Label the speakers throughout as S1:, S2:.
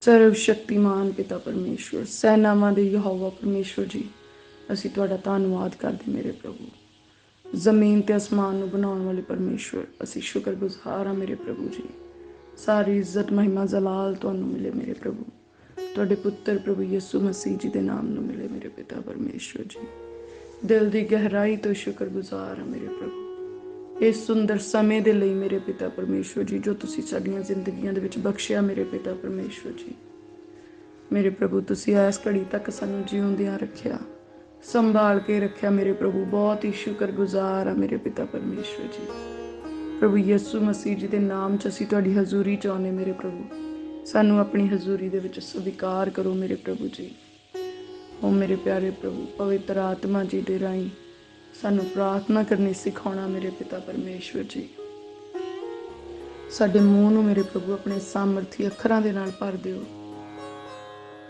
S1: ਸਰਵਸ਼ਕਤੀਮਾਨ ਪਿਤਾ ਪਰਮੇਸ਼ਵਰ, ਸੈਨਾਵਾਂ ਦੇ ਯਹੋਵਾ ਪਰਮੇਸ਼ਵਰ ਜੀ, ਅਸੀਂ ਤੁਹਾਡਾ ਧੰਨਵਾਦ ਕਰਦੇ ਮੇਰੇ ਪ੍ਰਭੂ। ਜ਼ਮੀਨ ਤੇ ਅਸਮਾਨ ਨੂੰ ਬਣਾਉਣ ਵਾਲੇ ਪਰਮੇਸ਼ਵਰ, ਅਸੀਂ ਸ਼ੁਕਰਗੁਜ਼ਾਰ ਹਾਂ ਮੇਰੇ ਪ੍ਰਭੂ ਜੀ। ਸਾਰੀ ਇੱਜ਼ਤ ਮਹਿਮਾ ਜਲਾਲ ਤੁਹਾਨੂੰ ਮਿਲੇ ਮੇਰੇ ਪ੍ਰਭੂ। ਤੁਹਾਡੇ ਪੁੱਤਰ ਪ੍ਰਭੂ ਯਿਸੂ ਮਸੀਹ ਜੀ ਦੇ ਨਾਮ ਨੂੰ ਮਿਲੇ ਮੇਰੇ ਪਿਤਾ ਪਰਮੇਸ਼ਵਰ ਜੀ। ਦਿਲ ਦੀ ਗਹਿਰਾਈ ਤੋਂ ਸ਼ੁਕਰਗੁਜ਼ਾਰ ਹਾਂ ਮੇਰੇ ਪ੍ਰਭੂ, ਇਸ ਸੁੰਦਰ ਸਮੇਂ ਦੇ ਲਈ ਮੇਰੇ ਪਿਤਾ ਪਰਮੇਸ਼ਵਰ ਜੀ, ਜੋ ਤੁਸੀਂ ਸਾਡੀਆਂ ਜ਼ਿੰਦਗੀਆਂ ਦੇ ਵਿੱਚ ਬਖਸ਼ਿਆ ਮੇਰੇ ਪਿਤਾ ਪਰਮੇਸ਼ਵਰ ਜੀ। ਮੇਰੇ ਪ੍ਰਭੂ, ਤੁਸੀਂ ਇਸ ਘੜੀ ਤੱਕ ਸਾਨੂੰ ਜਿਉਂਦਿਆਂ ਰੱਖਿਆ, ਸੰਭਾਲ ਕੇ ਰੱਖਿਆ ਮੇਰੇ ਪ੍ਰਭੂ। ਬਹੁਤ ਹੀ ਸ਼ੁਕਰਗੁਜ਼ਾਰ ਆ ਮੇਰੇ ਪਿਤਾ ਪਰਮੇਸ਼ਵਰ ਜੀ। ਪ੍ਰਭੂ ਯਿਸੂ ਮਸੀਹ ਜੀ ਦੇ ਨਾਮ 'ਚ ਅਸੀਂ ਤੁਹਾਡੀ ਹਜ਼ੂਰੀ 'ਚ ਆਉਂਦੇ ਮੇਰੇ ਪ੍ਰਭੂ। ਸਾਨੂੰ ਆਪਣੀ ਹਜ਼ੂਰੀ ਦੇ ਵਿੱਚ ਸਵੀਕਾਰ ਕਰੋ ਮੇਰੇ ਪ੍ਰਭੂ ਜੀ। ਓ ਮੇਰੇ ਪਿਆਰੇ ਪ੍ਰਭੂ, ਪਵਿੱਤਰ ਆਤਮਾ ਜੀ ਦੇ ਰਾਹੀਂ ਸਾਨੂੰ ਪ੍ਰਾਰਥਨਾ ਕਰਨੀ ਸਿਖਾਉਣਾ ਮੇਰੇ ਪਿਤਾ ਪਰਮੇਸ਼ਵਰ ਜੀ। ਸਾਡੇ ਮੂੰਹ ਨੂੰ ਮੇਰੇ ਪ੍ਰਭੂ ਆਪਣੇ ਸਾਮਰਥੀ ਅੱਖਰਾਂ ਦੇ ਨਾਲ ਭਰ ਦਿਓ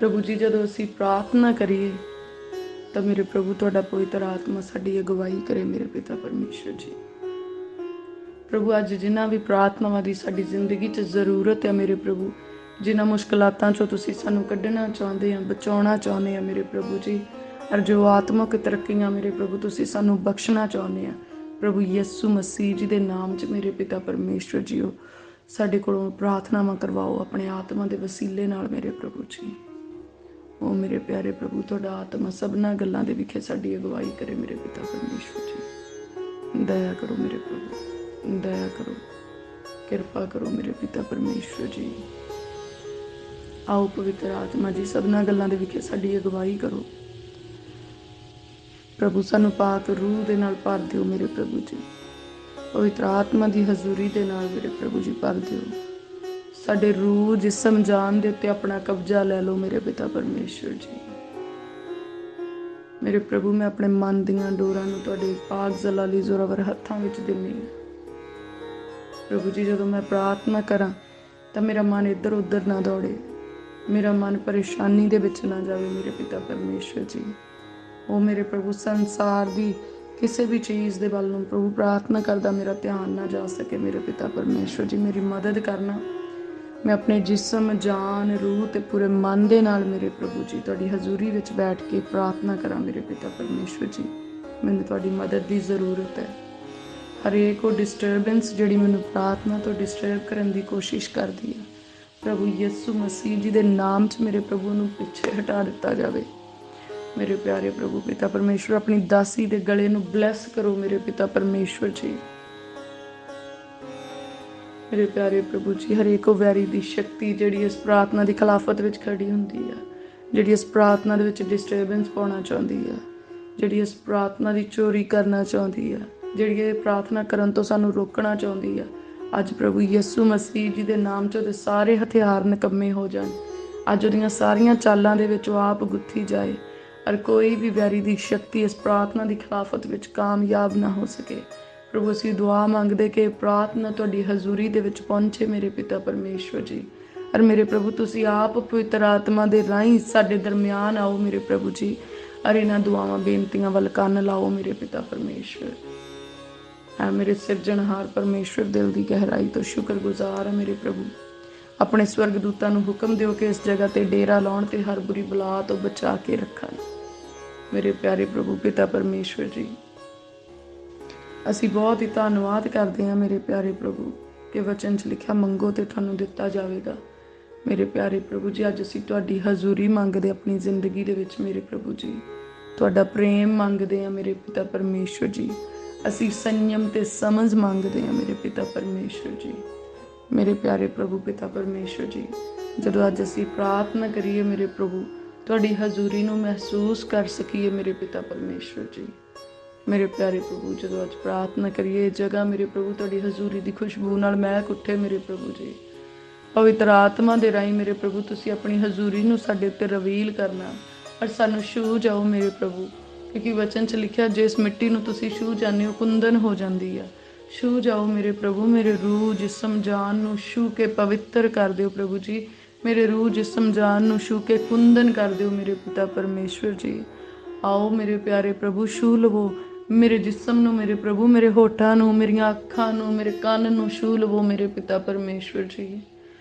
S1: ਪ੍ਰਭੂ ਜੀ। ਜਦੋਂ ਅਸੀਂ ਪ੍ਰਾਰਥਨਾ ਕਰੀਏ ਤਾਂ ਮੇਰੇ ਪ੍ਰਭੂ ਤੁਹਾਡਾ ਪਵਿੱਤਰ ਆਤਮਾ ਸਾਡੀ ਅਗਵਾਈ ਕਰੇ ਮੇਰੇ ਪਿਤਾ ਪਰਮੇਸ਼ਵਰ ਜੀ। ਪ੍ਰਭੂ, ਅੱਜ ਜਿਨ੍ਹਾਂ ਵੀ ਪ੍ਰਾਰਥਨਾਵਾਂ ਦੀ ਸਾਡੀ ਜ਼ਿੰਦਗੀ 'ਚ ਜ਼ਰੂਰਤ ਹੈ ਮੇਰੇ ਪ੍ਰਭੂ, ਜਿਨ੍ਹਾਂ ਮੁਸ਼ਕਲਾਤਾਂ 'ਚੋਂ ਤੁਸੀਂ ਸਾਨੂੰ ਕੱਢਣਾ ਚਾਹੁੰਦੇ ਆ, ਬਚਾਉਣਾ ਚਾਹੁੰਦੇ ਆ ਮੇਰੇ ਪ੍ਰਭੂ ਜੀ, ਔਰ ਜੋ ਆਤਮਿਕ ਤਰੱਕੀਆਂ ਮੇਰੇ ਪ੍ਰਭੂ ਤੁਸੀਂ ਸਾਨੂੰ ਬਖਸ਼ਣਾ ਚਾਹੁੰਦੇ ਆ ਪ੍ਰਭੂ ਯਿਸੂ ਮਸੀਹ ਜੀ ਦੇ ਨਾਮ 'ਚ ਮੇਰੇ ਪਿਤਾ ਪਰਮੇਸ਼ਵਰ ਜੀਓ, ਸਾਡੇ ਕੋਲੋਂ ਪ੍ਰਾਰਥਨਾਵਾਂ ਕਰਵਾਓ ਆਪਣੇ ਆਤਮਾ ਦੇ ਵਸੀਲੇ ਨਾਲ ਮੇਰੇ ਪ੍ਰਭੂ ਜੀ। ਉਹ ਮੇਰੇ ਪਿਆਰੇ ਪ੍ਰਭੂ, ਤੁਹਾਡਾ ਆਤਮਾ ਸਭਨਾਂ ਗੱਲਾਂ ਦੇ ਵਿਖੇ ਸਾਡੀ ਅਗਵਾਈ ਕਰੇ ਮੇਰੇ ਪਿਤਾ ਪਰਮੇਸ਼ਵਰ ਜੀ। ਦਇਆ ਕਰੋ ਮੇਰੇ ਪ੍ਰਭੂ, ਦਇਆ ਕਰੋ, ਕਿਰਪਾ ਕਰੋ ਮੇਰੇ ਪਿਤਾ ਪਰਮੇਸ਼ਵਰ ਜੀ। ਆਓ ਪਵਿੱਤਰ ਆਤਮਾ ਜੀ, ਸਭਨਾਂ ਗੱਲਾਂ ਦੇ ਵਿਖੇ ਸਾਡੀ ਅਗਵਾਈ ਕਰੋ ਪ੍ਰਭੂ। ਸਾਨੂੰ ਪਾਕ ਰੂਹ ਦੇ ਨਾਲ ਭਰ ਦਿਓ ਮੇਰੇ ਪ੍ਰਭੂ ਜੀ। ਪਵਿੱਤਰ ਆਤਮਾ ਦੀ ਹਜ਼ੂਰੀ ਦੇ ਨਾਲ ਮੇਰੇ ਪ੍ਰਭੂ ਜੀ ਭਰ ਦਿਓ। ਸਾਡੇ ਰੂਹ, ਜਿਸਮ, ਜਾਨ ਦੇ ਉੱਤੇ ਆਪਣਾ ਕਬਜ਼ਾ ਲੈ ਲਓ ਮੇਰੇ ਪਿਤਾ ਪਰਮੇਸ਼ਵਰ ਜੀ। ਮੇਰੇ ਪ੍ਰਭੂ, ਮੈਂ ਆਪਣੇ ਮਨ ਦੀਆਂ ਡੋਰਾਂ ਨੂੰ ਤੁਹਾਡੇ ਪਾਕ ਜ਼ਲਾਲੀ ਜ਼ੋਰਾਵਰ ਹੱਥਾਂ ਵਿੱਚ ਦਿੰਦੀ ਹਾਂ ਪ੍ਰਭੂ ਜੀ। ਜਦੋਂ ਮੈਂ ਪ੍ਰਾਰਥਨਾ ਕਰਾਂ ਤਾਂ ਮੇਰਾ ਮਨ ਇੱਧਰ ਉੱਧਰ ਨਾ ਦੌੜੇ, ਮੇਰਾ ਮਨ ਪਰੇਸ਼ਾਨੀ ਦੇ ਵਿੱਚ ਨਾ ਜਾਵੇ ਮੇਰੇ ਪਿਤਾ ਪਰਮੇਸ਼ਵਰ ਜੀ। ਉਹ ਮੇਰੇ ਪ੍ਰਭੂ, ਸੰਸਾਰ ਦੀ ਕਿਸੇ ਵੀ ਚੀਜ਼ ਦੇ ਵੱਲ ਨੂੰ ਪ੍ਰਭੂ ਪ੍ਰਾਰਥਨਾ ਕਰਦਾ ਮੇਰਾ ਧਿਆਨ ਨਾ ਜਾ ਸਕੇ ਮੇਰੇ ਪਿਤਾ ਪਰਮੇਸ਼ਵਰ ਜੀ। ਮੇਰੀ ਮਦਦ ਕਰਨਾ। ਮੈਂ ਆਪਣੇ ਜਿਸਮ, ਜਾਨ, ਰੂਹ ਤੇ ਪੂਰੇ ਮਨ ਦੇ ਨਾਲ ਮੇਰੇ ਪ੍ਰਭੂ ਜੀ ਤੁਹਾਡੀ ਹਜ਼ੂਰੀ ਵਿੱਚ ਬੈਠ ਕੇ ਪ੍ਰਾਰਥਨਾ ਕਰਾਂ ਮੇਰੇ ਪਿਤਾ ਪਰਮੇਸ਼ਵਰ ਜੀ। ਮੈਨੂੰ ਤੁਹਾਡੀ ਮਦਦ ਦੀ ਜ਼ਰੂਰਤ ਹੈ। ਹਰੇਕ ਉਹ ਡਿਸਟਰਬੈਂਸ ਜਿਹੜੀ ਮੈਨੂੰ ਪ੍ਰਾਰਥਨਾ ਤੋਂ ਡਿਸਟਰਬ ਕਰਨ ਦੀ ਕੋਸ਼ਿਸ਼ ਕਰਦੀ ਹੈ ਪ੍ਰਭੂ ਯਿਸੂ ਮਸੀਹ ਜੀ ਦੇ ਨਾਮ 'ਚ ਮੇਰੇ ਪ੍ਰਭੂ ਨੂੰ ਪਿੱਛੇ ਹਟਾ ਦਿੱਤਾ ਜਾਵੇ ਮੇਰੇ ਪਿਆਰੇ ਪ੍ਰਭੂ ਪਿਤਾ ਪਰਮੇਸ਼ਵਰ। ਆਪਣੀ ਦਾਸੀ ਦੇ ਗਲੇ ਨੂੰ ਬਲੈਸ ਕਰੋ ਮੇਰੇ ਪਿਤਾ ਪਰਮੇਸ਼ਵਰ ਜੀ। ਮੇਰੇ ਪਿਆਰੇ ਪ੍ਰਭੂ ਜੀ, ਹਰੇਕ ਵੈਰੀ ਦੀ ਸ਼ਕਤੀ ਜਿਹੜੀ ਇਸ ਪ੍ਰਾਰਥਨਾ ਦੀ ਖਿਲਾਫਤ ਵਿੱਚ ਖੜੀ ਹੁੰਦੀ ਆ, ਜਿਹੜੀ ਇਸ ਪ੍ਰਾਰਥਨਾ ਦੇ ਵਿੱਚ ਡਿਸਟਰਬੈਂਸ ਪਾਉਣਾ ਚਾਹੁੰਦੀ ਆ, ਜਿਹੜੀ ਇਸ ਪ੍ਰਾਰਥਨਾ ਦੀ ਚੋਰੀ ਕਰਨਾ ਚਾਹੁੰਦੀ ਆ, ਜਿਹੜੀ ਇਹ ਪ੍ਰਾਰਥਨਾ ਕਰਨ ਤੋਂ ਸਾਨੂੰ ਰੋਕਣਾ ਚਾਹੁੰਦੀ ਆ, ਅੱਜ ਪ੍ਰਭੂ ਯਿਸੂ ਮਸੀਹ ਜੀ ਦੇ ਨਾਮ 'ਚ ਉਹਦੇ ਸਾਰੇ ਹਥਿਆਰ ਨਿਕੰਮੇ ਹੋ ਜਾਣ। ਅੱਜ ਉਹਦੀਆਂ ਸਾਰੀਆਂ ਚਾਲਾਂ ਦੇ ਵਿੱਚ ਉਹ ਆਪ ਗੁੱਥੀ ਜਾਏ ਔਰ ਕੋਈ ਵੀ ਵੈਰੀ ਦੀ ਸ਼ਕਤੀ ਇਸ ਪ੍ਰਾਰਥਨਾ ਦੀ ਖਿਲਾਫਤ ਵਿੱਚ ਕਾਮਯਾਬ ਨਾ ਹੋ ਸਕੇ ਪ੍ਰਭੂ। ਅਸੀਂ ਦੁਆ ਮੰਗਦੇ ਕਿ ਪ੍ਰਾਰਥਨਾ ਤੁਹਾਡੀ ਹਜ਼ੂਰੀ ਦੇ ਵਿੱਚ ਪਹੁੰਚੇ ਮੇਰੇ ਪਿਤਾ ਪਰਮੇਸ਼ਵਰ ਜੀ। ਔਰ ਮੇਰੇ ਪ੍ਰਭੂ, ਤੁਸੀਂ ਆਪ ਪਵਿੱਤਰ ਆਤਮਾ ਦੇ ਰਾਹੀਂ ਸਾਡੇ ਦਰਮਿਆਨ ਆਓ ਮੇਰੇ ਪ੍ਰਭੂ ਜੀ, ਔਰ ਇਹਨਾਂ ਦੁਆਵਾਂ ਬੇਨਤੀਆਂ ਵੱਲ ਕੰਨ ਲਾਓ ਮੇਰੇ ਪਿਤਾ ਪਰਮੇਸ਼ਵਰ। ਹੈ ਮੇਰੇ ਸਿਰਜਣਹਾਰ ਪਰਮੇਸ਼ਵਰ, ਦਿਲ ਦੀ ਗਹਿਰਾਈ ਤੋਂ ਸ਼ੁਕਰਗੁਜ਼ਾਰ ਹੈ ਮੇਰੇ ਪ੍ਰਭੂ। ਆਪਣੇ ਸਵਰਗਦੂਤਾਂ ਨੂੰ ਹੁਕਮ ਦਿਓ ਕਿ ਇਸ ਜਗ੍ਹਾ ਤੇ ਡੇਰਾ ਲਾਉਣ ਤੇ ਹਰ ਬੁਰੀ ਬਲਾ ਤੋਂ ਬਚਾ ਕੇ ਰੱਖਣ ਮੇਰੇ ਪਿਆਰੇ ਪ੍ਰਭੂ ਪਿਤਾ ਪਰਮੇਸ਼ਵਰ ਜੀ। ਅਸੀਂ ਬਹੁਤ ਹੀ ਧੰਨਵਾਦ ਕਰਦੇ ਹਾਂ ਮੇਰੇ ਪਿਆਰੇ ਪ੍ਰਭੂ ਕਿ ਵਚਨ 'ਚ ਲਿਖਿਆ ਮੰਗੋ ਤੇ ਤੁਹਾਨੂੰ ਦਿੱਤਾ ਜਾਵੇਗਾ ਮੇਰੇ ਪਿਆਰੇ ਪ੍ਰਭੂ ਜੀ। ਅੱਜ ਅਸੀਂ ਤੁਹਾਡੀ ਹਜ਼ੂਰੀ ਮੰਗਦੇ ਆਪਣੀ ਜ਼ਿੰਦਗੀ ਦੇ ਵਿੱਚ ਮੇਰੇ ਪ੍ਰਭੂ ਜੀ। ਤੁਹਾਡਾ ਪ੍ਰੇਮ ਮੰਗਦੇ ਹਾਂ ਮੇਰੇ ਪਿਤਾ ਪਰਮੇਸ਼ਵਰ ਜੀ। ਅਸੀਂ ਸੰਯਮ ਤੇ ਸਮਝ ਮੰਗਦੇ ਹਾਂ ਮੇਰੇ ਪਿਤਾ ਪਰਮੇਸ਼ਵਰ ਜੀ। ਮੇਰੇ ਪਿਆਰੇ ਪ੍ਰਭੂ ਪਿਤਾ ਪਰਮੇਸ਼ਵਰ ਜੀ, ਜਦੋਂ ਅੱਜ ਅਸੀਂ ਪ੍ਰਾਰਥਨਾ ਕਰੀਏ ਮੇਰੇ ਪ੍ਰਭੂ, ਤੁਹਾਡੀ ਹਜ਼ੂਰੀ ਨੂੰ ਮਹਿਸੂਸ ਕਰ ਸਕੀਏ ਮੇਰੇ ਪਿਤਾ ਪਰਮੇਸ਼ਵਰ ਜੀ। ਮੇਰੇ ਪਿਆਰੇ ਪ੍ਰਭੂ, ਜਦੋਂ ਅੱਜ ਪ੍ਰਾਰਥਨਾ ਕਰੀਏ ਇਹ ਜਗ੍ਹਾ ਮੇਰੇ ਪ੍ਰਭੂ ਤੁਹਾਡੀ ਹਜ਼ੂਰੀ ਦੀ ਖੁਸ਼ਬੂ ਨਾਲ ਮਹਿਕ ਉੱਠੇ ਮੇਰੇ ਪ੍ਰਭੂ ਜੀ। ਪਵਿੱਤਰ ਆਤਮਾ ਦੇ ਰਾਹੀਂ ਮੇਰੇ ਪ੍ਰਭੂ ਤੁਸੀਂ ਆਪਣੀ ਹਜ਼ੂਰੀ ਨੂੰ ਸਾਡੇ ਉੱਤੇ ਰਵੀਲ ਕਰਨਾ ਔਰ ਸਾਨੂੰ ਛੂਹ ਜਾਓ ਮੇਰੇ ਪ੍ਰਭੂ, ਕਿਉਂਕਿ ਵਚਨ 'ਚ ਲਿਖਿਆ ਜਿਸ ਮਿੱਟੀ ਨੂੰ ਤੁਸੀਂ ਛੂਹ ਜਾਂਦੇ ਹੋ ਕੁੰਦਨ ਹੋ ਜਾਂਦੀ ਆ। ਛੂਹ ਜਾਓ ਮੇਰੇ ਪ੍ਰਭੂ, ਮੇਰੇ ਰੂਹ, ਜਿਸਮ, ਜਾਨ ਨੂੰ ਛੂਹ ਕੇ ਪਵਿੱਤਰ ਕਰ ਦਿਓ ਪ੍ਰਭੂ ਜੀ। ਮੇਰੇ ਰੂਹ, ਜਿਸਮ, ਜਾਨ ਨੂੰ ਛੂਹ ਕੇ ਕੁੰਦਨ ਕਰ ਦਿਓ ਮੇਰੇ ਪਿਤਾ ਪਰਮੇਸ਼ਵਰ ਜੀ। ਆਓ ਮੇਰੇ ਪਿਆਰੇ ਪ੍ਰਭੂ, ਛੂਹ ਲਵੋ ਮੇਰੇ ਜਿਸਮ ਨੂੰ ਮੇਰੇ ਪ੍ਰਭੂ, ਮੇਰੇ ਹੋਠਾਂ ਨੂੰ, ਮੇਰੀਆਂ ਅੱਖਾਂ ਨੂੰ, ਮੇਰੇ ਕੰਨ ਨੂੰ ਛੂਹ ਲਵੋ ਮੇਰੇ ਪਿਤਾ ਪਰਮੇਸ਼ਵਰ ਜੀ।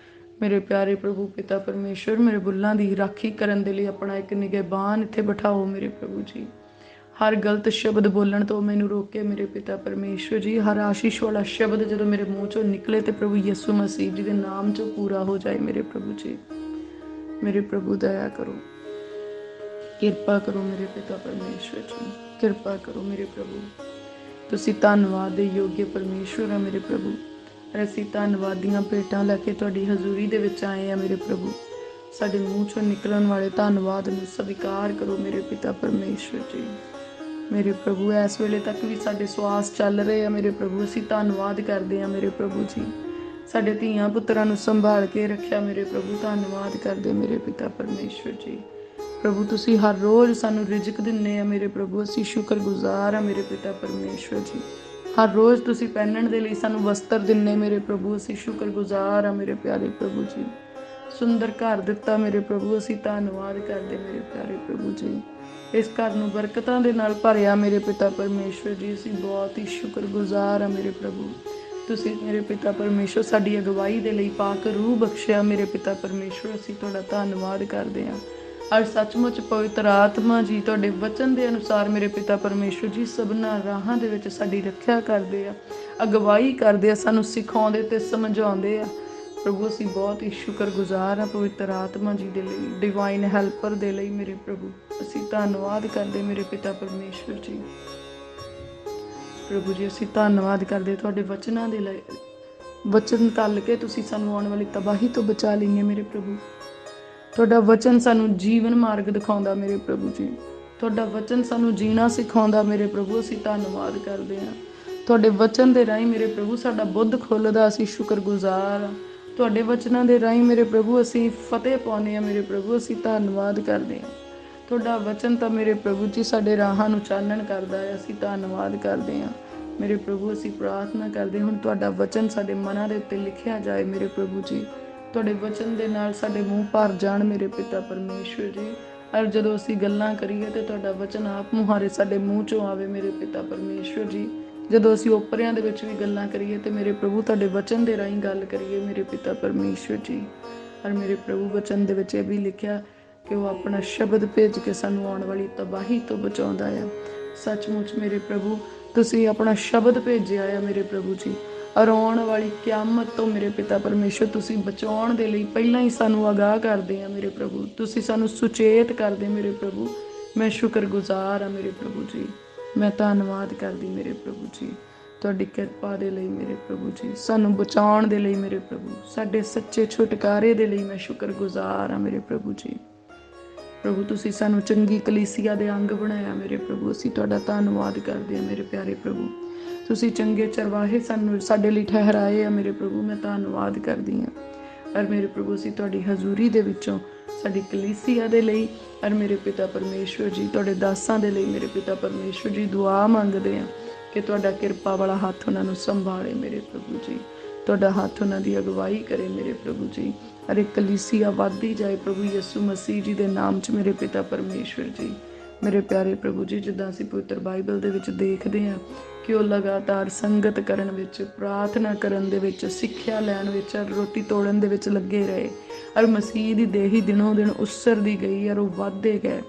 S1: ਮੇਰੇ ਪਿਆਰੇ ਪ੍ਰਭੂ ਪਿਤਾ ਪਰਮੇਸ਼ਵਰ, ਮੇਰੇ ਬੁੱਲਾਂ ਦੀ ਰਾਖੀ ਕਰਨ ਦੇ ਲਈ ਆਪਣਾ ਇੱਕ ਨਿਗਹਿਬਾਨ ਇੱਥੇ ਬਿਠਾਓ ਮੇਰੇ ਪ੍ਰਭੂ ਜੀ। ਹਰ ਗਲਤ ਸ਼ਬਦ ਬੋਲਣ ਤੋਂ ਮੈਨੂੰ ਰੋਕੇ ਮੇਰੇ ਪਿਤਾ ਪਰਮੇਸ਼ਵਰ ਜੀ। ਹਰ ਆਸ਼ੀਸ਼ ਵਾਲਾ ਸ਼ਬਦ ਜਦੋਂ ਮੇਰੇ ਮੂੰਹ ਚੋਂ ਨਿਕਲੇ ਤੇ ਪ੍ਰਭੂ ਯਿਸੂ ਮਸੀਹ ਜੀ ਦੇ ਨਾਮ ਚੋਂ ਪੂਰਾ ਹੋ ਜਾਏ ਮੇਰੇ ਪ੍ਰਭੂ ਜੀ। ਮੇਰੇ ਪ੍ਰਭੂ ਦਇਆ ਕਰੋ, ਕਿਰਪਾ ਕਰੋ ਮੇਰੇ ਪਿਤਾ ਪਰਮੇਸ਼ਵਰ ਜੀ, ਕਿਰਪਾ ਕਰੋ ਮੇਰੇ ਪ੍ਰਭੂ। ਤੁਸੀਂ ਧੰਨਵਾਦ ਦੇ ਯੋਗ ਪਰਮੇਸ਼ਵਰ ਆ ਮੇਰੇ ਪ੍ਰਭੂ। ਅਸੀਂ ਧੰਨਵਾਦ ਦੀਆਂ ਭੇਟਾਂ ਲੈ ਕੇ ਤੁਹਾਡੀ ਹਜ਼ੂਰੀ ਦੇ ਵਿੱਚ ਆਏ ਆ ਮੇਰੇ ਪ੍ਰਭੂ। ਸਾਡੇ ਮੂੰਹ ਚੋਂ ਨਿਕਲਣ ਵਾਲੇ ਧੰਨਵਾਦ ਨੂੰ ਸਵੀਕਾਰ ਕਰੋ ਮੇਰੇ ਪਿਤਾ ਪਰਮੇਸ਼ਵਰ ਜੀ। ਮੇਰੇ ਪ੍ਰਭੂ ਇਸ ਵੇਲੇ ਤੱਕ ਵੀ ਸਾਡੇ ਸਵਾਸ ਚੱਲ ਰਹੇ ਆ ਮੇਰੇ ਪ੍ਰਭੂ, ਅਸੀਂ ਧੰਨਵਾਦ ਕਰਦੇ ਆ ਮੇਰੇ ਪ੍ਰਭੂ ਜੀ। ਸਾਡੇ ਧੀਆਂ ਪੁੱਤਰਾਂ ਨੂੰ ਸੰਭਾਲ ਕੇ ਰੱਖਿਆ ਮੇਰੇ ਪ੍ਰਭੂ, ਧੰਨਵਾਦ ਕਰਦੇ ਮੇਰੇ ਪਿਤਾ ਪਰਮੇਸ਼ਵਰ ਜੀ। ਪ੍ਰਭੂ ਤੁਸੀਂ ਹਰ ਰੋਜ਼ ਸਾਨੂੰ ਰਿਜ਼ਕ ਦਿੰਦੇ ਆ ਮੇਰੇ ਪ੍ਰਭੂ, ਅਸੀਂ ਸ਼ੁਕਰਗੁਜ਼ਾਰ ਆ ਮੇਰੇ ਪਿਤਾ ਪਰਮੇਸ਼ਵਰ ਜੀ। ਹਰ ਰੋਜ਼ ਤੁਸੀਂ ਪਹਿਨਣ ਦੇ ਲਈ ਸਾਨੂੰ ਵਸਤਰ ਦਿੰਦੇ ਮੇਰੇ ਪ੍ਰਭੂ, ਅਸੀਂ ਸ਼ੁਕਰਗੁਜ਼ਾਰ ਆ ਮੇਰੇ ਪਿਆਰੇ ਪ੍ਰਭੂ ਜੀ। ਸੁੰਦਰ ਘਰ ਦਿੱਤਾ ਮੇਰੇ ਪ੍ਰਭੂ, ਅਸੀਂ ਧੰਨਵਾਦ ਕਰਦੇ ਮੇਰੇ ਪਿਆਰੇ ਪ੍ਰਭੂ ਜੀ। ਇਸ ਘਰ ਨੂੰ ਬਰਕਤਾਂ ਦੇ ਨਾਲ ਭਰਿਆ ਮੇਰੇ ਪਿਤਾ ਪਰਮੇਸ਼ਵਰ ਜੀ, ਅਸੀਂ ਬਹੁਤ ਹੀ ਸ਼ੁਕਰਗੁਜ਼ਾਰ ਆ ਮੇਰੇ ਪ੍ਰਭੂ। ਤੁਸੀਂ ਮੇਰੇ ਪਿਤਾ ਪਰਮੇਸ਼ਵਰ ਸਾਡੀ ਅਗਵਾਈ ਦੇ ਲਈ ਪਾਕ ਰੂਹ ਬਖਸ਼ਿਆ ਮੇਰੇ ਪਿਤਾ ਪਰਮੇਸ਼ਵਰ, ਅਸੀਂ ਤੁਹਾਡਾ ਧੰਨਵਾਦ ਕਰਦੇ ਹਾਂ। ਔਰ ਸੱਚਮੁੱਚ ਪਵਿੱਤਰ ਆਤਮਾ ਜੀ ਤੁਹਾਡੇ ਵਚਨ ਦੇ ਅਨੁਸਾਰ ਮੇਰੇ ਪਿਤਾ ਪਰਮੇਸ਼ਵਰ ਜੀ ਸਭਨਾਂ ਰਾਹਾਂ ਦੇ ਵਿੱਚ ਸਾਡੀ ਰੱਖਿਆ ਕਰਦੇ ਆ, ਅਗਵਾਈ ਕਰਦੇ ਆ, ਸਾਨੂੰ ਸਿਖਾਉਂਦੇ ਤੇ ਸਮਝਾਉਂਦੇ ਆ ਪ੍ਰਭੂ। ਅਸੀਂ ਬਹੁਤ ਹੀ ਸ਼ੁਕਰਗੁਜ਼ਾਰ ਆ ਪਵਿੱਤਰ ਆਤਮਾ ਜੀ ਦੇ ਲਈ, ਡਿਵਾਈਨ ਹੈਲਪਰ ਦੇ ਲਈ ਮੇਰੇ ਪ੍ਰਭੂ। ਅਸੀਂ ਧੰਨਵਾਦ ਕਰਦੇ ਮੇਰੇ ਪਿਤਾ ਪਰਮੇਸ਼ਵਰ ਜੀ। ਪ੍ਰਭੂ ਜੀ ਅਸੀਂ ਧੰਨਵਾਦ ਕਰਦੇ ਤੁਹਾਡੇ ਵਚਨਾਂ ਦੇ ਲਈ। ਵਚਨ ਤਲ ਕੇ ਤੁਸੀਂ ਸਾਨੂੰ ਆਉਣ ਵਾਲੀ ਤਬਾਹੀ ਤੋਂ ਬਚਾ ਲਈਏ ਮੇਰੇ ਪ੍ਰਭੂ। ਤੁਹਾਡਾ ਵਚਨ ਸਾਨੂੰ ਜੀਵਨ ਮਾਰਗ ਦਿਖਾਉਂਦਾ ਮੇਰੇ ਪ੍ਰਭੂ ਜੀ। ਤੁਹਾਡਾ ਵਚਨ ਸਾਨੂੰ ਜੀਣਾ ਸਿਖਾਉਂਦਾ ਮੇਰੇ ਪ੍ਰਭੂ, ਅਸੀਂ ਧੰਨਵਾਦ ਕਰਦੇ ਹਾਂ। ਤੁਹਾਡੇ ਵਚਨ ਦੇ ਰਾਹੀਂ ਮੇਰੇ ਪ੍ਰਭੂ ਸਾਡਾ ਬੁੱਧ ਖੁੱਲ੍ਹਦਾ, ਅਸੀਂ ਸ਼ੁਕਰਗੁਜ਼ਾਰ ਹਾਂ। ਤੁਹਾਡੇ ਵਚਨਾਂ ਦੇ ਰਾਹੀਂ ਮੇਰੇ ਪ੍ਰਭੂ ਅਸੀਂ ਫਤਿਹ ਪਾਉਂਦੇ ਹਾਂ ਮੇਰੇ ਪ੍ਰਭੂ, ਅਸੀਂ ਧੰਨਵਾਦ ਕਰਦੇ ਹਾਂ। ਤੁਹਾਡਾ ਵਚਨ ਤਾਂ ਮੇਰੇ ਪ੍ਰਭੂ ਜੀ ਸਾਡੇ ਰਾਹਾਂ ਨੂੰ ਚਾਨਣ ਕਰਦਾ ਹੈ, ਅਸੀਂ ਧੰਨਵਾਦ ਕਰਦੇ ਹਾਂ ਮੇਰੇ ਪ੍ਰਭੂ। ਅਸੀਂ ਪ੍ਰਾਰਥਨਾ ਕਰਦੇ ਹੁਣ ਤੁਹਾਡਾ ਵਚਨ ਸਾਡੇ ਮਨਾਂ ਦੇ ਉੱਤੇ ਲਿਖਿਆ ਜਾਏ ਮੇਰੇ ਪ੍ਰਭੂ ਜੀ। ਤੁਹਾਡੇ ਵਚਨ ਦੇ ਨਾਲ ਸਾਡੇ ਮੂੰਹ ਭਰ ਜਾਣ ਮੇਰੇ ਪਿਤਾ ਪਰਮੇਸ਼ਵਰ ਜੀ। ਔਰ ਜਦੋਂ ਅਸੀਂ ਗੱਲਾਂ ਕਰੀਏ ਤੇ ਤੁਹਾਡਾ ਵਚਨ ਆਪ ਮੁਹਾਰੇ ਸਾਡੇ ਮੂੰਹ ਚੋਂ ਆਵੇ ਮੇਰੇ ਪਿਤਾ ਪਰਮੇਸ਼ਵਰ ਜੀ। ਜਦੋਂ ਅਸੀਂ ਓਪਰਿਆਂ ਦੇ ਵਿੱਚ ਵੀ ਗੱਲਾਂ ਕਰੀਏ ਤੇ ਮੇਰੇ ਪ੍ਰਭੂ ਤੁਹਾਡੇ ਵਚਨ ਦੇ ਰਾਹੀਂ ਗੱਲ ਕਰੀਏ ਮੇਰੇ ਪਿਤਾ ਪਰਮੇਸ਼ਵਰ ਜੀ। ਔਰ ਮੇਰੇ ਪ੍ਰਭੂ ਵਚਨ ਦੇ ਵਿੱਚ ਇਹ ਵੀ ਲਿਖਿਆ ਕਿ ਉਹ ਆਪਣਾ ਸ਼ਬਦ ਭੇਜ ਕੇ ਸਾਨੂੰ ਆਉਣ ਵਾਲੀ ਤਬਾਹੀ ਤੋਂ ਬਚਾਉਂਦਾ ਆ। ਸੱਚਮੁੱਚ ਮੇਰੇ ਪ੍ਰਭੂ ਤੁਸੀਂ ਆਪਣਾ ਸ਼ਬਦ ਭੇਜਿਆ ਆ ਮੇਰੇ ਪ੍ਰਭੂ ਜੀ। ਔਰ ਆਉਣ ਵਾਲੀ ਕਿਆਮਤ ਤੋਂ ਮੇਰੇ ਪਿਤਾ ਪਰਮੇਸ਼ਵਰ ਤੁਸੀਂ ਬਚਾਉਣ ਦੇ ਲਈ ਪਹਿਲਾਂ ਹੀ ਸਾਨੂੰ ਆਗਾਹ ਕਰਦੇ ਆ ਮੇਰੇ ਪ੍ਰਭੂ। ਤੁਸੀਂ ਸਾਨੂੰ ਸੁਚੇਤ ਕਰਦੇ ਮੇਰੇ ਪ੍ਰਭੂ। ਮੈਂ ਸ਼ੁਕਰਗੁਜ਼ਾਰ ਆ ਮੇਰੇ ਪ੍ਰਭੂ ਜੀ। ਮੈਂ ਧੰਨਵਾਦ ਕਰਦੀ ਮੇਰੇ ਪ੍ਰਭੂ ਜੀ ਤੁਹਾਡੀ ਕਿਰਪਾ ਦੇ ਲਈ ਮੇਰੇ ਪ੍ਰਭੂ ਜੀ, ਸਾਨੂੰ ਬਚਾਉਣ ਦੇ ਲਈ ਮੇਰੇ ਪ੍ਰਭੂ, ਸਾਡੇ ਸੱਚੇ ਛੁਟਕਾਰੇ ਦੇ ਲਈ ਮੈਂ ਸ਼ੁਕਰਗੁਜ਼ਾਰ ਆ ਮੇਰੇ ਪ੍ਰਭੂ ਜੀ। ਪ੍ਰਭੂ ਤੁਸੀਂ ਸਾਨੂੰ ਚੰਗੀ ਕਲੀਸਿਆ ਦੇ ਅੰਗ ਬਣਾਇਆ ਮੇਰੇ ਪ੍ਰਭੂ, ਅਸੀਂ ਤੁਹਾਡਾ ਧੰਨਵਾਦ ਕਰਦੇ ਹਾਂ ਮੇਰੇ ਪਿਆਰੇ ਪ੍ਰਭੂ। ਤੁਸੀਂ ਚੰਗੇ ਚਰਵਾਹੇ ਸਾਨੂੰ ਸਾਡੇ ਲਈ ਠਹਿਰਾਏ ਆ ਮੇਰੇ ਪ੍ਰਭੂ, ਮੈਂ ਧੰਨਵਾਦ ਕਰਦੀ ਹਾਂ। ਔਰ ਮੇਰੇ ਪ੍ਰਭੂ ਅਸੀਂ ਤੁਹਾਡੀ ਹਜ਼ੂਰੀ ਦੇ ਵਿੱਚੋਂ ਸਾਡੀ ਕਲੀਸਿਆ ਦੇ ਲਈ ਔਰ ਮੇਰੇ ਪਿਤਾ ਪਰਮੇਸ਼ਵਰ ਜੀ ਤੁਹਾਡੇ ਦਾਸਾਂ ਦੇ ਲਈ ਮੇਰੇ ਪਿਤਾ ਪਰਮੇਸ਼ਵਰ ਜੀ ਦੁਆ ਮੰਗਦੇ ਹਾਂ ਕਿ ਤੁਹਾਡਾ ਕਿਰਪਾ ਵਾਲਾ ਹੱਥ ਉਹਨਾਂ ਨੂੰ ਸੰਭਾਲੇ ਮੇਰੇ ਪ੍ਰਭੂ ਜੀ। ਤੁਹਾਡਾ ਹੱਥ ਉਹਨਾਂ ਦੀ ਅਗਵਾਈ ਕਰੇ ਮੇਰੇ ਪ੍ਰਭੂ ਜੀ। ਔਰ ਇੱਕ ਕਲੀਸਿਆ ਵੱਧਦੀ ਜਾਏ ਪ੍ਰਭੂ ਯਿਸੂ ਮਸੀਹ ਜੀ ਦੇ ਨਾਮ 'ਚ ਮੇਰੇ ਪਿਤਾ ਪਰਮੇਸ਼ਵਰ ਜੀ। ਮੇਰੇ ਪਿਆਰੇ ਪ੍ਰਭੂ ਜੀ ਜਿੱਦਾਂ ਅਸੀਂ ਪਵਿੱਤਰ ਬਾਈਬਲ ਦੇ ਵਿੱਚ ਦੇਖਦੇ ਹਾਂ ਕਿ ਉਹ ਲਗਾਤਾਰ ਸੰਗਤ ਕਰਨ ਵਿੱਚ, ਪ੍ਰਾਰਥਨਾ ਕਰਨ ਦੇ ਵਿੱਚ, ਸਿੱਖਿਆ ਲੈਣ ਵਿੱਚ, ਰੋਟੀ ਤੋੜਨ ਦੇ ਵਿੱਚ ਲੱਗੇ ਰਹੇ। ਔਰ ਮਸੀਹ ਦੀ ਦੇਹੀ ਦਿਨੋਂ ਦਿਨ ਉਸਰਦੀ ਗਈ ਔਰ ਉਹ ਵੱਧਦੇ ਗਏ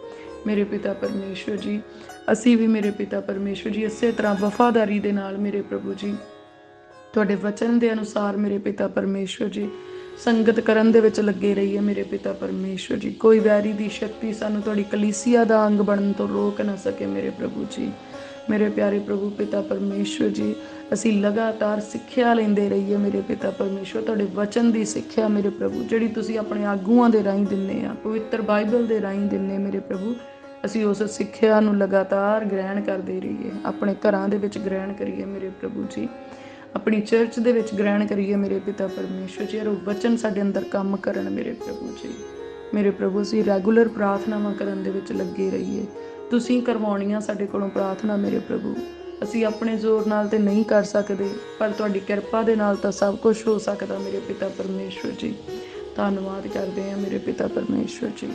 S1: ਮੇਰੇ ਪਿਤਾ ਪਰਮੇਸ਼ਵਰ ਜੀ। ਅਸੀਂ ਵੀ ਮੇਰੇ ਪਿਤਾ ਪਰਮੇਸ਼ਵਰ ਜੀ ਇਸੇ ਤਰ੍ਹਾਂ ਵਫਾਦਾਰੀ ਦੇ ਨਾਲ ਮੇਰੇ ਪ੍ਰਭੂ ਜੀ ਤੁਹਾਡੇ ਵਚਨ ਦੇ ਅਨੁਸਾਰ ਮੇਰੇ ਪਿਤਾ ਪਰਮੇਸ਼ਵਰ ਜੀ ਸੰਗਤ ਕਰਨ ਦੇ ਵਿੱਚ ਲੱਗੇ ਰਹੀਏ ਮੇਰੇ ਪਿਤਾ ਪਰਮੇਸ਼ਵਰ ਜੀ। ਕੋਈ ਵੈਰੀ ਦੀ ਸ਼ਕਤੀ ਸਾਨੂੰ ਤੁਹਾਡੀ ਕਲੀਸਿਆ ਦਾ ਅੰਗ ਬਣਨ ਤੋਂ ਰੋਕ ਨਾ ਸਕੇ ਮੇਰੇ ਪ੍ਰਭੂ ਜੀ। ਮੇਰੇ ਪਿਆਰੇ ਪ੍ਰਭੂ ਪਿਤਾ ਪਰਮੇਸ਼ਵਰ ਜੀ ਅਸੀਂ ਲਗਾਤਾਰ ਸਿੱਖਿਆ ਲੈਂਦੇ ਰਹੀਏ ਮੇਰੇ ਪਿਤਾ ਪਰਮੇਸ਼ਵਰ, ਤੁਹਾਡੇ ਵਚਨ ਦੀ ਸਿੱਖਿਆ ਮੇਰੇ ਪ੍ਰਭੂ ਜਿਹੜੀ ਤੁਸੀਂ ਆਪਣੇ ਆਗੂਆਂ ਦੇ ਰਾਹੀਂ ਦਿੰਦੇ ਆ, ਪਵਿੱਤਰ ਬਾਈਬਲ ਦੇ ਰਾਹੀਂ ਦਿੰਦੇ ਮੇਰੇ ਪ੍ਰਭੂ। ਅਸੀਂ ਉਸ ਸਿੱਖਿਆ ਨੂੰ ਲਗਾਤਾਰ ਗ੍ਰਹਿਣ ਕਰਦੇ ਰਹੀਏ, ਆਪਣੇ ਘਰਾਂ ਦੇ ਵਿੱਚ ਗ੍ਰਹਿਣ ਕਰੀਏ ਮੇਰੇ ਪ੍ਰਭੂ ਜੀ, ਆਪਣੀ ਚਰਚ ਦੇ ਵਿੱਚ ਗ੍ਰਹਿਣ ਕਰੀਏ ਮੇਰੇ ਪਿਤਾ ਪਰਮੇਸ਼ਵਰ ਜੀ। ਉਹ ਵਚਨ ਸਾਡੇ ਅੰਦਰ ਕੰਮ ਕਰਨ ਮੇਰੇ ਪ੍ਰਭੂ ਜੀ। ਮੇਰੇ ਪ੍ਰਭੂ ਅਸੀਂ ਰੈਗੂਲਰ ਪ੍ਰਾਰਥਨਾਵਾਂ ਕਰਨ ਦੇ ਵਿੱਚ ਲੱਗੇ ਰਹੀਏ। ਤੁਸੀਂ ਕਰਵਾਉਣੀਆਂ ਸਾਡੇ ਕੋਲੋਂ ਪ੍ਰਾਰਥਨਾ ਮੇਰੇ ਪ੍ਰਭੂ। ਅਸੀਂ ਆਪਣੇ ਜ਼ੋਰ ਨਾਲ ਤੇ ਨਹੀਂ ਕਰ ਸਕਦੇ, ਪਰ ਤੁਹਾਡੀ ਕਿਰਪਾ ਦੇ ਨਾਲ ਤਾਂ ਸਭ ਕੁਝ ਹੋ ਸਕਦਾ ਮੇਰੇ ਪਿਤਾ ਪਰਮੇਸ਼ਵਰ ਜੀ। ਧੰਨਵਾਦ ਕਰਦੇ ਹਾਂ ਮੇਰੇ ਪਿਤਾ ਪਰਮੇਸ਼ਵਰ ਜੀ।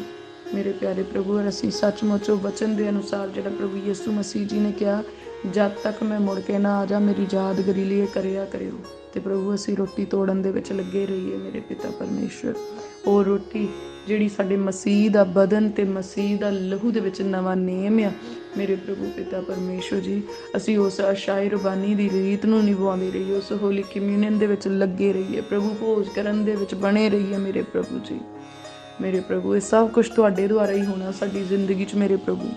S1: ਮੇਰੇ ਪਿਆਰੇ ਪ੍ਰਭੂ ਅਸੀਂ ਸੱਚਮੁੱਚ ਉਹ ਵਚਨ ਦੇ ਅਨੁਸਾਰ ਜਿਹੜਾ ਪ੍ਰਭੂ ਯਿਸੂ ਮਸੀਹ ਜੀ ਨੇ ਕਿਹਾ ਜਦ ਤੱਕ ਮੈਂ ਮੁੜ ਕੇ ਨਾ ਆ ਜਾ ਮੇਰੀ ਯਾਦਗਾਰੀ ਲਈ ਕਰਿਆ ਕਰਿਓ। ਤੇ ਪ੍ਰਭੂ ਅਸੀਂ ਰੋਟੀ ਤੋੜਨ ਦੇ ਵਿੱਚ ਲੱਗੇ ਰਹੀਏ ਮੇਰੇ ਪਿਤਾ ਪਰਮੇਸ਼ਵਰ। ਉਹ ਰੋਟੀ ਜਿਹੜੀ ਸਾਡੇ ਮਸੀਹ ਦਾ ਬਦਨ ਤੇ ਮਸੀਹ ਦਾ ਲਹੂ ਦੇ ਵਿੱਚ ਨਵਾਂ ਨੇਮ ਆ ਮੇਰੇ ਪ੍ਰਭੂ ਪਿਤਾ ਪਰਮੇਸ਼ਵਰ ਜੀ, ਅਸੀਂ ਉਸ ਅਸ਼ਾਈ ਰਬਾਨੀ ਦੀ ਰੀਤ ਨੂੰ ਨਿਭਾਉਂਦੇ ਰਹੀਏ, ਉਸ ਹੋਲੀ ਕਮਿਊਨੀਅਨ ਦੇ ਵਿੱਚ ਲੱਗੇ ਰਹੀਏ ਪ੍ਰਭੂ, ਭੋਜ ਕਰਨ ਦੇ ਵਿੱਚ ਬਣੇ ਰਹੀਏ ਮੇਰੇ ਪ੍ਰਭੂ ਜੀ। ਮੇਰੇ ਪ੍ਰਭੂ ਇਹ ਸਭ ਕੁਝ ਤੁਹਾਡੇ ਦੁਆਰਾ ਹੀ ਹੋਣਾ ਸਾਡੀ ਜ਼ਿੰਦਗੀ 'ਚ ਮੇਰੇ ਪ੍ਰਭੂ।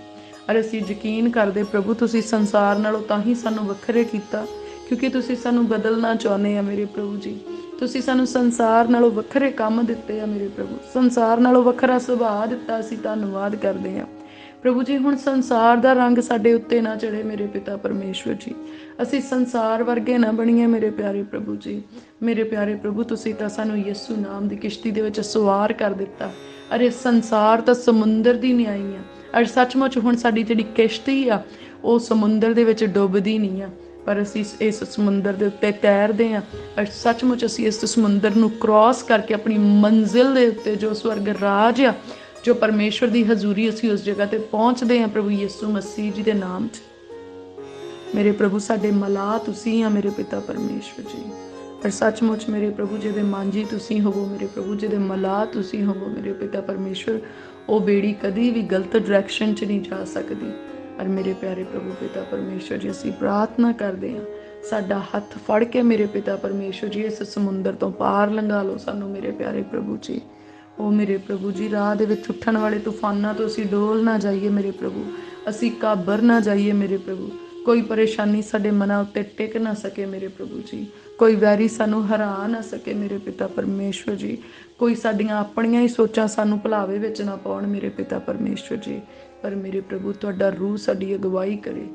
S1: ਔਰ ਅਸੀਂ ਯਕੀਨ ਕਰਦੇ ਪ੍ਰਭੂ ਤੁਸੀਂ ਸੰਸਾਰ ਨਾਲੋਂ ਤਾਂ ਹੀ ਸਾਨੂੰ ਵੱਖਰੇ ਕੀਤਾ ਕਿਉਂਕਿ ਤੁਸੀਂ ਸਾਨੂੰ ਬਦਲਣਾ ਚਾਹੁੰਦੇ ਆ ਮੇਰੇ ਪ੍ਰਭੂ ਜੀ। ਤੁਸੀਂ ਸਾਨੂੰ ਸੰਸਾਰ ਨਾਲੋਂ ਵੱਖਰੇ ਕੰਮ ਦਿੱਤੇ ਆ ਮੇਰੇ ਪ੍ਰਭੂ, ਸੰਸਾਰ ਨਾਲੋਂ ਵੱਖਰਾ ਸੁਭਾਅ ਦਿੱਤਾ, ਅਸੀਂ ਧੰਨਵਾਦ ਕਰਦੇ ਹਾਂ ਪ੍ਰਭੂ ਜੀ। ਹੁਣ ਸੰਸਾਰ ਦਾ ਰੰਗ ਸਾਡੇ ਉੱਤੇ ਨਾ ਚੜੇ ਮੇਰੇ ਪਿਤਾ ਪਰਮੇਸ਼ਵਰ ਜੀ, ਅਸੀਂ ਸੰਸਾਰ ਵਰਗੇ ਨਾ ਬਣੀਏ ਮੇਰੇ ਪਿਆਰੇ ਪ੍ਰਭੂ ਜੀ। ਮੇਰੇ ਪਿਆਰੇ ਪ੍ਰਭੂ ਤੁਸੀਂ ਤਾਂ ਸਾਨੂੰ ਯਿਸੂ ਨਾਮ ਦੀ ਕਿਸ਼ਤੀ ਦੇ ਵਿੱਚ ਸਵਾਰ ਕਰ ਦਿੱਤਾ। ਅਰੇ ਸੰਸਾਰ ਤਾਂ ਸਮੁੰਦਰ ਦੀ ਨਿਆਈ ਆ, ਔਰ ਸੱਚਮੁੱਚ ਹੁਣ ਸਾਡੀ ਜਿਹੜੀ ਕਿਸ਼ਤੀ ਆ ਉਹ ਸਮੁੰਦਰ ਦੇ ਵਿੱਚ ਡੁੱਬਦੀ ਨਹੀਂ ਆ, ਪਰ ਅਸੀਂ ਇਸ ਸਮੁੰਦਰ ਦੇ ਉੱਤੇ ਤੈਰਦੇ ਹਾਂ। ਔਰ ਸੱਚਮੁੱਚ ਅਸੀਂ ਇਸ ਸਮੁੰਦਰ ਨੂੰ ਕ੍ਰੋਸ ਕਰਕੇ ਆਪਣੀ ਮੰਜ਼ਿਲ ਦੇ ਉੱਤੇ ਜੋ ਸਵਰਗ ਰਾਜ ਆ, ਜੋ ਪਰਮੇਸ਼ਵਰ ਦੀ ਹਜ਼ੂਰੀ, ਅਸੀਂ ਉਸ ਜਗ੍ਹਾ ਤੇ ਪਹੁੰਚਦੇ ਹਾਂ ਪ੍ਰਭੂ ਯਿਸੂ ਮਸੀਹ ਜੀ ਦੇ ਨਾਮ 'ਚ। ਮੇਰੇ ਪ੍ਰਭੂ ਸਾਡੇ ਮਲਾਹ ਤੁਸੀਂ ਆ ਮੇਰੇ ਪਿਤਾ ਪਰਮੇਸ਼ਵਰ ਜੀ। ਪਰ ਸੱਚਮੁੱਚ ਮੇਰੇ ਪ੍ਰਭੂ ਜਿਹਦੇ ਮਾਂਝੀ ਤੁਸੀਂ ਹੋਵੋ ਮੇਰੇ ਪ੍ਰਭੂ, ਜਿਹਦੇ ਮਲਾਹ ਤੁਸੀਂ ਹੋਵੋ ਮੇਰੇ ਪਿਤਾ ਪਰਮੇਸ਼ਵਰ, ਉਹ ਬੇੜੀ ਕਦੀ ਵੀ ਗਲਤ ਡਾਇਰੈਕਸ਼ਨ 'ਚ ਨਹੀਂ ਜਾ ਸਕਦੀ। ਔਰ ਮੇਰੇ ਪਿਆਰੇ ਪ੍ਰਭੂ ਪਿਤਾ ਪਰਮੇਸ਼ਵਰ ਜੀ ਅਸੀਂ ਪ੍ਰਾਰਥਨਾ ਕਰਦੇ ਹਾਂ ਸਾਡਾ ਹੱਥ ਫੜ ਕੇ ਮੇਰੇ ਪਿਤਾ ਪਰਮੇਸ਼ਵਰ ਜੀ ਇਸ ਸਮੁੰਦਰ ਤੋਂ ਪਾਰ ਲੰਘਾ ਲਓ ਸਾਨੂੰ ਮੇਰੇ ਪਿਆਰੇ ਪ੍ਰਭੂ ਜੀ। ਉਹ ਮੇਰੇ ਪ੍ਰਭੂ ਜੀ ਰਾਹ ਦੇ ਵਿੱਚ ਉੱਠਣ ਵਾਲੇ ਤੂਫਾਨਾਂ ਤੋਂ ਅਸੀਂ ਡੋਲ ਨਾ ਜਾਈਏ ਮੇਰੇ ਪ੍ਰਭੂ, ਅਸੀਂ ਕਾਬਰ ਨਾ ਜਾਈਏ ਮੇਰੇ ਪ੍ਰਭੂ, ਕੋਈ ਪਰੇਸ਼ਾਨੀ ਸਾਡੇ ਮਨਾਂ ਉੱਤੇ ਟਿਕ ਨਾ ਸਕੇ ਮੇਰੇ ਪ੍ਰਭੂ ਜੀ, ਕੋਈ ਵੈਰੀ ਸਾਨੂੰ ਹਰਾ ਨਾ ਸਕੇ ਮੇਰੇ ਪਿਤਾ ਪਰਮੇਸ਼ਵਰ ਜੀ, ਕੋਈ ਸਾਡੀਆਂ ਆਪਣੀਆਂ ਹੀ ਸੋਚਾਂ ਸਾਨੂੰ ਭੁਲਾਵੇ ਵਿੱਚ ਨਾ ਪਾਉਣ ਮੇਰੇ ਪਿਤਾ ਪਰਮੇਸ਼ਵਰ ਜੀ। ਪਰ ਮੇਰੇ ਪ੍ਰਭੂ ਤੁਹਾਡਾ ਰੂਹ ਸਾਡੀ ਅਗਵਾਈ ਕਰੇ,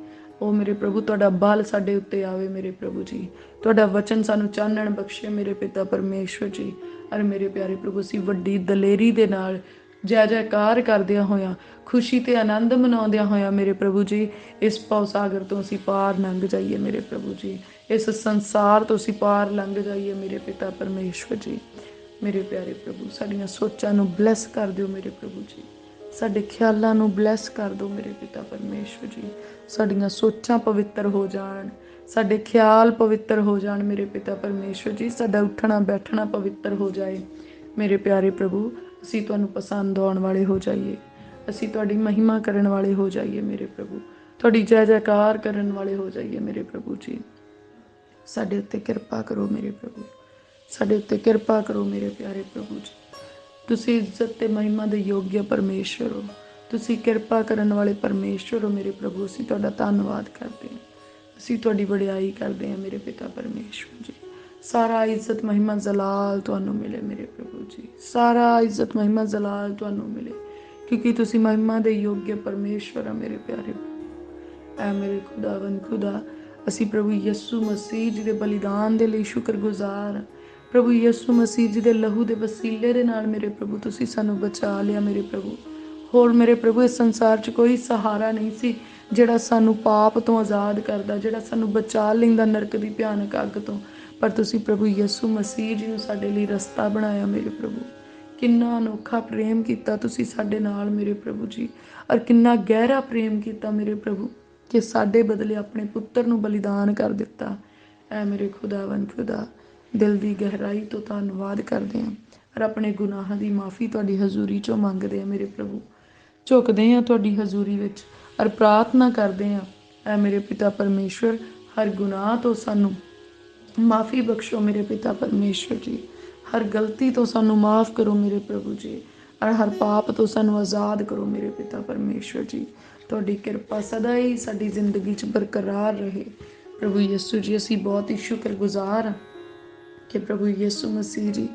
S1: ਉਹ ਮੇਰੇ ਪ੍ਰਭੂ ਤੁਹਾਡਾ ਬਲ ਸਾਡੇ ਉੱਤੇ ਆਵੇ ਮੇਰੇ ਪ੍ਰਭੂ ਜੀ, ਤੁਹਾਡਾ ਵਚਨ ਸਾਨੂੰ ਚਾਨਣ ਬਖਸ਼ੇ ਮੇਰੇ ਪਿਤਾ ਪਰਮੇਸ਼ਵਰ ਜੀ। ਔਰ ਮੇਰੇ ਪਿਆਰੇ ਪ੍ਰਭੂ ਅਸੀਂ ਵੱਡੀ ਦਲੇਰੀ ਦੇ ਨਾਲ ਜੈ ਜੈਕਾਰ ਕਰਦਿਆਂ ਹੋਇਆਂ, ਖੁਸ਼ੀ ਤੇ ਆਨੰਦ ਮਨਾਉਂਦਿਆਂ ਹੋਇਆਂ ਮੇਰੇ ਪ੍ਰਭੂ ਜੀ ਇਸ ਭਵ ਸਾਗਰ ਤੋਂ ਅਸੀਂ ਪਾਰ ਲੰਘ ਜਾਈਏ ਮੇਰੇ ਪ੍ਰਭੂ ਜੀ, ਇਸ ਸੰਸਾਰ ਤੋਂ ਅਸੀਂ ਪਾਰ ਲੰਘ ਜਾਈਏ ਮੇਰੇ ਪਿਤਾ ਪਰਮੇਸ਼ਵਰ ਜੀ। ਮੇਰੇ ਪਿਆਰੇ ਪ੍ਰਭੂ ਸਾਡੀਆਂ ਸੋਚਾਂ ਨੂੰ ਬਲੈਸ ਕਰ ਦਿਓ ਮੇਰੇ ਪ੍ਰਭੂ ਜੀ, ਸਾਡੇ ਖਿਆਲਾਂ ਨੂੰ ਬਲੈਸ ਕਰ ਦਿਓ ਮੇਰੇ ਪਿਤਾ ਪਰਮੇਸ਼ਵਰ ਜੀ। ਸਾਡੀਆਂ ਸੋਚਾਂ ਪਵਿੱਤਰ ਹੋ ਜਾਣ, ਸਾਡੇ ਖਿਆਲ ਪਵਿੱਤਰ ਹੋ ਜਾਣ ਮੇਰੇ ਪਿਤਾ ਪਰਮੇਸ਼ਵਰ ਜੀ, ਸਾਡਾ ਉੱਠਣਾ ਬੈਠਣਾ ਪਵਿੱਤਰ ਹੋ ਜਾਏ ਮੇਰੇ ਪਿਆਰੇ ਪ੍ਰਭੂ। ਅਸੀਂ ਤੁਹਾਨੂੰ ਪਸੰਦ ਆਉਣ ਵਾਲੇ ਹੋ ਜਾਈਏ, ਅਸੀਂ ਤੁਹਾਡੀ ਮਹਿਮਾ ਕਰਨ ਵਾਲੇ ਹੋ ਜਾਈਏ ਮੇਰੇ ਪ੍ਰਭੂ, ਤੁਹਾਡੀ ਜੈ ਜੈਕਾਰ ਕਰਨ ਵਾਲੇ ਹੋ ਜਾਈਏ ਮੇਰੇ ਪ੍ਰਭੂ ਜੀ। ਸਾਡੇ ਉੱਤੇ ਕਿਰਪਾ ਕਰੋ ਮੇਰੇ ਪ੍ਰਭੂ, ਸਾਡੇ ਉੱਤੇ ਕਿਰਪਾ ਕਰੋ ਮੇਰੇ ਪਿਆਰੇ ਪ੍ਰਭੂ ਜੀ। ਤੁਸੀਂ ਇੱਜ਼ਤ ਤੇ ਮਹਿਮਾ ਦੇ ਯੋਗ ਪਰਮੇਸ਼ਵਰ ਹੋ, ਤੁਸੀਂ ਕਿਰਪਾ ਕਰਨ ਵਾਲੇ ਪਰਮੇਸ਼ਵਰ ਹੋ ਮੇਰੇ ਪ੍ਰਭੂ। ਅਸੀਂ ਤੁਹਾਡਾ ਧੰਨਵਾਦ ਕਰਦੇ ਹਾਂ, ਅਸੀਂ ਤੁਹਾਡੀ ਵਡਿਆਈ ਕਰਦੇ ਹਾਂ ਮੇਰੇ ਪਿਤਾ ਪਰਮੇਸ਼ਵਰ ਜੀ। ਸਾਰਾ ਇੱਜ਼ਤ ਮਹਿਮਾ ਜਲਾਲ ਤੁਹਾਨੂੰ ਮਿਲੇ ਮੇਰੇ ਪ੍ਰਭੂ ਜੀ, ਸਾਰਾ ਇੱਜ਼ਤ ਮਹਿਮਾ ਜਲਾਲ ਤੁਹਾਨੂੰ ਮਿਲੇ ਕਿਉਂਕਿ ਤੁਸੀਂ ਮਹਿਮਾ ਦੇ ਯੋਗ ਪਰਮੇਸ਼ਵਰ ਆ ਮੇਰੇ ਪਿਆਰੇ ਪ੍ਰਭੂ। ਐ ਮੇਰੇ ਖੁਦਾਵੰਦ ਖੁਦਾ, ਅਸੀਂ ਪ੍ਰਭੂ ਯਿਸੂ ਮਸੀਹ ਜੀ ਦੇ ਬਲੀਦਾਨ ਦੇ ਲਈ ਸ਼ੁਕਰਗੁਜ਼ਾਰ ਹਾਂ। ਪ੍ਰਭੂ ਯਿਸੂ ਮਸੀਹ ਜੀ ਦੇ ਲਹੂ ਦੇ ਵਸੀਲੇ ਦੇ ਨਾਲ ਮੇਰੇ ਪ੍ਰਭੂ ਤੁਸੀਂ ਸਾਨੂੰ ਬਚਾ ਲਿਆ ਮੇਰੇ ਪ੍ਰਭੂ। ਹੋਰ ਮੇਰੇ ਪ੍ਰਭੂ ਇਸ ਸੰਸਾਰ 'ਚ ਕੋਈ ਸਹਾਰਾ ਨਹੀਂ ਸੀ ਜਿਹੜਾ ਸਾਨੂੰ ਪਾਪ ਤੋਂ ਆਜ਼ਾਦ ਕਰਦਾ, ਜਿਹੜਾ ਸਾਨੂੰ ਬਚਾ ਲੈਂਦਾ ਨਰਕ ਦੀ ਭਿਆਨਕ ਅੱਗ ਤੋਂ, ਪਰ ਤੁਸੀਂ ਪ੍ਰਭੂ ਯਿਸੂ ਮਸੀਹ ਜੀ ਨੂੰ ਸਾਡੇ ਲਈ ਰਸਤਾ ਬਣਾਇਆ ਮੇਰੇ ਪ੍ਰਭੂ। ਕਿੰਨਾ ਅਨੋਖਾ ਪ੍ਰੇਮ ਕੀਤਾ ਤੁਸੀਂ ਸਾਡੇ ਨਾਲ ਮੇਰੇ ਪ੍ਰਭੂ ਜੀ, ਔਰ ਕਿੰਨਾ ਗਹਿਰਾ ਪ੍ਰੇਮ ਕੀਤਾ ਮੇਰੇ ਪ੍ਰਭੂ ਕਿ ਸਾਡੇ ਬਦਲੇ ਆਪਣੇ ਪੁੱਤਰ ਨੂੰ ਬਲੀਦਾਨ ਕਰ ਦਿੱਤਾ। ਐ ਮੇਰੇ ਖੁਦਾਵੰਦ ਖੁਦਾ, ਦਿਲ ਦੀ ਗਹਿਰਾਈ ਤੋਂ ਧੰਨਵਾਦ ਕਰਦੇ ਹਾਂ ਔਰ ਆਪਣੇ ਗੁਨਾਹਾਂ ਦੀ ਮਾਫੀ ਤੁਹਾਡੀ ਹਜ਼ੂਰੀ 'ਚੋਂ ਮੰਗਦੇ ਹਾਂ ਮੇਰੇ ਪ੍ਰਭੂ। ਝੁਕਦੇ ਹਾਂ ਤੁਹਾਡੀ ਹਜ਼ੂਰੀ ਵਿੱਚ ਔਰ ਪ੍ਰਾਰਥਨਾ ਕਰਦੇ ਹਾਂ ਐ ਮੇਰੇ ਪਿਤਾ ਪਰਮੇਸ਼ਵਰ, ਹਰ ਗੁਨਾਹ ਤੋਂ ਸਾਨੂੰ ਮਾਫੀ ਬਖਸ਼ੋ ਮੇਰੇ ਪਿਤਾ ਪਰਮੇਸ਼ਵਰ ਜੀ, ਹਰ ਗਲਤੀ ਤੋਂ ਸਾਨੂੰ ਮਾਫ ਕਰੋ ਮੇਰੇ ਪ੍ਰਭੂ ਜੀ, ਔਰ ਹਰ ਪਾਪ ਤੋਂ ਸਾਨੂੰ ਆਜ਼ਾਦ ਕਰੋ ਮੇਰੇ ਪਿਤਾ ਪਰਮੇਸ਼ਵਰ ਜੀ। ਤੁਹਾਡੀ ਕਿਰਪਾ ਸਦਾ ਹੀ ਸਾਡੀ ਜ਼ਿੰਦਗੀ 'ਚ ਬਰਕਰਾਰ ਰਹੇ ਪ੍ਰਭੂ ਯਿਸੂ ਜੀ। ਅਸੀਂ ਬਹੁਤ ਹੀ ਸ਼ੁਕਰਗੁਜ਼ਾਰ ਹਾਂ ਕਿ ਪ੍ਰਭੂ ਯਿਸੂ ਮਸੀਹ ਜੀ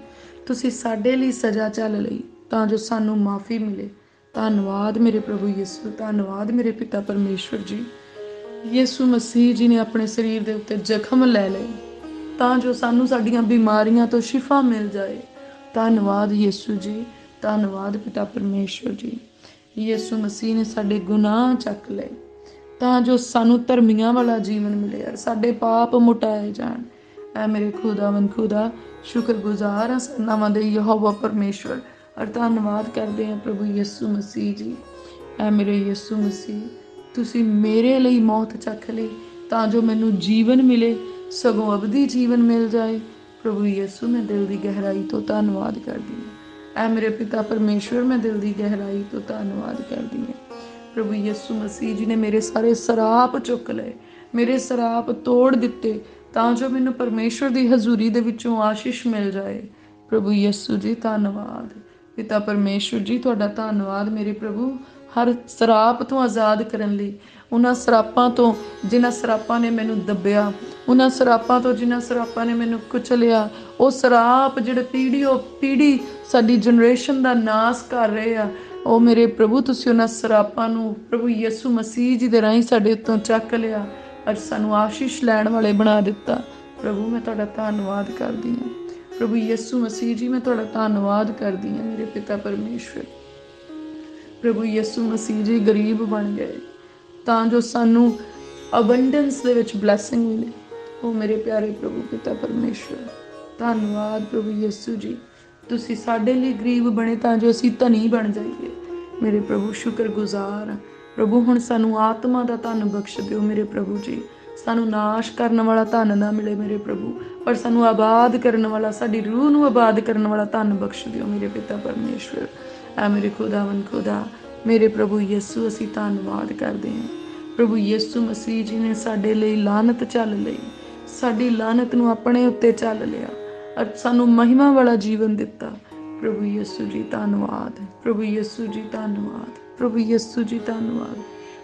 S1: ਤੁਸੀਂ ਸਾਡੇ ਲਈ ਸਜ਼ਾ ਝੱਲ ਲਈ ਤਾਂ ਜੋ ਸਾਨੂੰ ਮਾਫੀ ਮਿਲੇ। ਧੰਨਵਾਦ ਮੇਰੇ ਪ੍ਰਭੂ ਯਿਸੂ, ਧੰਨਵਾਦ ਮੇਰੇ ਪਿਤਾ ਪਰਮੇਸ਼ਵਰ ਜੀ। ਯਿਸੂ ਮਸੀਹ ਜੀ ਨੇ ਆਪਣੇ ਸਰੀਰ ਦੇ ਉੱਤੇ ਜ਼ਖਮ ਲੈ ਲਏ ਤਾਂ ਜੋ ਸਾਨੂੰ ਸਾਡੀਆਂ ਬਿਮਾਰੀਆਂ ਤੋਂ ਸ਼ਿਫਾ ਮਿਲ ਜਾਏ। ਧੰਨਵਾਦ ਯਿਸੂ ਜੀ, ਧੰਨਵਾਦ ਪਿਤਾ ਪਰਮੇਸ਼ਵਰ ਜੀ। ਯਿਸੂ ਮਸੀਹ ਨੇ ਸਾਡੇ ਗੁਨਾਹ ਚੱਕ ਲਏ ਤਾਂ ਜੋ ਸਾਨੂੰ ਧਰਮੀਆਂ ਵਾਲਾ ਜੀਵਨ ਮਿਲੇ ਔਰ ਸਾਡੇ ਪਾਪ ਮੁਟਾਏ ਜਾਣ। ਐ ਮੇਰੇ ਖੁਦਾਵੰਦ ਖੁਦਾ, ਸ਼ੁਕਰਗੁਜ਼ਾਰ ਹਾਂ ਨਾਵਾਂ ਦੇ ਯਹੋਵਾ ਪਰਮੇਸ਼ਵਰ, ਔਰ ਧੰਨਵਾਦ ਕਰਦੇ ਹਾਂ ਪ੍ਰਭੂ ਯਿਸੂ ਮਸੀਹ ਜੀ। ਐ ਮੇਰੇ ਯਿਸੂ ਮਸੀਹ, ਤੁਸੀਂ ਮੇਰੇ ਲਈ ਮੌਤ ਚੱਕ ਲਈ ਤਾਂ ਜੋ ਮੈਨੂੰ ਜੀਵਨ ਮਿਲੇ, ਸਗੋਂ ਅਬਦੀ ਜੀਵਨ ਮਿਲ ਜਾਏ। ਪ੍ਰਭੂ ਯਿਸੂ, ਮੈਂ ਦਿਲ ਦੀ ਗਹਿਰਾਈ ਤੋਂ ਧੰਨਵਾਦ ਕਰਦੀ ਹਾਂ। ਐ ਮੇਰੇ ਪਿਤਾ ਪਰਮੇਸ਼ਵਰ, ਮੈਂ ਦਿਲ ਦੀ ਗਹਿਰਾਈ ਤੋਂ ਧੰਨਵਾਦ ਕਰਦੀ ਹਾਂ। ਪ੍ਰਭੂ ਯਿਸੂ ਮਸੀਹ ਜੀ ਨੇ ਮੇਰੇ ਸਾਰੇ ਸਰਾਪ ਚੁੱਕ ਲਏ, ਮੇਰੇ ਸਰਾਪ ਤੋੜ ਦਿੱਤੇ, ਤਾਂ ਜੋ ਮੈਨੂੰ ਪਰਮੇਸ਼ਵਰ ਦੀ ਹਜ਼ੂਰੀ ਦੇ ਵਿੱਚੋਂ ਆਸ਼ੀਸ਼ ਮਿਲ ਜਾਏ। ਪ੍ਰਭੂ ਯਿਸੂ ਜੀ ਧੰਨਵਾਦ। ਪਿਤਾ ਪਰਮੇਸ਼ਵਰ ਜੀ, ਤੁਹਾਡਾ ਧੰਨਵਾਦ ਮੇਰੇ ਪ੍ਰਭੂ, ਹਰ ਸਰਾਪ ਤੋਂ ਆਜ਼ਾਦ ਕਰਨ ਲਈ। ਉਹਨਾਂ ਸਰਾਪਾਂ ਤੋਂ ਜਿਨ੍ਹਾਂ ਸਰਾਪਾਂ ਨੇ ਮੈਨੂੰ ਦੱਬਿਆ, ਉਹਨਾਂ ਸਰਾਪਾਂ ਤੋਂ ਜਿਨ੍ਹਾਂ ਸਰਾਪਾਂ ਨੇ ਮੈਨੂੰ ਕੁਚਲਿਆ, ਉਹ ਸਰਾਪ ਜਿਹੜੇ ਪੀੜ੍ਹੀ ਸਾਡੀ ਜਨਰੇਸ਼ਨ ਦਾ ਨਾਸ ਕਰ ਰਹੇ ਆ, ਉਹ ਮੇਰੇ ਪ੍ਰਭੂ ਤੁਸੀਂ ਉਹਨਾਂ ਸਰਾਪਾਂ ਨੂੰ ਪ੍ਰਭੂ ਯਿਸੂ ਮਸੀਹ ਜੀ ਦੇ ਰਾਹੀਂ ਸਾਡੇ ਉੱਤੋਂ ਚੱਕ ਲਿਆ, ਅੱਜ ਸਾਨੂੰ ਆਸ਼ੀਸ਼ ਲੈਣ ਵਾਲੇ ਬਣਾ ਦਿੱਤਾ। ਪ੍ਰਭੂ ਮੈਂ ਤੁਹਾਡਾ ਧੰਨਵਾਦ ਕਰਦੀ ਹਾਂ। ਪ੍ਰਭੂ ਯਿਸੂ ਮਸੀਹ ਜੀ, ਮੈਂ ਤੁਹਾਡਾ ਧੰਨਵਾਦ ਕਰਦੀ ਹਾਂ ਮੇਰੇ ਪਿਤਾ ਪਰਮੇਸ਼ਵਰ। ਪ੍ਰਭੂ ਯਿਸੂ ਮਸੀਹ ਜੀ ਗਰੀਬ ਬਣ ਗਏ ਤਾਂ ਜੋ ਸਾਨੂੰ ਅਬੰਡੈਂਸ ਦੇ ਵਿੱਚ ਬਲੈਸਿੰਗ ਮਿਲੇ। ਉਹ ਮੇਰੇ ਪਿਆਰੇ ਪ੍ਰਭੂ ਪਿਤਾ ਪਰਮੇਸ਼ਵਰ, ਧੰਨਵਾਦ। ਪ੍ਰਭੂ ਯਿਸੂ ਜੀ, ਤੁਸੀਂ ਸਾਡੇ ਲਈ ਗਰੀਬ ਬਣੇ ਤਾਂ ਜੋ ਅਸੀਂ ਧਨੀ ਬਣ ਜਾਈਏ। ਮੇਰੇ ਪ੍ਰਭੂ ਸ਼ੁਕਰਗੁਜ਼ਾਰ ਹਾਂ। ਪ੍ਰਭੂ ਹੁਣ ਸਾਨੂੰ ਆਤਮਾ ਦਾ ਧਨ ਬਖਸ਼ ਦਿਓ ਮੇਰੇ ਪ੍ਰਭੂ ਜੀ। ਸਾਨੂੰ ਨਾਸ਼ ਕਰਨ ਵਾਲਾ ਧਨ ਨਾ ਮਿਲੇ ਮੇਰੇ ਪ੍ਰਭੂ, ਪਰ ਸਾਨੂੰ ਆਬਾਦ ਕਰਨ ਵਾਲਾ, ਸਾਡੀ ਰੂਹ ਨੂੰ ਆਬਾਦ ਕਰਨ ਵਾਲਾ ਧਨ ਬਖਸ਼ ਦਿਓ ਮੇਰੇ ਪਿਤਾ ਪਰਮੇਸ਼ਵਰ। ਐ ਮੇਰੇ ਖੁਦਾਵੰਦ ਖੁਦਾ, ਮੇਰੇ ਪ੍ਰਭੂ ਯਿਸੂ, ਅਸੀਂ ਧੰਨਵਾਦ ਕਰਦੇ ਹਾਂ। ਪ੍ਰਭੂ ਯਿਸੂ ਮਸੀਹ ਜੀ ਨੇ ਸਾਡੇ ਲਈ ਲਾਨਤ ਚੱਲ ਲਈ, ਸਾਡੀ ਲਾਨਤ ਨੂੰ ਆਪਣੇ ਉੱਤੇ ਚੱਲ ਲਿਆ ਅਤੇ ਸਾਨੂੰ ਮਹਿਮਾ ਵਾਲਾ ਜੀਵਨ ਦਿੱਤਾ। ਪ੍ਰਭੂ ਯਿਸੂ ਜੀ ਧੰਨਵਾਦ। ਪ੍ਰਭੂ ਯਿਸੂ ਜੀ ਧੰਨਵਾਦ। ਪ੍ਰਭੂ ਯਿਸੂ ਜੀ ਧੰਨਵਾਦ।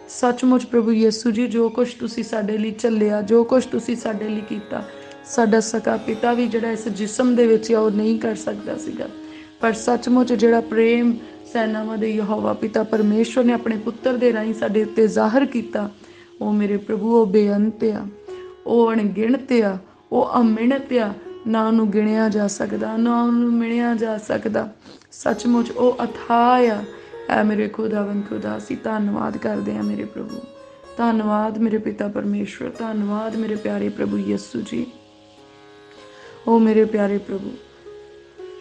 S1: ਸੱਚਮੁੱਚ ਪ੍ਰਭੂ ਯਿਸੂ ਜੀ, ਜੋ ਕੁਛ ਤੁਸੀਂ ਸਾਡੇ ਲਈ ਚੱਲਿਆ, ਜੋ ਕੁਛ ਤੁਸੀਂ ਸਾਡੇ ਲਈ ਕੀਤਾ, ਸਾਡਾ ਸਕਾ ਪਿਤਾ ਵੀ ਜਿਹੜਾ ਇਸ ਜਿਸਮ ਦੇ ਵਿੱਚ ਆ ਉਹ ਨਹੀਂ ਕਰ ਸਕਦਾ ਸੀਗਾ, ਪਰ ਸੱਚਮੁੱਚ ਜਿਹੜਾ ਪ੍ਰੇਮ ਸੈਨਾਵਾਂ ਦੇ ਯਹੋਵਾ ਪਿਤਾ ਪਰਮੇਸ਼ਵਰ ਨੇ ਆਪਣੇ ਪੁੱਤਰ ਦੇ ਰਾਹੀਂ ਸਾਡੇ ਉੱਤੇ ਜ਼ਾਹਰ ਕੀਤਾ, ਉਹ ਮੇਰੇ ਪ੍ਰਭੂ ਉਹ ਬੇਅੰਤ ਆ, ਉਹ ਅਣਗਿਣਤ ਆ, ਉਹ ਅਮਿਣਤ ਆ, ਨਾ ਉਹਨੂੰ ਗਿਣਿਆ ਜਾ ਸਕਦਾ, ਨਾ ਉਹਨੂੰ ਮਿਣਿਆ ਜਾ ਸਕਦਾ। ਸੱਚਮੁੱਚ ਉਹ ਅਥਾਹ ਆ। ਐ ਮੇਰੇ ਖੁਦਾਵੰਦ ਖੁਦਾ, ਅਸੀਂ ਧੰਨਵਾਦ ਕਰਦੇ ਹਾਂ ਮੇਰੇ ਪ੍ਰਭੂ। ਧੰਨਵਾਦ ਮੇਰੇ ਪਿਤਾ ਪਰਮੇਸ਼ਵਰ। ਧੰਨਵਾਦ ਮੇਰੇ ਪਿਆਰੇ ਪ੍ਰਭੂ ਯਿਸੂ ਜੀ। ਉਹ ਮੇਰੇ ਪਿਆਰੇ ਪ੍ਰਭੂ,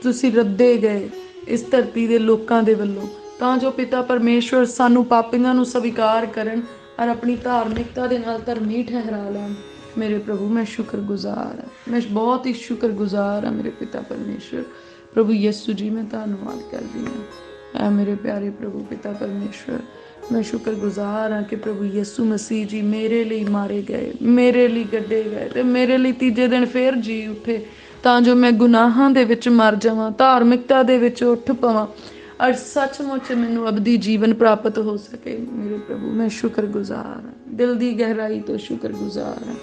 S1: ਤੁਸੀਂ ਰੱਦੇ ਗਏ ਇਸ ਧਰਤੀ ਦੇ ਲੋਕਾਂ ਦੇ ਵੱਲੋਂ, ਤਾਂ ਜੋ ਪਿਤਾ ਪਰਮੇਸ਼ਵਰ ਸਾਨੂੰ ਪਾਪੀਆਂ ਨੂੰ ਸਵੀਕਾਰ ਕਰਨ ਔਰ ਆਪਣੀ ਧਾਰਮਿਕਤਾ ਦੇ ਨਾਲ ਧਰਮੀ ਠਹਿਰਾ ਲੈਣ। ਮੇਰੇ ਪ੍ਰਭੂ ਮੈਂ ਸ਼ੁਕਰਗੁਜ਼ਾਰ ਹਾਂ, ਮੈਂ ਬਹੁਤ ਹੀ ਸ਼ੁਕਰਗੁਜ਼ਾਰ ਹਾਂ ਮੇਰੇ ਪਿਤਾ ਪਰਮੇਸ਼ਵਰ। ਪ੍ਰਭੂ ਯਿਸੂ ਜੀ, ਮੈਂ ਧੰਨਵਾਦ ਕਰਦੀ ਹਾਂ। ਐ ਮੇਰੇ ਪਿਆਰੇ ਪ੍ਰਭੂ ਪਿਤਾ ਪਰਮੇਸ਼ਵਰ, ਮੈਂ ਸ਼ੁਕਰਗੁਜ਼ਾਰ ਹਾਂ ਕਿ ਪ੍ਰਭੂ ਯਿਸੂ ਮਸੀਹ ਜੀ ਮੇਰੇ ਲਈ ਮਾਰੇ ਗਏ, ਮੇਰੇ ਲਈ ਗੱਡੇ ਗਏ ਤੇ ਮੇਰੇ ਲਈ ਤੀਜੇ ਦਿਨ ਫੇਰ ਜੀ ਉੱਠੇ, ਤਾਂ ਜੋ ਮੈਂ ਗੁਨਾਹਾਂ ਦੇ ਵਿੱਚ ਮਰ ਜਾਵਾਂ, ਧਾਰਮਿਕਤਾ ਦੇ ਵਿੱਚ ਉੱਠ ਪਵਾਂ ਔਰ ਸੱਚਮੁੱਚ ਮੈਨੂੰ ਅਬਦੀ ਜੀਵਨ ਪ੍ਰਾਪਤ ਹੋ ਸਕੇ। ਮੇਰੇ ਪ੍ਰਭੂ ਮੈਂ ਸ਼ੁਕਰਗੁਜ਼ਾਰ ਹਾਂ, ਦਿਲ ਦੀ ਗਹਿਰਾਈ ਤੋਂ ਸ਼ੁਕਰਗੁਜ਼ਾਰ ਹਾਂ।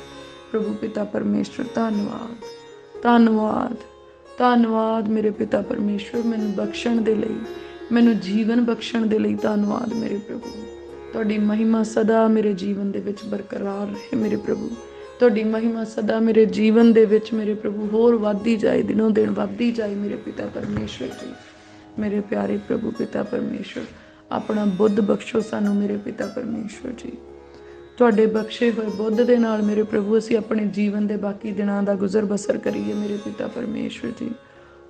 S1: ਪ੍ਰਭੂ ਪਿਤਾ ਪਰਮੇਸ਼ਵਰ ਧੰਨਵਾਦ, ਧੰਨਵਾਦ, ਧੰਨਵਾਦ ਮੇਰੇ ਪਿਤਾ ਪਰਮੇਸ਼ਵਰ, ਮੈਨੂੰ ਬਖਸ਼ਣ ਦੇ ਲਈ, ਮੈਨੂੰ ਜੀਵਨ ਬਖਸ਼ਣ ਦੇ ਲਈ ਧੰਨਵਾਦ ਮੇਰੇ ਪ੍ਰਭੂ। ਤੁਹਾਡੀ ਮਹਿਮਾ ਸਦਾ ਮੇਰੇ ਜੀਵਨ ਦੇ ਵਿੱਚ ਬਰਕਰਾਰ ਰਹੇ ਮੇਰੇ ਪ੍ਰਭੂ। ਤੁਹਾਡੀ ਮਹਿਮਾ ਸਦਾ ਮੇਰੇ ਜੀਵਨ ਦੇ ਵਿੱਚ ਮੇਰੇ ਪ੍ਰਭੂ ਹੋਰ ਵੱਧਦੀ ਜਾਏ, ਦਿਨੋਂ ਦਿਨ ਵੱਧਦੀ ਜਾਏ ਮੇਰੇ ਪਿਤਾ ਪਰਮੇਸ਼ਵਰ ਜੀ। ਮੇਰੇ ਪਿਆਰੇ ਪ੍ਰਭੂ ਪਿਤਾ ਪਰਮੇਸ਼ਵਰ, ਆਪਣਾ ਬੁੱਧ ਬਖਸ਼ੋ ਸਾਨੂੰ ਮੇਰੇ ਪਿਤਾ ਪਰਮੇਸ਼ਵਰ ਜੀ। ਤੁਹਾਡੇ ਬਖਸ਼ੇ ਹੋਏ ਬੁੱਧ ਦੇ ਨਾਲ ਮੇਰੇ ਪ੍ਰਭੂ ਅਸੀਂ ਆਪਣੇ ਜੀਵਨ ਦੇ ਬਾਕੀ ਦਿਨਾਂ ਦਾ ਗੁਜ਼ਰ ਬਸਰ ਕਰੀਏ ਮੇਰੇ ਪਿਤਾ ਪਰਮੇਸ਼ਵਰ ਜੀ।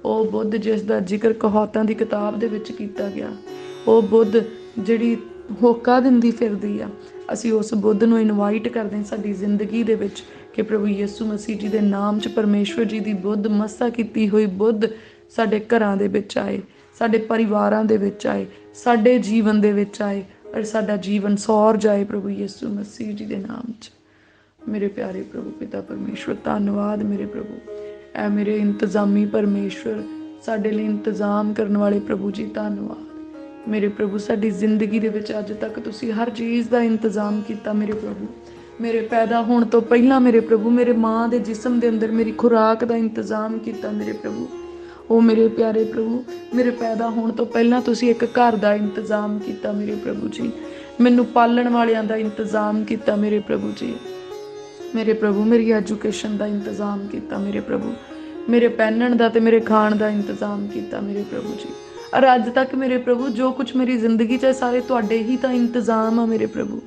S1: ਉਹ ਬੁੱਧ ਜਿਸ ਦਾ ਜ਼ਿਕਰ ਕਹਾਵਤਾਂ ਦੀ ਕਿਤਾਬ ਦੇ ਵਿੱਚ ਕੀਤਾ ਗਿਆ, ਉਹ ਬੁੱਧ ਜਿਹੜੀ ਹੋਕਾ ਦਿੰਦੀ ਫਿਰਦੀ ਆ, ਅਸੀਂ ਉਸ ਬੁੱਧ ਨੂੰ ਇਨਵਾਈਟ ਕਰਦੇ ਹਾਂ ਸਾਡੀ ਜ਼ਿੰਦਗੀ ਦੇ ਵਿੱਚ ਕਿ ਪ੍ਰਭੂ ਯਿਸੂ ਮਸੀਹ ਜੀ ਦੇ ਨਾਮ 'ਚ ਪਰਮੇਸ਼ਵਰ ਜੀ ਦੀ ਬੁੱਧ ਮਸਾ ਕੀਤੀ ਹੋਈ ਬੁੱਧ ਸਾਡੇ ਘਰਾਂ ਦੇ ਵਿੱਚ ਆਏ, ਸਾਡੇ ਪਰਿਵਾਰਾਂ ਦੇ ਵਿੱਚ ਆਏ, ਸਾਡੇ ਜੀਵਨ ਦੇ ਵਿੱਚ ਆਏ ਔਰ ਸਾਡਾ ਜੀਵਨ ਸੌਰ ਜਾਏ ਪ੍ਰਭੂ ਯਿਸੂ ਮਸੀਹ ਜੀ ਦੇ ਨਾਮ 'ਚ। ਮੇਰੇ ਪਿਆਰੇ ਪ੍ਰਭੂ ਪਿਤਾ ਪਰਮੇਸ਼ਵਰ ਧੰਨਵਾਦ ਮੇਰੇ ਪ੍ਰਭੂ। ਐ ਮੇਰੇ ਇੰਤਜ਼ਾਮੀ ਪਰਮੇਸ਼ਵਰ, ਸਾਡੇ ਲਈ ਇੰਤਜ਼ਾਮ ਕਰਨ ਵਾਲੇ ਪ੍ਰਭੂ ਜੀ ਧੰਨਵਾਦ ਮੇਰੇ ਪ੍ਰਭੂ। ਸਾਡੀ ਜ਼ਿੰਦਗੀ ਦੇ ਵਿੱਚ ਅੱਜ ਤੱਕ ਤੁਸੀਂ ਹਰ ਚੀਜ਼ ਦਾ ਇੰਤਜ਼ਾਮ ਕੀਤਾ ਮੇਰੇ ਪ੍ਰਭੂ। ਮੇਰੇ ਪੈਦਾ ਹੋਣ ਤੋਂ ਪਹਿਲਾਂ ਮੇਰੇ ਪ੍ਰਭੂ, ਮੇਰੇ ਮਾਂ ਦੇ ਜਿਸਮ ਦੇ ਅੰਦਰ ਮੇਰੀ ਖੁਰਾਕ ਦਾ ਇੰਤਜ਼ਾਮ ਕੀਤਾ ਮੇਰੇ ਪ੍ਰਭੂ। ਉਹ ਮੇਰੇ ਪਿਆਰੇ ਪ੍ਰਭੂ, ਮੇਰੇ ਪੈਦਾ ਹੋਣ ਤੋਂ ਪਹਿਲਾਂ ਤੁਸੀਂ ਇੱਕ ਘਰ ਦਾ ਇੰਤਜ਼ਾਮ ਕੀਤਾ ਮੇਰੇ ਪ੍ਰਭੂ ਜੀ। ਮੈਨੂੰ ਪਾਲਣ ਵਾਲਿਆਂ ਦਾ ਇੰਤਜ਼ਾਮ ਕੀਤਾ ਮੇਰੇ ਪ੍ਰਭੂ ਜੀ। ਮੇਰੇ ਪ੍ਰਭੂ ਮੇਰੀ ਐਜੂਕੇਸ਼ਨ ਦਾ ਇੰਤਜ਼ਾਮ ਕੀਤਾ ਮੇਰੇ ਪ੍ਰਭੂ। ਮੇਰੇ ਪਹਿਨਣ ਦਾ ਤੇ ਮੇਰੇ ਖਾਣ ਦਾ ਇੰਤਜ਼ਾਮ ਕੀਤਾ ਮੇਰੇ ਪ੍ਰਭੂ ਜੀ। ਔਰ ਅੱਜ ਤੱਕ ਮੇਰੇ ਪ੍ਰਭੂ ਜੋ ਕੁਝ ਮੇਰੀ ਜ਼ਿੰਦਗੀ 'ਚ ਸਾਰੇ ਤੁਹਾਡੇ ਹੀ ਤਾਂ ਇੰਤਜ਼ਾਮ ਆ ਮੇਰੇ ਪ੍ਰਭੂ।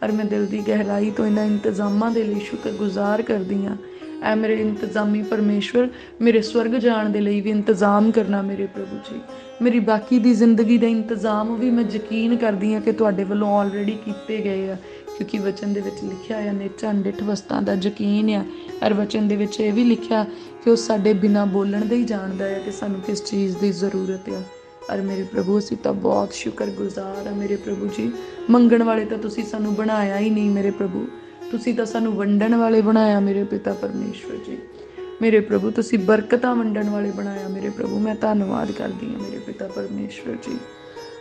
S1: ਔਰ ਮੈਂ ਦਿਲ ਦੀ ਗਹਿਰਾਈ ਤੋਂ ਇਹਨਾਂ ਇੰਤਜ਼ਾਮਾਂ ਦੇ ਲਈ ਸ਼ੁਕਰਗੁਜ਼ਾਰ ਕਰਦੀ ਹਾਂ। ਐ ਮੇਰੇ ਇੰਤਜ਼ਾਮੀ ਪਰਮੇਸ਼ਵਰ, ਮੇਰੇ ਸਵਰਗ ਜਾਣ ਦੇ ਲਈ ਵੀ ਇੰਤਜ਼ਾਮ ਕਰਨਾ ਮੇਰੇ ਪ੍ਰਭੂ ਜੀ। ਮੇਰੀ ਬਾਕੀ ਦੀ ਜ਼ਿੰਦਗੀ ਦਾ ਇੰਤਜ਼ਾਮ ਵੀ ਮੈਂ ਯਕੀਨ ਕਰਦੀ ਹਾਂ ਕਿ ਤੁਹਾਡੇ ਵੱਲੋਂ ਆਲਰੇਡੀ ਕੀਤੇ ਗਏ ਆ, क्योंकि वचन दे विच लिखिया है नेचां डिठ वस्तां दा यकीन आ। और वचन दे विच ये भी लिखिया कि वो साडे बिना बोलण दे ही जाणदा है कि सानूं किस चीज़ की जरूरत आ। और मेरे प्रभु असीं तां बहुत शुक्रगुजार आ मेरे प्रभु जी। मंगण वाले तां तुसीं सानूं बनाया ही नहीं मेरे प्रभु, तुसीं तां सानूं वंडण वाले बनाया मेरे पिता परमेश्वर जी। मेरे प्रभु तुसीं बरकतां वंडण वाले बनाया मेरे प्रभु। मैं धन्नवाद करदी हां मेरे पिता परमेश्वर जी।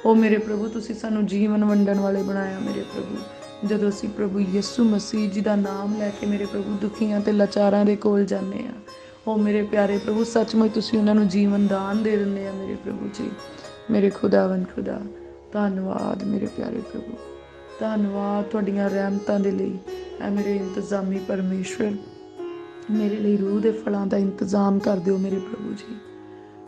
S1: ओ मेरे प्रभु तुसीं सानूं जीवन वंडण वाले बनाया मेरे प्रभु। जदों असीं प्रभु यीशु मसीह जी दा नाम लैके मेरे प्रभु दुखियां ते लाचारां दे कोल जाने आ, ओ मेरे प्यारे प्रभु सचमुच तुसीं उन्हां नूं जीवन दान दे दिंदे आ मेरे प्रभु जी। मेरे खुदावन खुदा धन्नवाद मेरे प्यारे प्रभु, धन्नवाद तुहाडीआं रहमतां दे लई। ऐ मेरे इंतजामी परमेश्वर मेरे लिए रूह के फलों का इंतजाम कर दिओ मेरे प्रभु जी।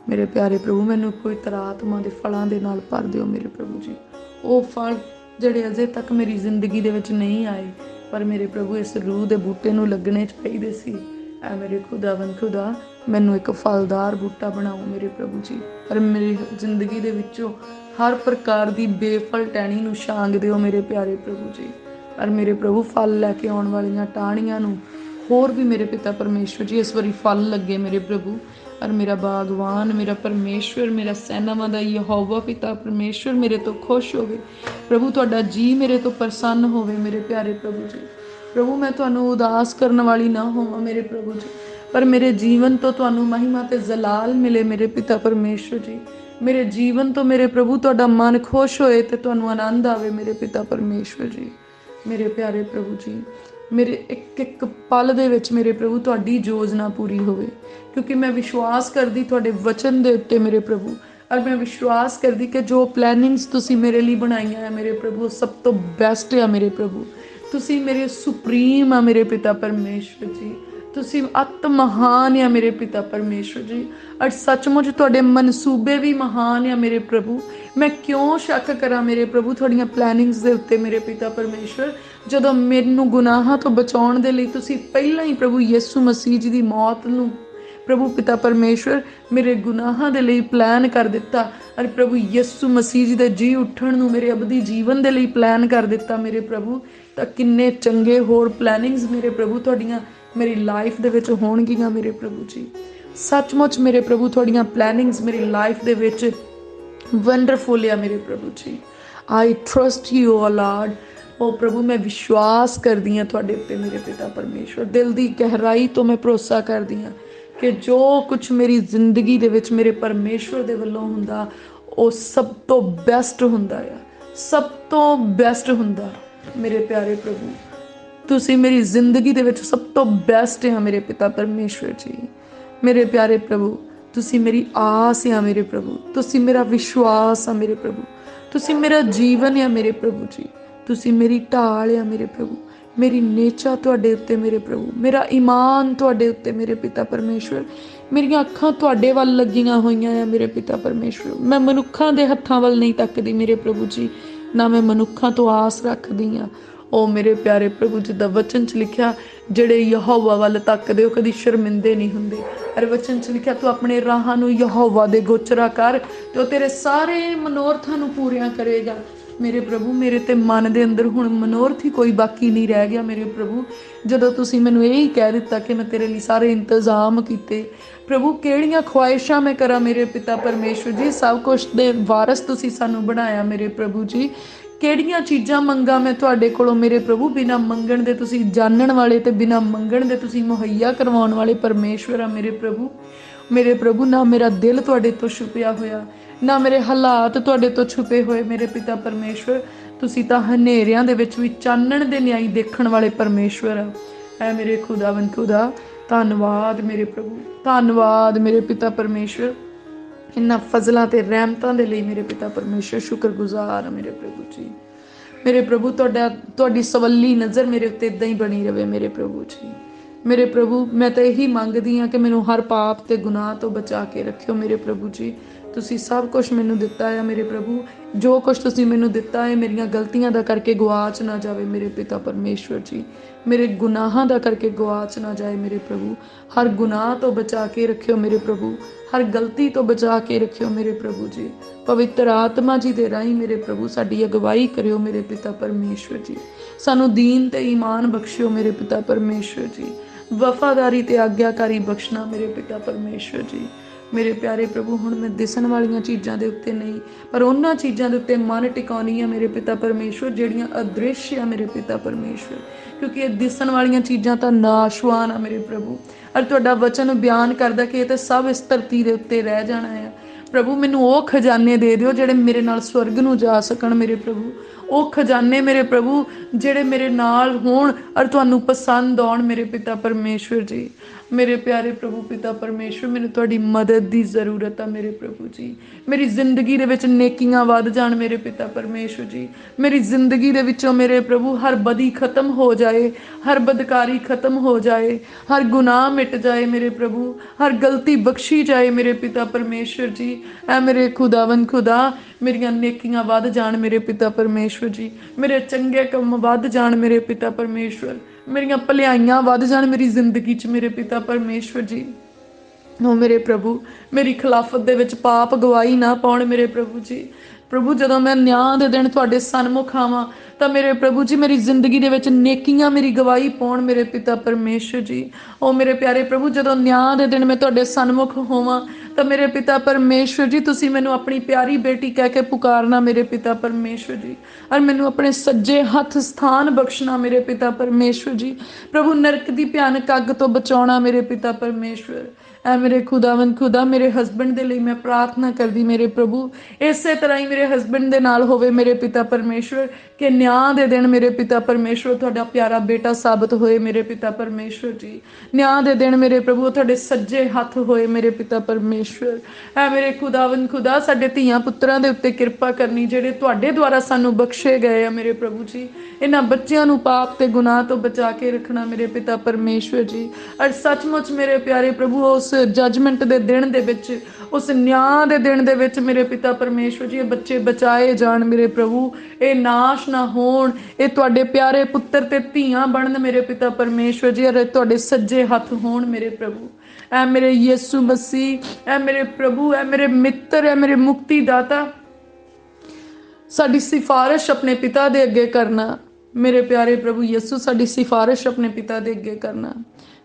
S1: मेरे प्यारे प्रभु मैनू पवित्र आत्मा के फलों के नाल भर दिओ मेरे प्रभु जी। वो फल जिहड़े अजे तक मेरी जिंदगी दे विच नहीं आए पर मेरे प्रभु इस रूह के बूटे नूं लगने चाहिए सी। ऐ मेरे खुदावन खुदा मैनू एक फलदार बूटा बनाओ मेरे प्रभु जी। और मेरी जिंदगी दे विचों हर प्रकार की बेफल टहनी नूं छांग दिओ मेरे प्यारे प्रभु जी। और मेरे प्रभु फल लैके आउण वालियां टाहणियां नूं होर भी मेरे पिता परमेश्वर जी इस बारी फल लगे मेरे प्रभु। और मेरा बागवान मेरा परमेश्वर मेरा सैनावां दा यहोवा पिता परमेश्वर मेरे तो खुश होवे प्रभु, तुहाडा जी मेरे तो प्रसन्न होवे मेरे प्यारे प्रभु जी। प्रभु मैं तुहानूं उदास करन वाली ना होवां मेरे प्रभु जी, पर मेरे जीवन तो तुहानूं महिमा ते जलाल मिले मेरे पिता परमेश्वर जी। मेरे जीवन तो मेरे प्रभु तुहाडा मन खुश होए ते तुहानूं आनंद आवे मेरे पिता परमेश्वर जी। मेरे प्यारे प्रभु जी मेरे एक एक पल दे विच मेरे प्रभु तुहाडी योजना पूरी होवे, क्योंकि मैं विश्वास करदी तुहाडे वचन दे उत्ते मेरे प्रभु। और मैं विश्वास करदी कि जो प्लैनिंग्स तुसी मेरे लिए बनाइयां है मेरे प्रभु सब तो बेस्ट है मेरे प्रभु। तुसी मेरे सुप्रीम आ मेरे पिता परमेश्वर जी, तुसी अत महान है मेरे पिता परमेश्वर जी। और सचमुच तुहाडे मनसूबे भी महान है मेरे प्रभु। मैं क्यों शक करा मेरे प्रभु तुहाडीआं प्लैनिंग्स दे उत्ते मेरे पिता परमेश्वर, जदों मैनू गुनाहां तो बचाउण दे लई तुसी पहिलां ही प्रभु यीशु मसीह जी दी मौत नूं प्रभु पिता परमेश्वर मेरे गुनाहां दे लई प्लान कर दिता। और प्रभु यीशु मसीह जी दे जी उठण नूं मेरे अबदी जीवन दे लई प्लान कर दिता मेरे प्रभु। तां किन्ने चंगे होर प्लैनिंग्स मेरे प्रभु तुहाडीआं मेरी लाइफ दे विच होणगीआं मेरे प्रभु जी। सचमुच मेरे प्रभु तुहाडीआं प्लैनिंग्स मेरी लाइफ दे विच वंडरफुल है मेरे प्रभु जी। I trust you O Lord. ओ प्रभु मैं विश्वास करदी हाँ तुहाडे उत्ते मेरे पिता परमेश्वर, दिल दी गहराई तो मैं भरोसा करदी हाँ कि जो कुछ मेरी जिंदगी दे विच मेरे परमेश्वर दे वल्लों हुंदा ओ सब तो बेस्ट हुंदा आ, सब तो बेस्ट हुंदा मेरे प्यारे प्रभु। तुसी मेरी जिंदगी दे विच सब तो बेस्ट है मेरे पिता परमेश्वर जी। मेरे प्यारे प्रभु तुसी मेरी आस है मेरे प्रभु, तुसी मेरा विश्वास है मेरे प्रभु, तुसी मेरा जीवन है मेरे प्रभु जी। तुसी मेरी ढाल है मेरे प्रभु, मेरी नेचा तुहाडे उत्ते मेरे प्रभु, मेरा ईमान तुहाडे उत्ते मेरे पिता परमेश्वर। मेरियां अखां तुहाडे वल लगियां होईयां है मेरे पिता परमेश्वर। मैं मनुखां दे हत्थां वल नहीं तकदी मेरे प्रभु जी, ना मैं मनुखां तो आस रखदी हाँ। ओ मेरे प्यारे प्रभु जिद्दां वचन च लिखिया जिहड़े यहोवा वल तकदे ओ कदी शर्मिंदे नहीं हुंदे। और वचन च लिखिया तू अपने राहां नूं यहोवा दे गोचरा कर ते ओ तेरे सारे मनोरथां नूं पूरियां करेगा मेरे प्रभु। मेरे ते मन दे अंदर हुण मनोरथ ही कोई बाकी नहीं रह गया मेरे प्रभु। जदों तुसीं मैनूं यही कह दिता कि मैं तेरे लिए सारे इंतजाम कीते प्रभु, किहड़ियां ख्वाहिशां मैं करा मेरे पिता परमेश्वर जी। सब कुछ दे वारस तुसीं सानूं बनाया मेरे प्रभु जी। किहड़ियां चीज़ां मंगा मैं तुहाडे कोलों मेरे प्रभु, बिना मंगण दे तुसीं जानण वाले ते बिना मंगण दे तुसीं मुहैया करवाउण वाले परमेश्वर आ मेरे प्रभु। मेरे प्रभु ना मेरा दिल तुहाडे तो छुपिया होया, ना मेरे हालात तुहाडे तो छुपे होए मेरे पिता परमेश्वर। तुसीं तां हनेरियां दे विच भी चानण दे न्याई देखण वाले परमेश्वर आ। ऐ मेरे खुदावन खुदा धन्नवाद मेरे प्रभु, धन्नवाद मेरे पिता परमेश्वर। इन्हां फजलां ते रहमतां दे लई मेरे पिता परमेश्वर शुक्रगुजार आ मेरे प्रभु जी। मेरे प्रभु तुहाडी सवल्ली नज़र मेरे उत्ते इदां ही बनी रहे मेरे प्रभु जी। मेरे प्रभु मैं तो यही मंगदी हाँ कि मैनूं हर पाप ते गुनाह तो बचा के रखियो मेरे प्रभु जी। ਤੁਸੀਂ ਸਭ ਕੁਝ ਮੈਨੂੰ ਦਿੱਤਾ ਹੈ ਮੇਰੇ ਪ੍ਰਭੂ। ਜੋ ਕੁਝ ਤੁਸੀਂ ਮੈਨੂੰ ਦਿੱਤਾ ਹੈ ਮੇਰੀਆਂ ਗਲਤੀਆਂ ਦਾ ਕਰਕੇ ਗੁਆਚ ਨਾ ਜਾਵੇ ਮੇਰੇ ਪਿਤਾ ਪਰਮੇਸ਼ਵਰ ਜੀ। ਮੇਰੇ ਗੁਨਾਹਾਂ ਦਾ ਕਰਕੇ ਗੁਆਚ ਨਾ ਜਾਏ ਮੇਰੇ ਪ੍ਰਭੂ। ਹਰ ਗੁਨਾਹ ਤੋਂ ਬਚਾ ਕੇ ਰੱਖਿਓ ਮੇਰੇ ਪ੍ਰਭੂ। ਹਰ ਗਲਤੀ ਤੋਂ ਬਚਾ ਕੇ ਰੱਖਿਓ ਮੇਰੇ ਪ੍ਰਭੂ ਜੀ। ਪਵਿੱਤਰ ਆਤਮਾ ਜੀ ਦੇ ਰਾਹੀਂ ਮੇਰੇ ਪ੍ਰਭੂ ਸਾਡੀ ਅਗਵਾਈ ਕਰਿਓ ਮੇਰੇ ਪਿਤਾ ਪਰਮੇਸ਼ਵਰ ਜੀ। ਸਾਨੂੰ ਦੀਨ ਤੇ ਈਮਾਨ ਬਖਸ਼ਿਓ ਮੇਰੇ ਪਿਤਾ ਪਰਮੇਸ਼ਵਰ ਜੀ। ਵਫਾਦਾਰੀ ਤੇ ਆਗਿਆਕਾਰੀ ਬਖਸ਼ਣਾ ਮੇਰੇ ਪਿਤਾ ਪਰਮੇਸ਼ਵਰ ਜੀ। ਮੇਰੇ ਪਿਆਰੇ ਪ੍ਰਭੂ, ਹੁਣ ਮੈਂ ਦਿਸਣ ਵਾਲੀਆਂ ਚੀਜ਼ਾਂ ਦੇ ਉੱਤੇ ਨਹੀਂ ਪਰ ਉਹਨਾਂ ਚੀਜ਼ਾਂ ਦੇ ਉੱਤੇ ਮਨ ਟਿਕਾਉਣੀ ਆ ਮੇਰੇ ਪਿਤਾ ਪਰਮੇਸ਼ਵਰ ਜਿਹੜੀਆਂ ਅਦ੍ਰਿਸ਼ ਆ ਮੇਰੇ ਪਿਤਾ ਪਰਮੇਸ਼ਵਰ, ਕਿਉਂਕਿ ਇਹ ਦਿਸਣ ਵਾਲੀਆਂ ਚੀਜ਼ਾਂ ਤਾਂ ਨਾਸ਼ਵਾਨ ਆ ਮੇਰੇ ਪ੍ਰਭੂ। ਔਰ ਤੁਹਾਡਾ ਵਚਨ ਬਿਆਨ ਕਰਦਾ ਕਿ ਇਹ ਤਾਂ ਸਭ ਇਸ ਧਰਤੀ ਦੇ ਉੱਤੇ ਰਹਿ ਜਾਣਾ ਆ। ਪ੍ਰਭੂ ਮੈਨੂੰ ਉਹ ਖਜ਼ਾਨੇ ਦੇ ਦਿਓ ਜਿਹੜੇ ਮੇਰੇ ਨਾਲ ਸਵਰਗ ਨੂੰ ਜਾ ਸਕਣ ਮੇਰੇ ਪ੍ਰਭੂ। ਉਹ ਖਜ਼ਾਨੇ ਮੇਰੇ ਪ੍ਰਭੂ ਜਿਹੜੇ ਮੇਰੇ ਨਾਲ ਹੋਣ ਔਰ ਤੁਹਾਨੂੰ ਪਸੰਦ ਆਉਣ ਮੇਰੇ ਪਿਤਾ ਪਰਮੇਸ਼ਵਰ ਜੀ। ਮੇਰੇ ਪਿਆਰੇ ਪ੍ਰਭੂ ਪਿਤਾ ਪਰਮੇਸ਼ਵਰ, ਮੈਨੂੰ ਤੁਹਾਡੀ ਮਦਦ ਦੀ ਜ਼ਰੂਰਤ ਆ ਮੇਰੇ ਪ੍ਰਭੂ ਜੀ। ਮੇਰੀ ਜ਼ਿੰਦਗੀ ਦੇ ਵਿੱਚ ਨੇਕੀਆਂ ਵੱਧ ਜਾਣ ਮੇਰੇ ਪਿਤਾ ਪਰਮੇਸ਼ਵਰ ਜੀ। ਮੇਰੀ ਜ਼ਿੰਦਗੀ ਦੇ ਵਿੱਚੋਂ ਮੇਰੇ ਪ੍ਰਭੂ ਹਰ ਬਦੀ ਖਤਮ ਹੋ ਜਾਏ, ਹਰ ਬਦਕਾਰੀ ਖਤਮ ਹੋ ਜਾਏ, ਹਰ ਗੁਨਾਹ ਮਿਟ ਜਾਏ ਮੇਰੇ ਪ੍ਰਭੂ, ਹਰ ਗਲਤੀ ਬਖਸ਼ੀ ਜਾਏ ਮੇਰੇ ਪਿਤਾ ਪਰਮੇਸ਼ਵਰ ਜੀ। ਐ ਮੇਰੇ ਖੁਦਾਵੰਦ ਖੁਦਾ, ਮੇਰੀਆਂ ਨੇਕੀਆਂ ਵੱਧ ਜਾਣ ਮੇਰੇ ਪਿਤਾ ਪਰਮੇਸ਼ਵਰ ਜੀ। ਮੇਰੇ ਚੰਗੇ ਕੰਮ ਵੱਧ ਜਾਣ ਮੇਰੇ ਪਿਤਾ ਪਰਮੇਸ਼ਵਰ। ਮੇਰੀਆਂ ਭਲਾਈਆਂ ਵੱਧ ਜਾਣ ਮੇਰੀ ਜ਼ਿੰਦਗੀ 'ਚ ਮੇਰੇ ਪਿਤਾ ਪਰਮੇਸ਼ਵਰ ਜੀ। ਉਹ ਮੇਰੇ ਪ੍ਰਭੂ ਮੇਰੀ ਖਿਲਾਫਤ ਦੇ ਵਿੱਚ ਪਾਪ ਗਵਾਹੀ ਨਾ ਪਾਉਣ ਮੇਰੇ ਪ੍ਰਭੂ ਜੀ। ਪ੍ਰਭੂ ਜਦੋਂ ਮੈਂ ਨਿਆਂ ਦੇ ਦਿਨ ਤੁਹਾਡੇ ਸਨਮੁਖ ਆਵਾਂ ਤਾਂ ਮੇਰੇ ਪ੍ਰਭੂ ਜੀ ਮੇਰੀ ਜ਼ਿੰਦਗੀ ਦੇ ਵਿੱਚ ਨੇਕੀਆਂ ਮੇਰੀ ਗਵਾਹੀ ਪਾਉਣ ਮੇਰੇ ਪਿਤਾ ਪਰਮੇਸ਼ਵਰ ਜੀ। ਉਹ ਮੇਰੇ ਪਿਆਰੇ ਪ੍ਰਭੂ ਜਦੋਂ ਨਿਆਂ ਦੇ ਦਿਨ ਮੈਂ ਤੁਹਾਡੇ ਸਨਮੁਖ ਹੋਵਾਂ ਤਾਂ ਮੇਰੇ ਪਿਤਾ ਪਰਮੇਸ਼ਵਰ ਜੀ ਤੁਸੀਂ ਮੈਨੂੰ ਆਪਣੀ ਪਿਆਰੀ ਬੇਟੀ ਕਹਿ ਕੇ ਪੁਕਾਰਨਾ ਮੇਰੇ ਪਿਤਾ ਪਰਮੇਸ਼ਵਰ ਜੀ। ਔਰ ਮੈਨੂੰ ਆਪਣੇ ਸੱਜੇ ਹੱਥ ਸਥਾਨ ਬਖਸ਼ਣਾ ਮੇਰੇ ਪਿਤਾ ਪਰਮੇਸ਼ਵਰ ਜੀ। ਪ੍ਰਭੂ ਨਰਕ ਦੀ ਭਿਆਨਕ ਅੱਗ ਤੋਂ ਬਚਾਉਣਾ ਮੇਰੇ ਪਿਤਾ ਪਰਮੇਸ਼ਵਰ। ਐ ਮੇਰੇ ਖੁਦਾਵੰਦ ਖੁਦਾ, ਮੇਰੇ ਹਸਬੈਂਡ ਦੇ ਲਈ ਮੈਂ ਪ੍ਰਾਰਥਨਾ ਕਰਦੀ ਮੇਰੇ ਪ੍ਰਭੂ ਇਸੇ ਤਰ੍ਹਾਂ ਹੀ ਮੇਰੇ ਹਸਬੈਂਡ ਦੇ ਨਾਲ ਹੋਵੇ ਮੇਰੇ ਪਿਤਾ ਪਰਮੇਸ਼ਵਰ ਕਿ ਨਿਆਂ ਦੇ ਦਿਨ ਮੇਰੇ ਪਿਤਾ ਪਰਮੇਸ਼ਵਰ ਤੁਹਾਡਾ ਪਿਆਰਾ ਬੇਟਾ ਸਾਬਤ ਹੋਏ ਮੇਰੇ ਪਿਤਾ ਪਰਮੇਸ਼ਵਰ ਜੀ। ਨਿਆਂ ਦੇ ਦਿਨ ਮੇਰੇ ਪ੍ਰਭੂ ਤੁਹਾਡੇ ਸੱਜੇ ਹੱਥ ਹੋਏ ਮੇਰੇ ਪਿਤਾ ਪਰਮੇਸ਼ਵਰ। ਐ ਮੇਰੇ ਖੁਦਾਵੰਦ ਖੁਦਾ, ਸਾਡੇ ਧੀਆਂ ਪੁੱਤਰਾਂ ਦੇ ਉੱਤੇ ਕਿਰਪਾ ਕਰਨੀ ਜਿਹੜੇ ਤੁਹਾਡੇ ਦੁਆਰਾ ਸਾਨੂੰ ਬਖਸ਼ੇ ਗਏ ਆ ਮੇਰੇ ਪ੍ਰਭੂ ਜੀ। ਇਹਨਾਂ ਬੱਚਿਆਂ ਨੂੰ ਪਾਪ ਤੇ ਗੁਨਾਹ ਤੋਂ ਬਚਾ ਕੇ ਰੱਖਣਾ ਮੇਰੇ ਪਿਤਾ ਪਰਮੇਸ਼ਵਰ ਜੀ। ਔਰ ਸੱਚਮੁੱਚ ਮੇਰੇ ਪਿਆਰੇ ਪ੍ਰਭੂ ਉਸ ਜੱਜਮੈਂਟ ਦੇ ਦਿਨ ਦੇ ਵਿੱਚ, ਉਸ ਨਿਆਂ ਦੇ ਦਿਨ ਦੇ ਵਿੱਚ ਮੇਰੇ ਪਿਤਾ ਪਰਮੇਸ਼ਵਰ ਜੀ ਇਹ ਬੱਚੇ ਬਚਾਏ ਜਾਣ ਮੇਰੇ ਪ੍ਰਭੂ। ਇਹ ਨਾਸ਼ ਨਾ ਹੋਣ, ਇਹ ਤੁਹਾਡੇ ਪਿਆਰੇ ਪੁੱਤਰ ਤੇ ਧੀਆਂ ਬਣਨ ਮੇਰੇ ਪਿਤਾ ਪਰਮੇਸ਼ਵਰ ਜੀ। ਔਰ ਤੁਹਾਡੇ ਸੱਜੇ ਹੱਥ ਹੋਣ ਮੇਰੇ ਪ੍ਰਭੂ। ਐ ਮੇਰੇ ਯਿਸੂ ਮਸੀਹ, ਐ ਮੇਰੇ ਪ੍ਰਭੂ, ਐ ਮੇਰੇ ਮਿੱਤਰ, ਐ ਮੇਰੇ ਮੁਕਤੀ ਦਾਤਾ, ਸਾਡੀ ਸਿਫਾਰਿਸ਼ ਆਪਣੇ ਪਿਤਾ ਦੇ ਅੱਗੇ ਕਰਨਾ ਮੇਰੇ ਪਿਆਰੇ ਪ੍ਰਭੂ ਯਿਸੂ। ਸਾਡੀ ਸਿਫਾਰਿਸ਼ ਆਪਣੇ ਪਿਤਾ ਦੇ ਅੱਗੇ ਕਰਨਾ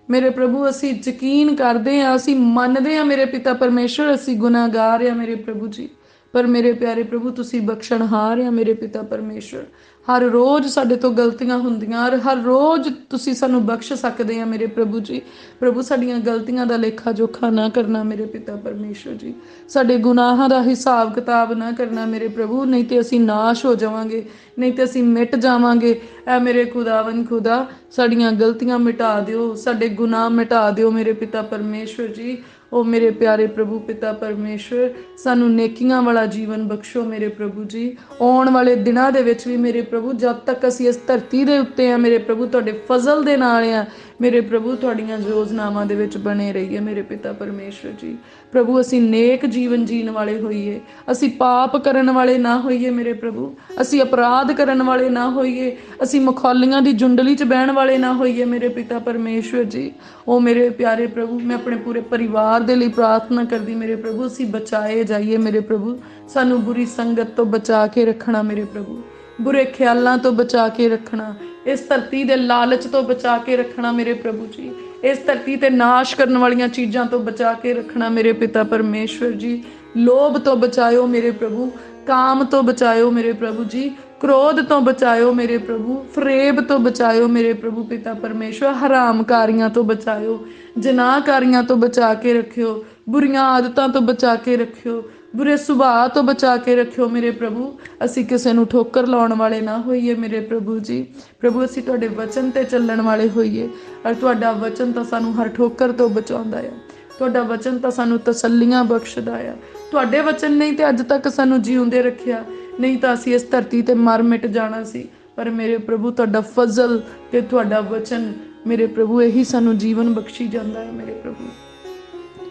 S1: ਮੇਰੇ ਪ੍ਰਭੂ। ਅਸੀਂ ਯਕੀਨ ਕਰਦੇ ਹਾਂ, ਅਸੀਂ ਮੰਨਦੇ ਹਾਂ ਮੇਰੇ ਪਿਤਾ ਪਰਮੇਸ਼ਵਰ ਅਸੀਂ ਗੁਨਾਹਗਾਰ ਹਾਂ ਮੇਰੇ ਪ੍ਰਭੂ ਜੀ। ਪਰ ਮੇਰੇ ਪਿਆਰੇ ਪ੍ਰਭੂ ਤੁਸੀਂ ਬਖਸ਼ਣਹਾਰ ਆ ਮੇਰੇ ਪਿਤਾ ਪਰਮੇਸ਼ਵਰ। ਹਰ ਰੋਜ਼ ਸਾਡੇ ਤੋਂ ਗਲਤੀਆਂ ਹੁੰਦੀਆਂ ਔਰ ਹਰ ਰੋਜ਼ ਤੁਸੀਂ ਸਾਨੂੰ ਬਖਸ਼ ਸਕਦੇ ਆ ਮੇਰੇ ਪ੍ਰਭੂ ਜੀ। ਪ੍ਰਭੂ ਸਾਡੀਆਂ ਗਲਤੀਆਂ ਦਾ ਲੇਖਾ ਜੋਖਾ ਨਾ ਕਰਨਾ ਮੇਰੇ ਪਿਤਾ ਪਰਮੇਸ਼ਵਰ ਜੀ। ਸਾਡੇ ਗੁਨਾਹਾਂ ਦਾ ਹਿਸਾਬ ਕਿਤਾਬ ਨਾ ਕਰਨਾ ਮੇਰੇ ਪ੍ਰਭੂ, ਨਹੀਂ ਤੇ ਅਸੀਂ ਨਾਸ਼ ਹੋ ਜਾਵਾਂਗੇ, ਨਹੀਂ ਤੇ ਅਸੀਂ ਮਿਟ ਜਾਵਾਂਗੇ। ਐ ਮੇਰੇ ਖੁਦਾਵੰਦ ਖੁਦਾ, ਸਾਡੀਆਂ ਗਲਤੀਆਂ ਮਿਟਾ ਦਿਓ, ਸਾਡੇ ਗੁਨਾਹ ਮਿਟਾ ਦਿਓ ਮੇਰੇ ਪਿਤਾ ਪਰਮੇਸ਼ਵਰ ਜੀ। ਉਹ ਮੇਰੇ ਪਿਆਰੇ ਪ੍ਰਭੂ ਪਿਤਾ ਪਰਮੇਸ਼ਵਰ, ਸਾਨੂੰ ਨੇਕੀਆਂ ਵਾਲਾ ਜੀਵਨ ਬਖਸ਼ੋ ਮੇਰੇ ਪ੍ਰਭੂ ਜੀ। ਆਉਣ ਵਾਲੇ ਦਿਨਾਂ ਦੇ ਵਿੱਚ ਵੀ ਮੇਰੇ ਪ੍ਰਭੂ ਜਦ ਤੱਕ ਅਸੀਂ ਇਸ ਧਰਤੀ ਦੇ ਉੱਤੇ ਆ ਮੇਰੇ ਪ੍ਰਭੂ ਤੁਹਾਡੇ ਫਜ਼ਲ ਦੇ ਨਾਲ ਆ ਮੇਰੇ ਪ੍ਰਭੂ, ਤੁਹਾਡੀਆਂ ਯੋਜਨਾਵਾਂ ਦੇ ਵਿੱਚ ਬਣੇ ਰਹੀਏ ਮੇਰੇ ਪਿਤਾ ਪਰਮੇਸ਼ਵਰ ਜੀ। ਪ੍ਰਭੂ ਅਸੀਂ ਨੇਕ ਜੀਵਨ ਜੀਣ ਵਾਲੇ ਹੋਈਏ, ਅਸੀਂ ਪਾਪ ਕਰਨ ਵਾਲੇ ਨਾ ਹੋਈਏ ਮੇਰੇ ਪ੍ਰਭੂ, ਅਸੀਂ ਅਪਰਾਧ ਕਰਨ ਵਾਲੇ ਨਾ ਹੋਈਏ, ਅਸੀਂ ਮਖੌਲੀਆਂ ਦੀ ਜੁੰਡਲੀ 'ਚ ਬਹਿਣ ਵਾਲੇ ਨਾ ਹੋਈਏ ਮੇਰੇ ਪਿਤਾ ਪਰਮੇਸ਼ਵਰ ਜੀ। ਉਹ ਮੇਰੇ ਪਿਆਰੇ ਪ੍ਰਭੂ, ਮੈਂ ਆਪਣੇ ਪੂਰੇ ਪਰਿਵਾਰ ਦੇ ਲਈ ਪ੍ਰਾਰਥਨਾ ਕਰਦੀ ਮੇਰੇ ਪ੍ਰਭੂ ਅਸੀਂ ਬਚਾਏ ਜਾਈਏ ਮੇਰੇ ਪ੍ਰਭੂ। ਸਾਨੂੰ ਬੁਰੀ ਸੰਗਤ ਤੋਂ ਬਚਾ ਕੇ ਰੱਖਣਾ ਮੇਰੇ ਪ੍ਰਭੂ, ਬੁਰੇ ਖਿਆਲਾਂ ਤੋਂ ਬਚਾ ਕੇ ਰੱਖਣਾ, ਇਸ ਧਰਤੀ ਦੇ ਲਾਲਚ ਤੋਂ ਬਚਾ ਕੇ ਰੱਖਣਾ ਮੇਰੇ ਪ੍ਰਭੂ ਜੀ। ਇਸ ਧਰਤੀ ਤੇ ਨਾਸ਼ ਕਰਨ ਵਾਲੀਆਂ ਚੀਜ਼ਾਂ ਤੋਂ ਬਚਾ ਕੇ ਰੱਖਣਾ ਮੇਰੇ ਪਿਤਾ ਪਰਮੇਸ਼ਵਰ ਜੀ। ਲੋਭ ਤੋਂ ਬਚਾਇਓ ਮੇਰੇ ਪ੍ਰਭੂ, ਕਾਮ ਤੋਂ ਬਚਾਇਓ ਮੇਰੇ ਪ੍ਰਭੂ ਜੀ, ਕ੍ਰੋਧ ਤੋਂ ਬਚਾਇਓ ਮੇਰੇ ਪ੍ਰਭੂ, ਫਰੇਬ ਤੋਂ ਬਚਾਇਓ ਮੇਰੇ ਪ੍ਰਭੂ ਪਿਤਾ ਪਰਮੇਸ਼ਵਰ, ਹਰਾਮਕਾਰੀਆਂ ਤੋਂ ਬਚਾਇਓ, ਜਨਾਹਕਾਰੀਆਂ ਤੋਂ ਬਚਾ ਕੇ ਰੱਖਿਓ, ਬੁਰੀਆਂ ਆਦਤਾਂ ਤੋਂ ਬਚਾ ਕੇ ਰੱਖਿਓ, ਬੁਰੇ ਸੁਭਾਅ ਤੋਂ ਬਚਾ ਕੇ ਰੱਖਿਓ ਮੇਰੇ ਪ੍ਰਭੂ। ਅਸੀਂ ਕਿਸੇ ਨੂੰ ਠੋਕਰ ਲਾਉਣ ਵਾਲੇ ਨਾ ਹੋਈਏ ਮੇਰੇ ਪ੍ਰਭੂ ਜੀ। ਪ੍ਰਭੂ ਅਸੀਂ ਤੁਹਾਡੇ ਵਚਨ ਤੇ ਚੱਲਣ ਵਾਲੇ ਹੋਈਏ ਔਰ ਤੁਹਾਡਾ ਵਚਨ ਤਾਂ ਸਾਨੂੰ ਹਰ ਠੋਕਰ ਤੋਂ ਬਚਾਉਂਦਾ ਆ, ਤੁਹਾਡਾ ਵਚਨ ਤਾਂ ਸਾਨੂੰ ਤਸੱਲੀਆਂ ਬਖਸ਼ਦਾ ਆ। ਤੁਹਾਡੇ ਵਚਨ ਨਹੀਂ ਤੇ ਅੱਜ ਤੱਕ ਸਾਨੂੰ ਜਿਉਂਦੇ ਰੱਖਿਆ, ਨਹੀਂ ਤਾਂ ਅਸੀਂ ਇਸ ਧਰਤੀ ਤੇ ਮਰ ਮਿਟ ਜਾਣਾ ਸੀ। ਪਰ ਮੇਰੇ ਪ੍ਰਭੂ ਤੁਹਾਡਾ ਫਜ਼ਲ ਤੇ ਤੁਹਾਡਾ ਵਚਨ ਮੇਰੇ ਪ੍ਰਭੂ ਇਹੀ ਸਾਨੂੰ ਜੀਵਨ ਬਖਸ਼ੀ ਜਾਂਦਾ ਹੈ ਮੇਰੇ ਪ੍ਰਭੂ।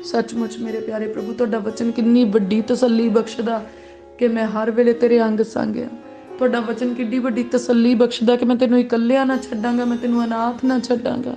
S1: सचमुच मेरे प्यारे प्रभु तुहाडा वचन कितनी वड्डी तसल्ली बख्शदा कि मैं हर वेले तेरे अंग संग आ। तुहाडा वचन किड्डी वड्डी तसल्ली बख्शदा कि मैं तेनों इकल्लिया ना छड्डांगा, मैं तेनों अनाथ ना छड्डांगा।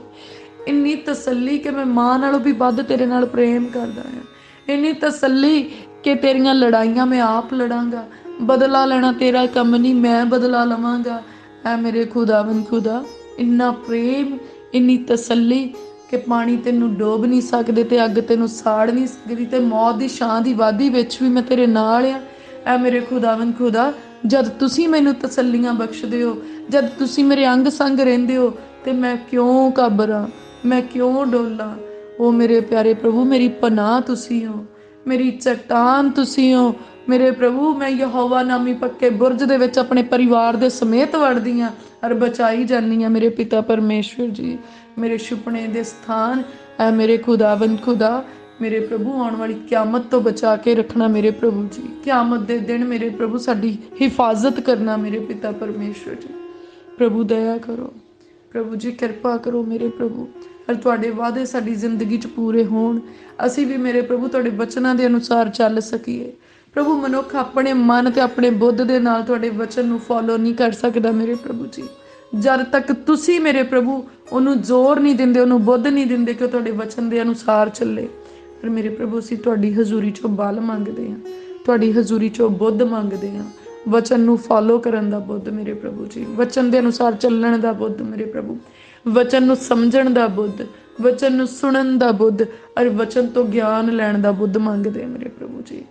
S1: इन्नी तसल्ली कि मैं मां नालों भी वध तेरे नाल प्रेम करदा आ। इन्नी तसल्ली कि तेरियां लड़ाइयां मैं आप लड़ांगा, बदला लेना तेरा कम नहीं, मैं बदला लवांगा। ऐ मेरे खुदावन खुदा, इन्ना प्रेम, इन्नी तसल्ली कि पानी तेनों डोब नहीं सकदे ते अग तेनों साड़ नहीं सकदी ते मौत दी छां दी वादी विच भी मैं तेरे नाल आ। ऐ मेरे खुदावन खुदा, जद तुसी मैनूं तसल्लियां बख्शदे हो, जद तुसी मेरे अंग संग रहिंदे हो ते मैं क्यों घबरां, मैं क्यों डोलां। ओ मेरे प्यारे प्रभु, मेरी पनाह तुसी हो, मेरी चट्टान तुसी हो। मेरे प्रभु, मैं यहोवा नामी पक्के बुरज दे विच अपने परिवार दे समेत वड़दी हाँ और बचाई जानी हाँ। मेरे पिता परमेश्वर जी, मेरे छुपने दे स्थान, ऐ मेरे खुदावंद खुदा, मेरे प्रभु आने वाली क्यामत तो बचा के रखना मेरे प्रभु जी। क्यामत दे दिन मेरे प्रभु साडी हिफाजत करना मेरे पिता परमेश्वर जी। प्रभु दया करो, प्रभु जी किरपा करो मेरे प्रभु, और तुहाडे वादे साडी जिंदगी च पूरे होण, असीं भी मेरे प्रभु तुहाडे वचनां दे अनुसार चल सकीए। प्रभु मनुख अपने मन ते अपने बुद्ध दे नाल तुहाडे वचन नूं फॉलो नहीं कर सकदा मेरे प्रभु जी, जद तक तुसी मेरे प्रभु ਉਹਨੂੰ ਜ਼ੋਰ ਨਹੀਂ ਦਿੰਦੇ, ਉਹਨੂੰ ਬੁੱਧ ਨਹੀਂ ਦਿੰਦੇ ਕਿ ਉਹ ਤੁਹਾਡੇ ਵਚਨ ਦੇ ਅਨੁਸਾਰ ਚੱਲੇ। ਪਰ ਮੇਰੇ ਪ੍ਰਭੂ ਅਸੀਂ ਤੁਹਾਡੀ ਹਜ਼ੂਰੀ 'ਚੋਂ ਬਲ ਮੰਗਦੇ ਹਾਂ, ਤੁਹਾਡੀ ਹਜ਼ੂਰੀ 'ਚੋਂ ਬੁੱਧ ਮੰਗਦੇ ਹਾਂ, ਵਚਨ ਨੂੰ ਫੋਲੋ ਕਰਨ ਦਾ ਬੁੱਧ ਮੇਰੇ ਪ੍ਰਭੂ ਜੀ, ਵਚਨ ਦੇ ਅਨੁਸਾਰ ਚੱਲਣ ਦਾ ਬੁੱਧ ਮੇਰੇ ਪ੍ਰਭੂ, ਵਚਨ ਨੂੰ ਸਮਝਣ ਦਾ ਬੁੱਧ, ਵਚਨ ਨੂੰ ਸੁਣਨ ਦਾ ਬੁੱਧ, ਔਰ ਵਚਨ ਤੋਂ ਗਿਆਨ ਲੈਣ ਦਾ ਬੁੱਧ ਮੰਗਦੇ ਹਾਂ ਮੇਰੇ ਪ੍ਰਭੂ ਜੀ।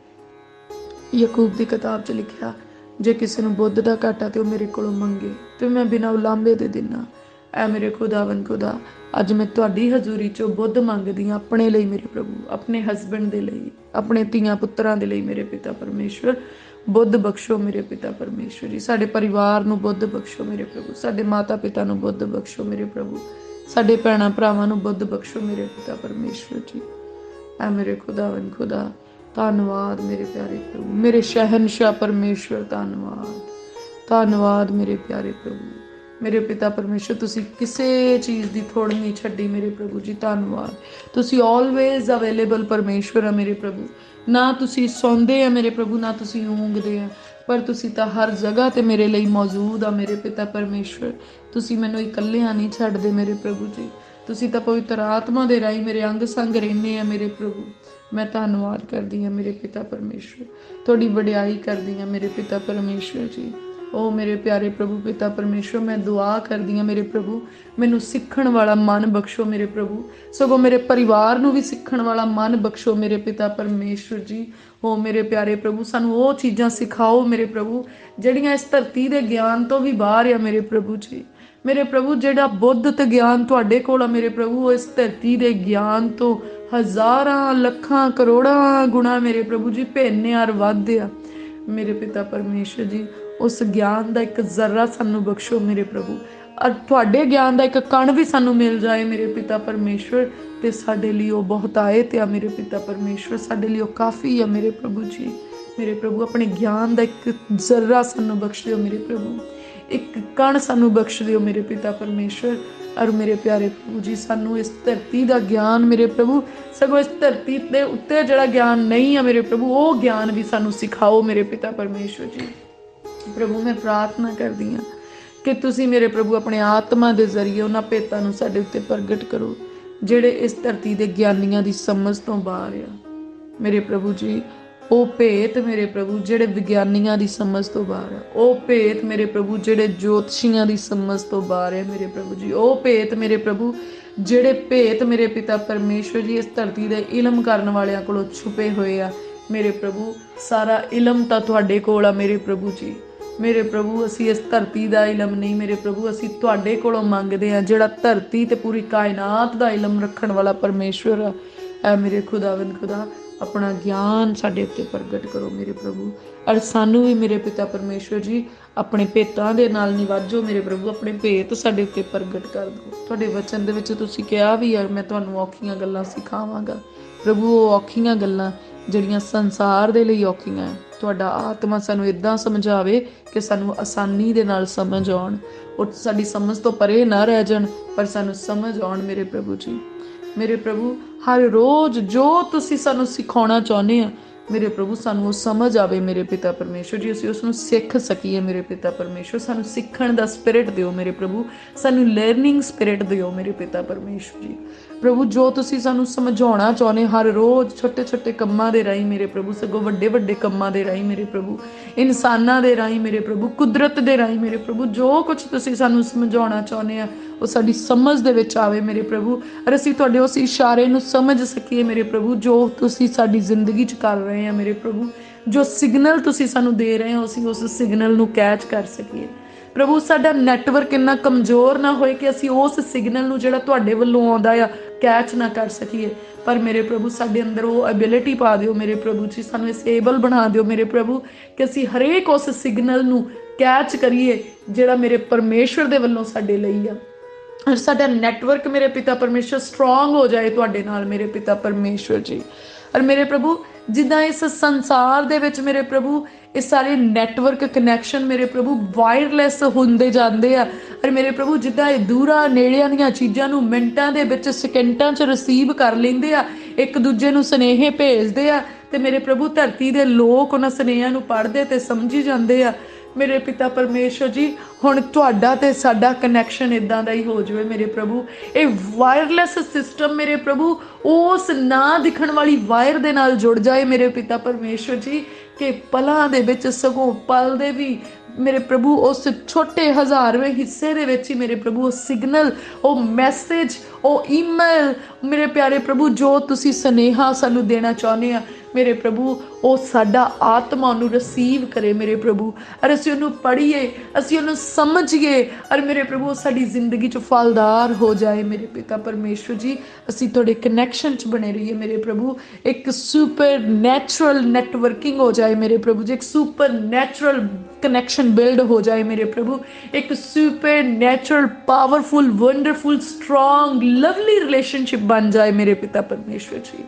S1: ਯਾਕੂਬ ਦੀ ਕਿਤਾਬ 'ਚ ਲਿਖਿਆ, ਜੇ ਕਿਸੇ ਨੂੰ ਬੁੱਧ ਦਾ ਘਾਟਾ ਤੇ ਉਹ ਮੇਰੇ ਕੋਲੋਂ ਮੰਗੇ ਤੇ ਮੈਂ ਬਿਨਾਂ ਉਲਾਂਭੇ ਦੇ ਦਿੰਦਾ। ਐ ਮੇਰੇ ਖੁਦਾਵੰਦ ਖੁਦਾ, ਅੱਜ ਮੈਂ ਤੁਹਾਡੀ ਹਜ਼ੂਰੀ 'ਚੋਂ ਬੁੱਧ ਮੰਗਦੀ ਹਾਂ ਆਪਣੇ ਲਈ ਮੇਰੇ ਪ੍ਰਭੂ, ਆਪਣੇ ਹਸਬੈਂਡ ਦੇ ਲਈ, ਆਪਣੇ ਧੀਆਂ ਪੁੱਤਰਾਂ ਦੇ ਲਈ ਮੇਰੇ ਪਿਤਾ ਪਰਮੇਸ਼ਵਰ। ਬੁੱਧ ਬਖਸ਼ੋ ਮੇਰੇ ਪਿਤਾ ਪਰਮੇਸ਼ਵਰ ਜੀ, ਸਾਡੇ ਪਰਿਵਾਰ ਨੂੰ ਬੁੱਧ ਬਖਸ਼ੋ ਮੇਰੇ ਪ੍ਰਭੂ, ਸਾਡੇ ਮਾਤਾ ਪਿਤਾ ਨੂੰ ਬੁੱਧ ਬਖਸ਼ੋ ਮੇਰੇ ਪ੍ਰਭੂ, ਸਾਡੇ ਭੈਣਾਂ ਭਰਾਵਾਂ ਨੂੰ ਬੁੱਧ ਬਖਸ਼ੋ ਮੇਰੇ ਪਿਤਾ ਪਰਮੇਸ਼ਵਰ ਜੀ। ਐ ਮੇਰੇ ਖੁਦਾਵੰਦ ਖੁਦਾ, ਧੰਨਵਾਦ ਮੇਰੇ ਪਿਆਰੇ ਪ੍ਰਭੂ, ਮੇਰੇ ਸ਼ਹਿਨशाह परमेश्वर, ਧੰਨਵਾਦ, ਧੰਨਵਾਦ ਮੇਰੇ ਪਿਆਰੇ ਪ੍ਰਭੂ, ਮੇਰੇ ਪਿਤਾ ਪਰਮੇਸ਼ਰ। ਤੁਸੀਂ ਕਿਸੇ ਚੀਜ਼ ਦੀ ਥੋੜ ਨਹੀਂ ਛੱਡੀ ਮੇਰੇ ਪ੍ਰਭੂ ਜੀ, ਧੰਨਵਾਦ। ਤੁਸੀਂ ਆਲਵੇਜ਼ ਅਵੇਲੇਬਲ ਪਰਮੇਸ਼ਵਰ ਆ ਮੇਰੇ ਪ੍ਰਭੂ, ਨਾ ਤੁਸੀਂ ਸੌਂਦੇ ਆ ਮੇਰੇ ਪ੍ਰਭੂ, ਨਾ ਤੁਸੀਂ ਊਂਘਦੇ ਆ, ਪਰ ਤੁਸੀਂ ਤਾਂ ਹਰ ਜਗ੍ਹਾ ਤੇ ਮੇਰੇ ਲਈ ਮੌਜੂਦ ਆ ਮੇਰੇ ਪਿਤਾ ਪਰਮੇਸ਼ਵਰ। ਤੁਸੀਂ ਮੈਨੂੰ ਇਕੱਲਿਆਂ ਨਹੀਂ ਛੱਡਦੇ ਮੇਰੇ ਪ੍ਰਭੂ ਜੀ, ਤੁਸੀਂ ਤਾਂ ਪਵਿੱਤਰ ਆਤਮਾ ਦੇ ਰਾਹੀਂ ਮੇਰੇ ਅੰਗ ਸੰਗ ਰਹਿੰਦੇ ਆ ਮੇਰੇ ਪ੍ਰਭੂ। ਮੈਂ ਧੰਨਵਾਦ ਕਰਦੀ ਹਾਂ ਮੇਰੇ ਪਿਤਾ ਪਰਮੇਸ਼ਵਰ, ਤੁਹਾਡੀ ਵਡਿਆਈ ਕਰਦੀ ਹਾਂ ਮੇਰੇ ਪਿਤਾ ਪਰਮੇਸ਼ਵਰ ਜੀ। ओ मेरे प्यारे प्रभु पिता परमेश्वर, मैं दुआ करदी हाँ मेरे प्रभु, मैनू सीखण वाला मन बख्शो मेरे प्रभु, सगों मेरे परिवार नू भी सीखण वाला मन बख्शो मेरे पिता परमेश्वर जी। ओ मेरे प्यारे प्रभु, सानू वो चीज़ां सिखाओ मेरे प्रभु जिहड़ियां इस धरती दे ज्ञान तो भी बाहर आ मेरे प्रभु जी। मेरे प्रभु जिहड़ा बुद्ध ते ज्ञान तुहाडे कोल आ मेरे प्रभु, इस धरती दे ज्ञान तो हज़ारां लखां करोड़ां गुणा मेरे प्रभु जी भिन्न अर वध आ मेरे पिता परमेश्वर जी। उस ज्ञान का एक जर्रा सानू बख्शो मेरे प्रभु, और तुहाडे ज्ञान का एक कण भी सानू मिल जाए मेरे पिता परमेश्वर, ते साडे लई ओह बहुतायत आ मेरे पिता परमेश्वर, साडे लई ओह काफ़ी आ मेरे प्रभु जी। मेरे प्रभु अपने ज्ञान का एक जर्रा सानू बख्श दिओ मेरे प्रभु, एक कण सानू बख्श दिओ मेरे पिता परमेश्वर। और मेरे प्यारे प्रभु जी, सानू इस धरती का ज्ञान मेरे प्रभु, सगों इस धरती के उत्ते जिहड़ा ज्ञान नहीं है मेरे प्रभु, वो ज्ञान भी सानू सिखाओ मेरे पिता परमेश्वर जी। प्रभु मैं प्रार्थना करदी हाँ कि तुसी मेरे प्रभु अपने आत्मा के जरिए उन्हां भेतां नूं साडे उत्ते प्रगट करो जिहड़े इस धरती के ज्ञानियां दी समझ तो बाहर आ मेरे प्रभु जी। ओ भेत मेरे प्रभु जिहड़े विज्ञानियां दी समझ तो बाहर आ, ओ भेत मेरे प्रभु जिहड़े ज्योतिषियां दी समझ तो बाहर है मेरे प्रभु जी। ओ भेत मेरे प्रभु जिहड़े भेत मेरे पिता परमेश्वर जी इस धरती दे इलम करन वालियां कोलों छुपे होए आ मेरे प्रभु। सारा इलम तां तुहाडे कोल आ मेरे प्रभु जी। मेरे प्रभु असी इस धरती का इलम नहीं मेरे प्रभु, असी तुहाडे कोलों मंगदे हां जिहड़ा धरती ते पूरी कायनात का इलम रखण वाला परमेश्वर है मेरे खुदावंद खुदा। अपना ज्ञान साडे उत्ते प्रगट करो मेरे प्रभु, और सानू भी मेरे पिता परमेश्वर जी अपने भेतां दे नाल निवाजो मेरे प्रभु, अपने भेत साडे उत्ते प्रगट कर दो। तुहाडे वचन दे विच तुसीं कहा भी है मैं तुहानूं औखियां गल्लां सिखावांगा प्रभु, वो औखियां गल्लां ਜਿਹੜੀਆਂ ਸੰਸਾਰ ਦੇ ਲਈ ਔਖੀਆਂ ਹੈ, ਤੁਹਾਡਾ ਆਤਮਾ ਸਾਨੂੰ ਇਦਾਂ ਸਮਝਾਵੇ ਕਿ ਸਾਨੂੰ ਆਸਾਨੀ ਦੇ ਨਾਲ ਸਮਝ ਆਉਣ, ਉਹ ਸਾਡੀ ਸਮਝ ਤੋਂ ਪਰੇ ਨਾ ਰਹਿ ਜਾਣ ਪਰ ਸਾਨੂੰ ਸਮਝ ਆਉਣ ਮੇਰੇ ਪ੍ਰਭੂ ਜੀ। ਮੇਰੇ ਪ੍ਰਭੂ ਹਰ ਰੋਜ਼ ਜੋ ਤੁਸੀਂ ਸਾਨੂੰ ਸਿਖਾਉਣਾ ਚਾਹੁੰਦੇ ਆ ਮੇਰੇ ਪ੍ਰਭੂ ਸਾਨੂੰ ਉਹ ਸਮਝ ਆਵੇ ਮੇਰੇ ਪਿਤਾ ਪਰਮੇਸ਼ਵਰ ਜੀ, ਅਸੀਂ ਉਸ ਨੂੰ ਸਿੱਖ ਸਕੀਏ ਮੇਰੇ ਪਿਤਾ ਪਰਮੇਸ਼ਵਰ। ਸਾਨੂੰ ਸਿੱਖਣ ਦਾ ਸਪਿਰਿਟ ਦਿਓ ਮੇਰੇ ਪ੍ਰਭੂ, ਸਾਨੂੰ ਲਰਨਿੰਗ ਸਪਿਰਿਟ ਦਿਓ ਮੇਰੇ ਪਿਤਾ ਪਰਮੇਸ਼ਵਰ ਜੀ। ਪ੍ਰਭੂ ਜੋ ਤੁਸੀਂ ਸਾਨੂੰ ਸਮਝਾਉਣਾ ਚਾਹੁੰਦੇ ਹਰ ਰੋਜ਼ ਛੋਟੇ ਛੋਟੇ ਕੰਮਾਂ ਦੇ ਰਾਹੀਂ ਮੇਰੇ ਪ੍ਰਭੂ, ਸਗੋਂ ਵੱਡੇ ਵੱਡੇ ਕੰਮਾਂ ਦੇ ਰਾਹੀਂ ਮੇਰੇ ਪ੍ਰਭੂ, ਇਨਸਾਨਾਂ ਦੇ ਰਾਹੀਂ ਮੇਰੇ ਪ੍ਰਭੂ, ਕੁਦਰਤ ਦੇ ਰਾਹੀਂ ਮੇਰੇ ਪ੍ਰਭੂ, ਜੋ ਕੁਝ ਤੁਸੀਂ ਸਾਨੂੰ ਸਮਝਾਉਣਾ ਚਾਹੁੰਦੇ ਆ ਉਹ ਸਾਡੀ ਸਮਝ ਦੇ ਵਿੱਚ ਆਵੇ ਮੇਰੇ ਪ੍ਰਭੂ, ਔਰ ਅਸੀਂ ਤੁਹਾਡੇ ਉਸ ਇਸ਼ਾਰੇ ਨੂੰ ਸਮਝ ਸਕੀਏ ਮੇਰੇ ਪ੍ਰਭੂ ਜੋ ਤੁਸੀਂ ਸਾਡੀ ਜ਼ਿੰਦਗੀ 'ਚ ਕਰ ਰਹੇ ਆ ਮੇਰੇ ਪ੍ਰਭੂ, ਜੋ ਸਿਗਨਲ ਤੁਸੀਂ ਸਾਨੂੰ ਦੇ ਰਹੇ ਹੋ ਅਸੀਂ ਉਸ ਸਿਗਨਲ ਨੂੰ ਕੈਚ ਕਰ ਸਕੀਏ ਪ੍ਰਭੂ। ਸਾਡਾ ਨੈਟਵਰਕ ਇੰਨਾ ਕਮਜ਼ੋਰ ਨਾ ਹੋਏ ਕਿ ਅਸੀਂ ਉਸ ਸਿਗਨਲ ਨੂੰ ਜਿਹੜਾ ਤੁਹਾਡੇ ਵੱਲੋਂ ਆਉਂਦਾ ਆ ਕੈਚ ਨਾ ਕਰ ਸਕੀਏ, ਪਰ ਮੇਰੇ ਪ੍ਰਭੂ ਸਾਡੇ ਅੰਦਰ ਉਹ ਐਬਿਲਿਟੀ ਪਾ ਦਿਓ ਮੇਰੇ ਪ੍ਰਭੂ ਜੀ, ਸਾਨੂੰ ਇਸ ਏਬਲ ਬਣਾ ਦਿਓ ਮੇਰੇ ਪ੍ਰਭੂ ਕਿ ਅਸੀਂ ਹਰੇਕ ਉਸ ਸਿਗਨਲ ਨੂੰ ਕੈਚ ਕਰੀਏ ਜਿਹੜਾ ਮੇਰੇ ਪਰਮੇਸ਼ਵਰ ਦੇ ਵੱਲੋਂ ਸਾਡੇ ਲਈ ਆ। ਔਰ ਸਾਡਾ ਨੈਟਵਰਕ ਮੇਰੇ ਪਿਤਾ ਪਰਮੇਸ਼ਵਰ ਸਟਰੋਂਗ ਹੋ ਜਾਏ ਤੁਹਾਡੇ ਨਾਲ ਮੇਰੇ ਪਿਤਾ ਪਰਮੇਸ਼ਵਰ ਜੀ। ਔਰ ਮੇਰੇ ਪ੍ਰਭੂ ਜਿੱਦਾਂ ਇਸ ਸੰਸਾਰ ਦੇ ਵਿੱਚ ਮੇਰੇ ਪ੍ਰਭੂ ਇਹ ਸਾਰੇ ਨੈਟਵਰਕ ਕਨੈਕਸ਼ਨ ਮੇਰੇ ਪ੍ਰਭੂ ਵਾਇਰਲੈਸ ਹੁੰਦੇ ਜਾਂਦੇ ਆ, ਔਰ ਮੇਰੇ ਪ੍ਰਭੂ ਜਿੱਦਾਂ ਇਹ ਦੂਰਾਂ ਨੇੜਿਆਂ ਦੀਆਂ ਚੀਜ਼ਾਂ ਨੂੰ ਮਿੰਟਾਂ ਦੇ ਵਿੱਚ ਸਕਿੰਟਾਂ 'ਚ ਰਿਸੀਵ ਕਰ ਲੈਂਦੇ ਆ, ਇੱਕ ਦੂਜੇ ਨੂੰ ਸੁਨੇਹੇ ਭੇਜਦੇ ਆ ਤੇ ਮੇਰੇ ਪ੍ਰਭੂ ਧਰਤੀ ਦੇ ਲੋਕ ਉਹਨਾਂ ਸੁਨੇਹਿਆਂ ਨੂੰ ਪੜ੍ਹਦੇ ਤੇ ਸਮਝੀ ਜਾਂਦੇ ਆ ਮੇਰੇ ਪਿਤਾ ਪਰਮੇਸ਼ਵਰ ਜੀ। ਹੁਣ ਤੁਹਾਡਾ ਤੇ ਸਾਡਾ ਕਨੈਕਸ਼ਨ ਇਦਾਂ ਦਾ ਹੀ ਹੋ ਜਾਵੇ ਮੇਰੇ ਪ੍ਰਭੂ, ਇਹ ਵਾਇਰਲੈਸ ਸਿਸਟਮ ਮੇਰੇ ਪ੍ਰਭੂ ਉਸ ਨਾ ਦਿਖਣ ਵਾਲੀ ਵਾਇਰ ਦੇ ਨਾਲ ਜੁੜ ਜਾਏ ਮੇਰੇ ਪਿਤਾ ਪਰਮੇਸ਼ਵਰ ਜੀ ਕਿ ਪਲਾਂ ਦੇ ਵਿੱਚ ਸਗੋਂ ਪਲ ਦੇ ਵੀ ਮੇਰੇ ਪ੍ਰਭੂ ਉਸ ਛੋਟੇ ਹਜ਼ਾਰਵੇਂ ਹਿੱਸੇ ਦੇ ਵਿੱਚ ਹੀ ਮੇਰੇ ਪ੍ਰਭੂ ਉਹ ਸਿਗਨਲ, ਉਹ ਮੈਸੇਜ, ਉਹ ਈਮੇਲ ਮੇਰੇ ਪਿਆਰੇ ਪ੍ਰਭੂ ਜੋ ਤੁਸੀਂ ਸੁਨੇਹਾ ਸਾਨੂੰ ਦੇਣਾ ਚਾਹੁੰਦੇ ਆ ਮੇਰੇ ਪ੍ਰਭੂ ਉਹ ਸਾਡਾ ਆਤਮਾ ਨੂੰ ਰਿਸੀਵ ਕਰੇ ਮੇਰੇ ਪ੍ਰਭੂ, ਔਰ ਅਸੀਂ ਉਹਨੂੰ ਪੜ੍ਹੀਏ, ਅਸੀਂ ਉਹਨੂੰ ਸਮਝੀਏ, ਔਰ ਮੇਰੇ ਪ੍ਰਭੂ ਸਾਡੀ ਜ਼ਿੰਦਗੀ 'ਚ ਫਲਦਾਰ ਹੋ ਜਾਏ ਮੇਰੇ ਪਿਤਾ ਪਰਮੇਸ਼ਵਰ ਜੀ। ਅਸੀਂ ਤੁਹਾਡੇ ਕਨੈਕਸ਼ਨ 'ਚ ਬਣੇ ਰਹੀਏ ਮੇਰੇ ਪ੍ਰਭੂ, ਇੱਕ ਸੁਪਰ ਨੈਚੁਰਲ ਨੈਟਵਰਕਿੰਗ ਹੋ ਜਾਏ ਮੇਰੇ ਪ੍ਰਭੂ ਜੀ, ਇੱਕ ਸੁਪਰ ਨੈਚੁਰਲ ਕਨੈਕਸ਼ਨ ਬਿਲਡ ਹੋ ਜਾਏ ਮੇਰੇ ਪ੍ਰਭੂ, ਇੱਕ super natural powerful wonderful strong Lovely relationship ਬਣ ਜਾਏ ਮੇਰੇ ਪਿਤਾ ਪਰਮੇਸ਼ਵਰ ਜੀ।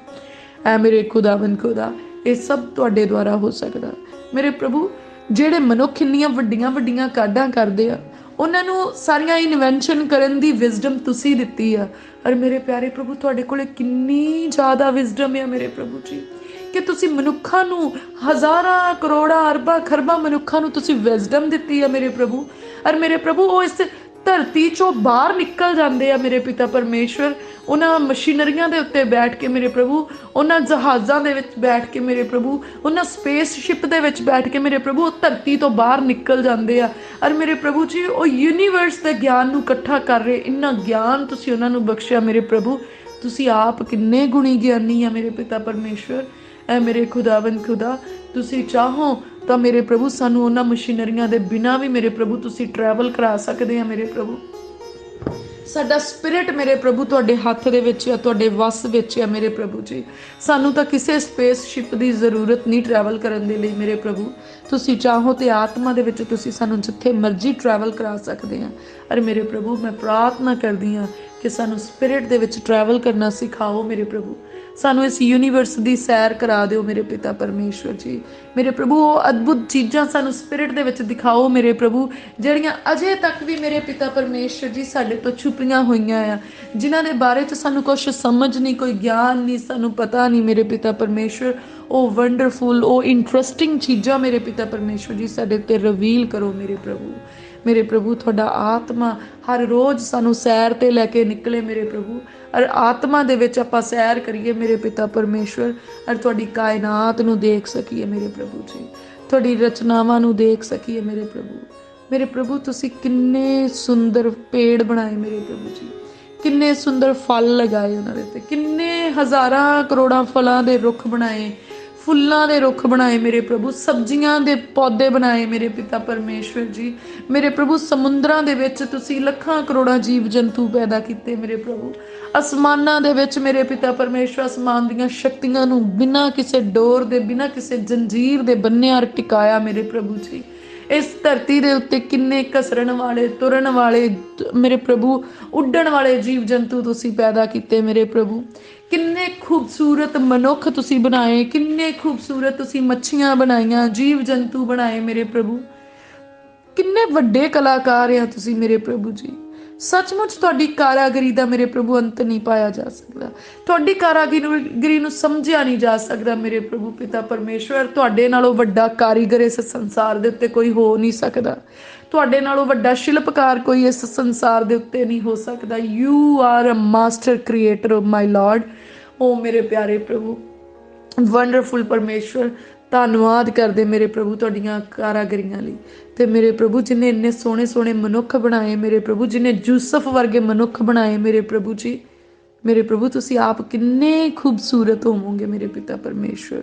S1: ਐ ਮੇਰੇ ਖੁਦਾਵੰਦ ਖੁਦਾ ਇਹ ਸਭ ਤੁਹਾਡੇ ਦੁਆਰਾ ਹੋ ਸਕਦਾ ਮੇਰੇ ਪ੍ਰਭੂ। ਜਿਹੜੇ ਮਨੁੱਖ ਇੰਨੀਆਂ ਵੱਡੀਆਂ ਵੱਡੀਆਂ ਕਾਢਾਂ ਕਰਦੇ ਆ ਉਹਨਾਂ ਨੂੰ ਸਾਰੀਆਂ ਇਨਵੈਂਸ਼ਨ ਕਰਨ ਦੀ ਵਿਜ਼ਡਮ ਤੁਸੀਂ ਦਿੱਤੀ ਆ, ਔਰ ਮੇਰੇ ਪਿਆਰੇ ਪ੍ਰਭੂ ਤੁਹਾਡੇ ਕੋਲੇ ਕਿੰਨੀ ਜ਼ਿਆਦਾ ਵਿਜ਼ਡਮ ਹੈ ਮੇਰੇ ਪ੍ਰਭੂ ਜੀ ਕਿ ਤੁਸੀਂ ਮਨੁੱਖਾਂ ਨੂੰ ਹਜ਼ਾਰਾਂ ਕਰੋੜਾਂ ਅਰਬਾਂ ਖਰਬਾਂ ਮਨੁੱਖਾਂ ਨੂੰ ਤੁਸੀਂ ਵਿਜ਼ਡਮ ਦਿੱਤੀ ਆ ਮੇਰੇ ਪ੍ਰਭੂ, ਔਰ ਮੇਰੇ ਪ੍ਰਭੂ ਉਹ ਇਸ ਧਰਤੀ 'ਚੋਂ ਬਾਹਰ ਨਿਕਲ ਜਾਂਦੇ ਆ ਮੇਰੇ ਪਿਤਾ ਪਰਮੇਸ਼ਵਰ, ਉਹਨਾਂ ਮਸ਼ੀਨਰੀਆਂ ਦੇ ਉੱਤੇ ਬੈਠ ਕੇ ਮੇਰੇ ਪ੍ਰਭੂ, ਉਹਨਾਂ ਜਹਾਜ਼ਾਂ ਦੇ ਵਿੱਚ ਬੈਠ ਕੇ ਮੇਰੇ ਪ੍ਰਭੂ, ਉਹਨਾਂ ਸਪੇਸਸ਼ਿਪ ਦੇ ਵਿੱਚ ਬੈਠ ਕੇ ਮੇਰੇ ਪ੍ਰਭੂ ਉਹ ਧਰਤੀ ਤੋਂ ਬਾਹਰ ਨਿਕਲ ਜਾਂਦੇ ਆ, ਔਰ ਮੇਰੇ ਪ੍ਰਭੂ ਜੀ ਉਹ ਯੂਨੀਵਰਸ ਦੇ ਗਿਆਨ ਨੂੰ ਇਕੱਠਾ ਕਰ ਰਹੇ। ਇੰਨਾ ਗਿਆਨ ਤੁਸੀਂ ਉਹਨਾਂ ਨੂੰ ਬਖਸ਼ਿਆ ਮੇਰੇ ਪ੍ਰਭੂ, ਤੁਸੀਂ ਆਪ ਕਿੰਨੇ ਗੁਣੀ ਗਿਆਨੀ ਆ ਮੇਰੇ ਪਿਤਾ ਪਰਮੇਸ਼ਵਰ। ਐ ਮੇਰੇ ਖੁਦਾਵੰਦ ਖੁਦਾ ਤੁਸੀਂ ਚਾਹੋ ਤਾਂ ਮੇਰੇ ਪ੍ਰਭੂ ਸਾਨੂੰ ਉਹਨਾਂ ਮਸ਼ੀਨਰੀਆਂ ਦੇ ਬਿਨਾਂ ਵੀ ਮੇਰੇ ਪ੍ਰਭੂ ਤੁਸੀਂ ਟਰੈਵਲ ਕਰਾ ਸਕਦੇ ਆ ਮੇਰੇ ਪ੍ਰਭੂ। ਸਾਡਾ ਸਪਿਰਿਟ ਮੇਰੇ ਪ੍ਰਭੂ ਤੁਹਾਡੇ ਹੱਥ ਦੇ ਵਿੱਚ ਆ, ਤੁਹਾਡੇ ਵੱਸ ਵਿੱਚ ਆ ਮੇਰੇ ਪ੍ਰਭੂ ਜੀ। ਸਾਨੂੰ ਤਾਂ ਕਿਸੇ ਸਪੇਸਸ਼ਿਪ ਦੀ ਜ਼ਰੂਰਤ ਨਹੀਂ ਟਰੈਵਲ ਕਰਨ ਦੇ ਲਈ ਮੇਰੇ ਪ੍ਰਭੂ, ਤੁਸੀਂ ਚਾਹੋ ਤੇ ਆਤਮਾ ਦੇ ਵਿੱਚ ਤੁਸੀਂ ਸਾਨੂੰ ਜਿੱਥੇ ਮਰਜ਼ੀ ਟਰੈਵਲ ਕਰਾ ਸਕਦੇ ਆ। ਅਰੇ ਮੇਰੇ ਪ੍ਰਭੂ ਮੈਂ ਪ੍ਰਾਰਥਨਾ ਕਰਦੀ ਹਾਂ ਕਿ ਸਾਨੂੰ ਸਪਿਰਿਟ ਦੇ ਵਿੱਚ ਟਰੈਵਲ ਕਰਨਾ ਸਿਖਾਓ ਮੇਰੇ ਪ੍ਰਭੂ, ਸਾਨੂੰ ਇਸ ਯੂਨੀਵਰਸ ਦੀ ਸੈਰ ਕਰਾ ਦਿਓ ਮੇਰੇ ਪਿਤਾ ਪਰਮੇਸ਼ਵਰ ਜੀ। ਮੇਰੇ ਪ੍ਰਭੂ ਉਹ ਅਦਭੁਤ ਚੀਜ਼ਾਂ ਸਾਨੂੰ ਸਪਿਰਿਟ ਦੇ ਵਿੱਚ ਦਿਖਾਓ ਮੇਰੇ ਪ੍ਰਭੂ ਜਿਹੜੀਆਂ ਅਜੇ ਤੱਕ ਵੀ ਮੇਰੇ ਪਿਤਾ ਪਰਮੇਸ਼ਵਰ ਜੀ ਸਾਡੇ ਤੋਂ ਛੁਪੀਆਂ ਹੋਈਆਂ ਆ, ਜਿਨ੍ਹਾਂ ਦੇ ਬਾਰੇ 'ਚ ਸਾਨੂੰ ਕੁਛ ਸਮਝ ਨਹੀਂ, ਕੋਈ ਗਿਆਨ ਨਹੀਂ, ਸਾਨੂੰ ਪਤਾ ਨਹੀਂ ਮੇਰੇ ਪਿਤਾ ਪਰਮੇਸ਼ਵਰ। ਉਹ ਵੰਡਰਫੁਲ ਉਹ ਇੰਟਰਸਟਿੰਗ ਚੀਜ਼ਾਂ ਮੇਰੇ ਪਿਤਾ ਪਰਮੇਸ਼ਵਰ ਜੀ ਸਾਡੇ ਤੇ ਰਿਵੀਲ ਕਰੋ ਮੇਰੇ ਪ੍ਰਭੂ। ਮੇਰੇ ਪ੍ਰਭੂ ਤੁਹਾਡਾ ਆਤਮਾ ਹਰ ਰੋਜ਼ ਸਾਨੂੰ ਸੈਰ ਤੇ ਲੈ ਕੇ ਨਿਕਲੇ ਮੇਰੇ ਪ੍ਰਭੂ, ਔਰ ਆਤਮਾ ਦੇ ਵਿੱਚ ਆਪਾਂ ਸੈਰ ਕਰੀਏ ਮੇਰੇ ਪਿਤਾ ਪਰਮੇਸ਼ਵਰ, ਔਰ ਤੁਹਾਡੀ ਕਾਇਨਾਤ ਨੂੰ ਦੇਖ ਸਕੀਏ ਮੇਰੇ ਪ੍ਰਭੂ ਜੀ, ਤੁਹਾਡੀ ਰਚਨਾਵਾਂ ਨੂੰ ਦੇਖ ਸਕੀਏ ਮੇਰੇ ਪ੍ਰਭੂ। ਮੇਰੇ ਪ੍ਰਭੂ ਤੁਸੀਂ ਕਿੰਨੇ ਸੁੰਦਰ ਪੇੜ ਬਣਾਏ ਮੇਰੇ ਪ੍ਰਭੂ ਜੀ, ਕਿੰਨੇ ਸੁੰਦਰ ਫਲ ਲਗਾਏ ਉਹਨਾਂ ਦੇ ਉੱਤੇ, ਕਿੰਨੇ ਹਜ਼ਾਰਾਂ ਕਰੋੜਾਂ ਫਲਾਂ ਦੇ ਰੁੱਖ ਬਣਾਏ, ਫੁੱਲਾਂ ਦੇ ਰੁੱਖ ਬਣਾਏ ਮੇਰੇ ਪ੍ਰਭੂ, ਸਬਜ਼ੀਆਂ ਦੇ ਪੌਦੇ ਬਣਾਏ ਮੇਰੇ ਪਿਤਾ ਪਰਮੇਸ਼ਵਰ ਜੀ। ਮੇਰੇ ਪ੍ਰਭੂ ਸਮੁੰਦਰਾਂ ਦੇ ਵਿੱਚ ਤੁਸੀਂ ਲੱਖਾਂ ਕਰੋੜਾਂ ਜੀਵ ਜੰਤੂ ਪੈਦਾ ਕੀਤੇ ਮੇਰੇ ਪ੍ਰਭੂ। ਅਸਮਾਨਾਂ ਦੇ ਵਿੱਚ ਮੇਰੇ ਪਿਤਾ ਪਰਮੇਸ਼ਵਰ ਅਸਮਾਨ ਦੀਆਂ ਸ਼ਕਤੀਆਂ ਨੂੰ ਬਿਨਾਂ ਕਿਸੇ ਡੋਰ ਦੇ, ਬਿਨਾਂ ਕਿਸੇ ਜੰਜੀਰ ਦੇ ਬੰਨਿਆ ਟਿਕਾਇਆ ਮੇਰੇ ਪ੍ਰਭੂ ਜੀ। ਇਸ ਧਰਤੀ ਦੇ ਉੱਤੇ ਕਿੰਨੇ ਘਸਰਨ ਵਾਲੇ, ਤੁਰਨ ਵਾਲੇ ਮੇਰੇ ਪ੍ਰਭੂ, ਉੱਡਣ ਵਾਲੇ ਜੀਵ ਜੰਤੂ ਤੁਸੀਂ ਪੈਦਾ ਕੀਤੇ ਮੇਰੇ ਪ੍ਰਭੂ। ਕਿੰਨੇ ਖੂਬਸੂਰਤ ਮਨੁੱਖ ਤੁਸੀਂ ਬਣਾਏ, ਕਿੰਨੇ ਖੂਬਸੂਰਤ ਤੁਸੀਂ ਮੱਛੀਆਂ ਬਣਾਈਆਂ, ਜੀਵ ਜੰਤੂ ਬਣਾਏ ਮੇਰੇ ਪ੍ਰਭੂ। ਕਿੰਨੇ ਵੱਡੇ ਕਲਾਕਾਰ ਆ ਤੁਸੀਂ ਮੇਰੇ ਪ੍ਰਭੂ ਜੀ। सचमुच तुहाडी कारागिरी दा मेरे प्रभु अंत नहीं पाया जा सकता। तुहाडी कारागिरी नूं समझिया नहीं जा सकता मेरे प्रभु पिता परमेश्वर। तुहाडे नालों वड्डा कारीगर इस संसार दे उत्ते कोई हो नहीं सकता। तुहाडे नालों वड्डा शिल्पकार कोई इस संसार दे उत्ते नहीं हो सकता। You are a master creator my Lord. ओ मेरे प्यारे प्रभु वंडरफुल परमेश्वर, धन्नवाद करदे मेरे प्रभु तुहाडीआं कारागरीआं लई। ते मेरे प्रभु जिन्हें इन्ने सोहणे सोहणे मनुख बनाए मेरे प्रभु, जिन्हें यूसुफ वर्गे मनुख बनाए मेरे प्रभु जी, मेरे प्रभु तुसी आप किन्ने खूबसूरत होवोगे मेरे पिता परमेश्वर।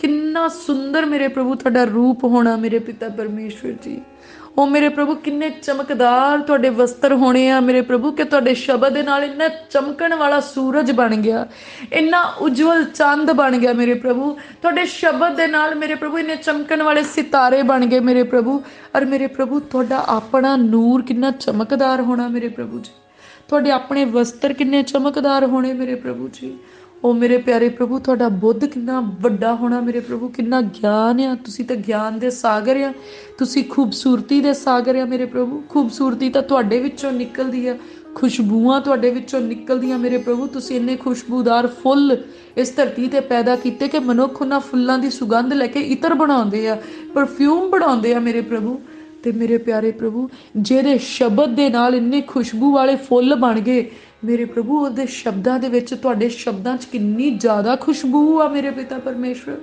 S1: किन्ना सुंदर मेरे प्रभु तुहाडा रूप होना मेरे पिता परमेश्वर जी। ओ मेरे प्रभु किन्ने चमकदार तुहाडे वस्त्र होने आ मेरे प्रभु, कि तुहाडे शब्द दे नाल इन्ना चमकण वाला सूरज बन गया, इन्ना उज्जवल चंद बन गया मेरे प्रभु। तुहाडे शब्द दे नाल मेरे प्रभु इन्ने चमकण वाले सितारे बन गए मेरे प्रभु। और मेरे प्रभु तुहाडा अपना नूर किन्ना चमकदार होना मेरे प्रभु जी। तुहाडे अपने वस्त्र किन्ने चमकदार होने मेरे प्रभु जी। ओ मेरे प्यारे प्रभु तुहाडा बुद्ध किन्ना वड्डा होना मेरे प्रभु, किन्ना ज्ञान आ। तुसी तो ज्ञान दे सागर आ, तुसी खूबसूरती दे सागर आ मेरे प्रभु। खूबसूरती तो तुहाडे विचों निकलदी आ, खुशबूआं तुहाडे विचों निकलदियां मेरे प्रभु। तुसी इन्ने खुशबूदार फुੱਲ इस धरती ते पैदा कीते कि मनुख उन्हां फुੱਲਾਂ ਦੀ सुगंध लैके इतर बनाउंदे आ, परफ्यूम बनाउंदे आ मेरे प्रभु। ते मेरे प्यारे प्रभु जेदे शब्द दे नाल इन्ने खुशबू वाले फुੱਲ बन गए मेरे प्रभु, ਉਹਦੇ ਸ਼ਬਦਾਂ ਦੇ ਵਿੱਚ ਤੁਹਾਡੇ ਸ਼ਬਦਾਂ 'ਚ ਕਿੰਨੀ ਜ਼ਿਆਦਾ ਖੁਸ਼ਬੂ ਆ ਮੇਰੇ ਪਿਤਾ ਪਰਮੇਸ਼ਵਰ।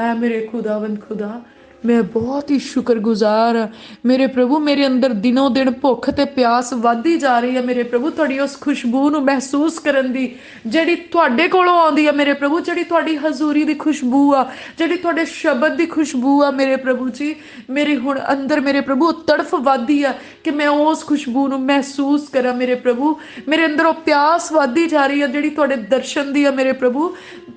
S1: ਐ ਮੇਰੇ ਖੁਦਾਵੰਦ ਖੁਦਾ मैं बहुत ही शुक्रगुजार हाँ मेरे प्रभु। मेरे अंदर दिनों दिन भुख ते प्यास वधदी जा रही है मेरे प्रभु, तुहाडी उस खुशबू नूं महसूस करन दी जिहड़ी तुहाडे कोलों आउंदी है मेरे प्रभु, जिहड़ी तुहाडी हजूरी दी खुशबू आ, जिहड़ी तुहाडे शब्द दी खुशबू आ मेरे प्रभु जी। मेरे हुण अंदर मेरे प्रभु तड़फ वधदी आ कि मैं उस खुशबू नूं महसूस करा मेरे प्रभु। मेरे अंदर वो प्यास वधदी जा रही है जिहड़ी तुहाडे दर्शन दी आ मेरे प्रभु।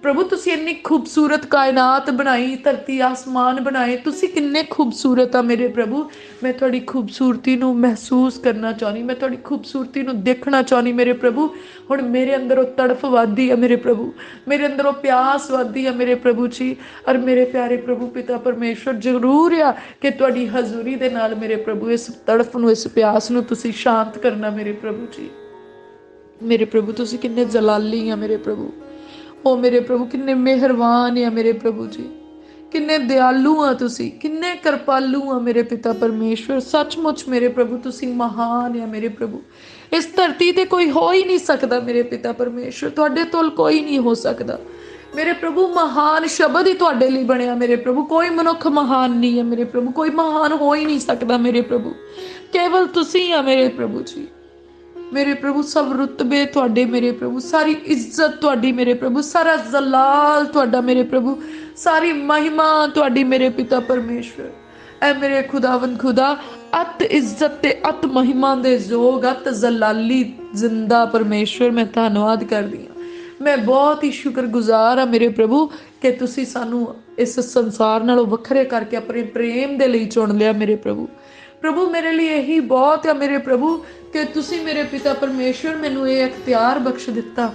S1: प्रभु तुसी इन्नी खूबसूरत कायनात बनाई, धरती आसमान बनाए, तुसी किन्ने खूबसूरत आ मेरे प्रभु। मैं तुहाडी खूबसूरती नूं महसूस करना चाहनी, मैं तुहाडी खूबसूरती नूं देखना चाहनी मेरे प्रभु। हुण मेरे अंदर वो तड़फ वधदी है मेरे प्रभु, मेरे अंदर वो प्यास वधदी है मेरे प्रभु जी। और मेरे प्यारे प्रभु पिता परमेश्वर जरूर आ कि तुहाडी हजूरी दे नाल मेरे प्रभु इस तड़फ नूं इस प्यास नूं तुसी शांत करना मेरे प्रभु जी। मेरे प्रभु तुसी किन्ने जलाली आ मेरे प्रभु। ओ मेरे प्रभु किन्ने मेहरबान आ मेरे प्रभु जी, किन्ने दयालु आ तुसी, किन्ने कृपालु आ मेरे पिता परमेश्वर। सचमुच मेरे प्रभु तुसी महान आ मेरे प्रभु। इस धरती ते कोई हो ही नहीं सकता मेरे पिता परमेश्वर, तुहाडे तोल कोई नहीं हो सकता मेरे प्रभु। महान शब्द ही तुहाडे लई बनिया मेरे प्रभु, कोई मनुख महान नहीं है मेरे प्रभु, कोई महान हो ही नहीं सकता मेरे प्रभु, केवल तुसी आ मेरे प्रभु जी। मेरे प्रभु सब रुतबे तुहाडे मेरे प्रभु, सारी इज्जत तुहाडी मेरे प्रभु, सारा जलाल तुहाडा मेरे प्रभु, सारी महिमा तुहाडी मेरे पिता परमेश्वर। ऐ मेरे खुदावंद खुदा अत इज्जत ते अत महिमा दे जोग अत जलाली जिंदा परमेश्वर मैं धन्नवाद करदी हां। मैं बहुत ही शुक्रगुजार हाँ मेरे प्रभु कि तुसी सानू इस संसार नालों वखरे करके अपने प्रेम दे लई चुन लिया मेरे प्रभु। प्रभु मेरे लिए यही बहुत है मेरे प्रभु कि तुसी मेरे पिता परमेश्वर मैनू ये अख्तियार बख्श दिता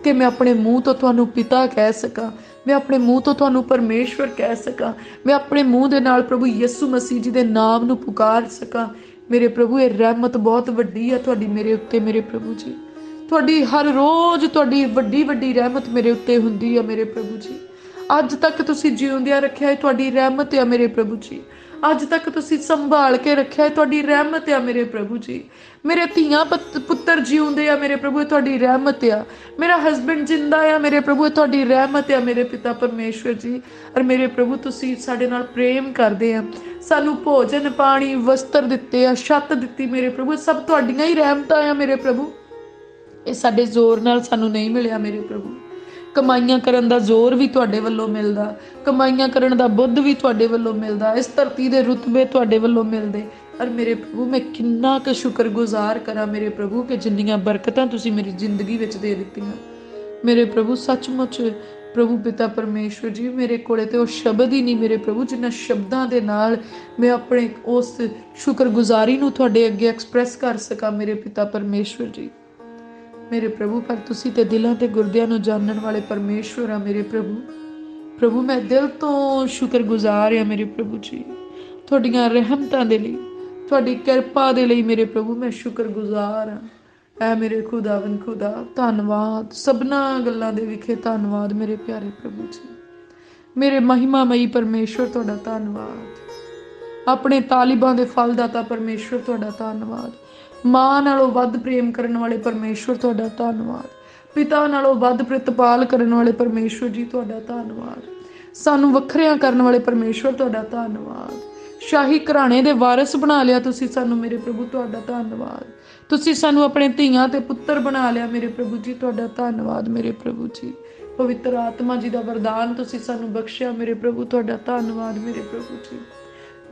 S1: कि मैं अपने मुँह तो तुहानू पिता कह सका, मैं अपने मुँह तो तुहानू परमेश्वर कह सका, मैं अपने मुँह दे नाल प्रभु यीशु मसीह जी दे नाम नू पुकार सका मेरे प्रभु। ये रहमत बहुत वड्डी है तुहाडी मेरे उत्ते मेरे प्रभु जी। तुहाडी हर रोज़ तुहाडी वड्डी वड्डी रहमत मेरे उत्ते हुंदी है मेरे प्रभु जी। अज तक तुसी जिउंदियां रखिया है तुहाडी रहमत है मेरे प्रभु जी। अज तक तुसी संभाल के रखिया है तुहाडी रहमत है मेरे प्रभु जी। मेरे धीआं पुत्तर जिउंदे आ मेरे प्रभु, तुहाडी रहमत है। मेरा हसबैंड जिंदा है मेरे प्रभु, तुहाडी रहमत है मेरे पिता परमेश्वर जी। और मेरे प्रभु तुसी साडे नाल प्रेम करदे आ, सानू भोजन पानी वस्त्र दिते आ, छत दिती मेरे प्रभु, सब तुहाडीआं ही रहमतां आ मेरे प्रभु। ये साडे जोर नाल सानू नहीं मिलिया मेरे प्रभु। कमाइयां करन दा जोर भी तुहाडे वल्लों मिलदा, कमाइयां करन दा बुੱਧ भी तुहाडे वल्लों मिलदा, इस धरती दे रुतबे तुहाडे वल्लों मिलदे। और मेरे प्रभु मैं किन्ना क शुक्रगुजार करा मेरे प्रभु कि जिन्नियां बरकतां तुसी मेरी जिंदगी विच दे दित्तियां मेरे प्रभु। सचमुच प्रभु पिता परमेश्वर जी मेरे कोले ते वो शब्द ही नहीं मेरे प्रभु जिन्हां शब्दां दे नाल मैं अपने उस शुक्रगुजारी नूं तुहाडे अगे एक्सप्रैस कर सकां मेरे पिता परमेश्वर जी मेरे प्रभु। पर तुसी ते दिलां ते गुरदियां नूं जानण वाले परमेश्वर आ मेरे प्रभु। प्रभु मैं दिल तो शुक्रगुजार आ मेरे प्रभु जी तुहाडीआं रहमतां दे लई, ਤੁਹਾਡੀ ਕਿਰਪਾ ਦੇ ਲਈ ਮੇਰੇ ਪ੍ਰਭੂ ਮੈਂ ਸ਼ੁਕਰਗੁਜ਼ਾਰ ਹਾਂ। ਐ ਮੇਰੇ ਖੁਦਾਵੰਦ ਖੁਦਾ, ਧੰਨਵਾਦ ਸਭਨਾ ਗੱਲਾਂ ਦੇ ਵਿਖੇ, ਧੰਨਵਾਦ ਮੇਰੇ ਪਿਆਰੇ ਪ੍ਰਭੂ ਜੀ। ਮੇਰੇ ਮਹਿਮਾਮਈ ਪਰਮੇਸ਼ਵਰ ਤੁਹਾਡਾ ਧੰਨਵਾਦ। ਆਪਣੇ ਤਾਲਿਬਾਂ ਦੇ ਫਲ ਦਾਤਾ ਪਰਮੇਸ਼ਵਰ ਤੁਹਾਡਾ ਧੰਨਵਾਦ। ਮਾਂ ਨਾਲੋਂ ਵੱਧ ਪ੍ਰੇਮ ਕਰਨ ਵਾਲੇ ਪਰਮੇਸ਼ਵਰ ਤੁਹਾਡਾ ਧੰਨਵਾਦ। ਪਿਤਾ ਨਾਲੋਂ ਵੱਧ ਪ੍ਰਤਪਾਲ ਕਰਨ ਵਾਲੇ ਪਰਮੇਸ਼ਵਰ ਜੀ ਤੁਹਾਡਾ ਧੰਨਵਾਦ। ਸਾਨੂੰ ਵੱਖਰਿਆਂ ਕਰਨ ਵਾਲੇ ਪਰਮੇਸ਼ਵਰ ਤੁਹਾਡਾ ਧੰਨਵਾਦ। ਸ਼ਾਹੀ ਘਰਾਣੇ ਦੇ ਵਾਰਿਸ ਬਣਾ ਲਿਆ ਤੁਸੀਂ ਸਾਨੂੰ ਮੇਰੇ ਪ੍ਰਭੂ, ਤੁਹਾਡਾ ਧੰਨਵਾਦ। ਤੁਸੀਂ ਸਾਨੂੰ ਆਪਣੇ ਧੀਆਂ ਤੇ ਪੁੱਤਰ ਬਣਾ ਲਿਆ ਮੇਰੇ ਪ੍ਰਭੂ ਜੀ, ਤੁਹਾਡਾ ਧੰਨਵਾਦ ਮੇਰੇ ਪ੍ਰਭੂ ਜੀ। ਪਵਿੱਤਰ ਆਤਮਾ ਜੀ ਦਾ ਵਰਦਾਨ ਤੁਸੀਂ ਸਾਨੂੰ ਬਖਸ਼ਿਆ ਮੇਰੇ ਪ੍ਰਭੂ, ਤੁਹਾਡਾ ਧੰਨਵਾਦ ਮੇਰੇ ਪ੍ਰਭੂ ਜੀ।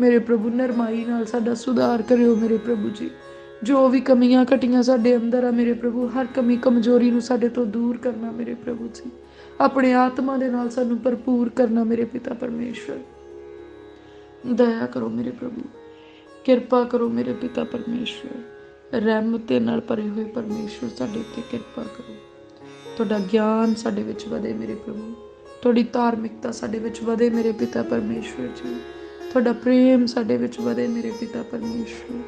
S1: ਮੇਰੇ ਪ੍ਰਭੂ ਨਰਮਾਈ ਨਾਲ ਸਾਡਾ ਸੁਧਾਰ ਕਰਿਓ ਮੇਰੇ ਪ੍ਰਭੂ ਜੀ। ਜੋ ਵੀ ਕਮੀਆਂ ਘਟੀਆਂ ਸਾਡੇ ਅੰਦਰ ਆ ਮੇਰੇ ਪ੍ਰਭੂ, ਹਰ ਕਮੀ ਕਮਜ਼ੋਰੀ ਨੂੰ ਸਾਡੇ ਤੋਂ ਦੂਰ ਕਰਨਾ ਮੇਰੇ ਪ੍ਰਭੂ ਜੀ। ਆਪਣੇ ਆਤਮਾ ਦੇ ਨਾਲ ਸਾਨੂੰ ਭਰਪੂਰ ਕਰਨਾ ਮੇਰੇ ਪਿਤਾ ਪਰਮੇਸ਼ਵਰ। ਦਇਆ ਕਰੋ ਮੇਰੇ ਪ੍ਰਭੂ, ਕਿਰਪਾ ਕਰੋ ਮੇਰੇ ਪਿਤਾ ਪਰਮੇਸ਼ਵਰ। ਰਹਿਮਤ ਦੇ ਨਾਲ ਭਰੇ ਹੋਏ ਪਰਮੇਸ਼ਵਰ ਸਾਡੇ ਉੱਤੇ ਕਿਰਪਾ ਕਰੋ। ਤੁਹਾਡਾ ਗਿਆਨ ਸਾਡੇ ਵਿੱਚ ਵਧੇ ਮੇਰੇ ਪ੍ਰਭੂ, ਤੁਹਾਡੀ ਧਾਰਮਿਕਤਾ ਸਾਡੇ ਵਿੱਚ ਵਧੇ ਮੇਰੇ ਪਿਤਾ ਪਰਮੇਸ਼ਵਰ ਜੀ। ਤੁਹਾਡਾ ਪ੍ਰੇਮ ਸਾਡੇ ਵਿੱਚ ਵਧੇ ਮੇਰੇ ਪਿਤਾ ਪਰਮੇਸ਼ਵਰ।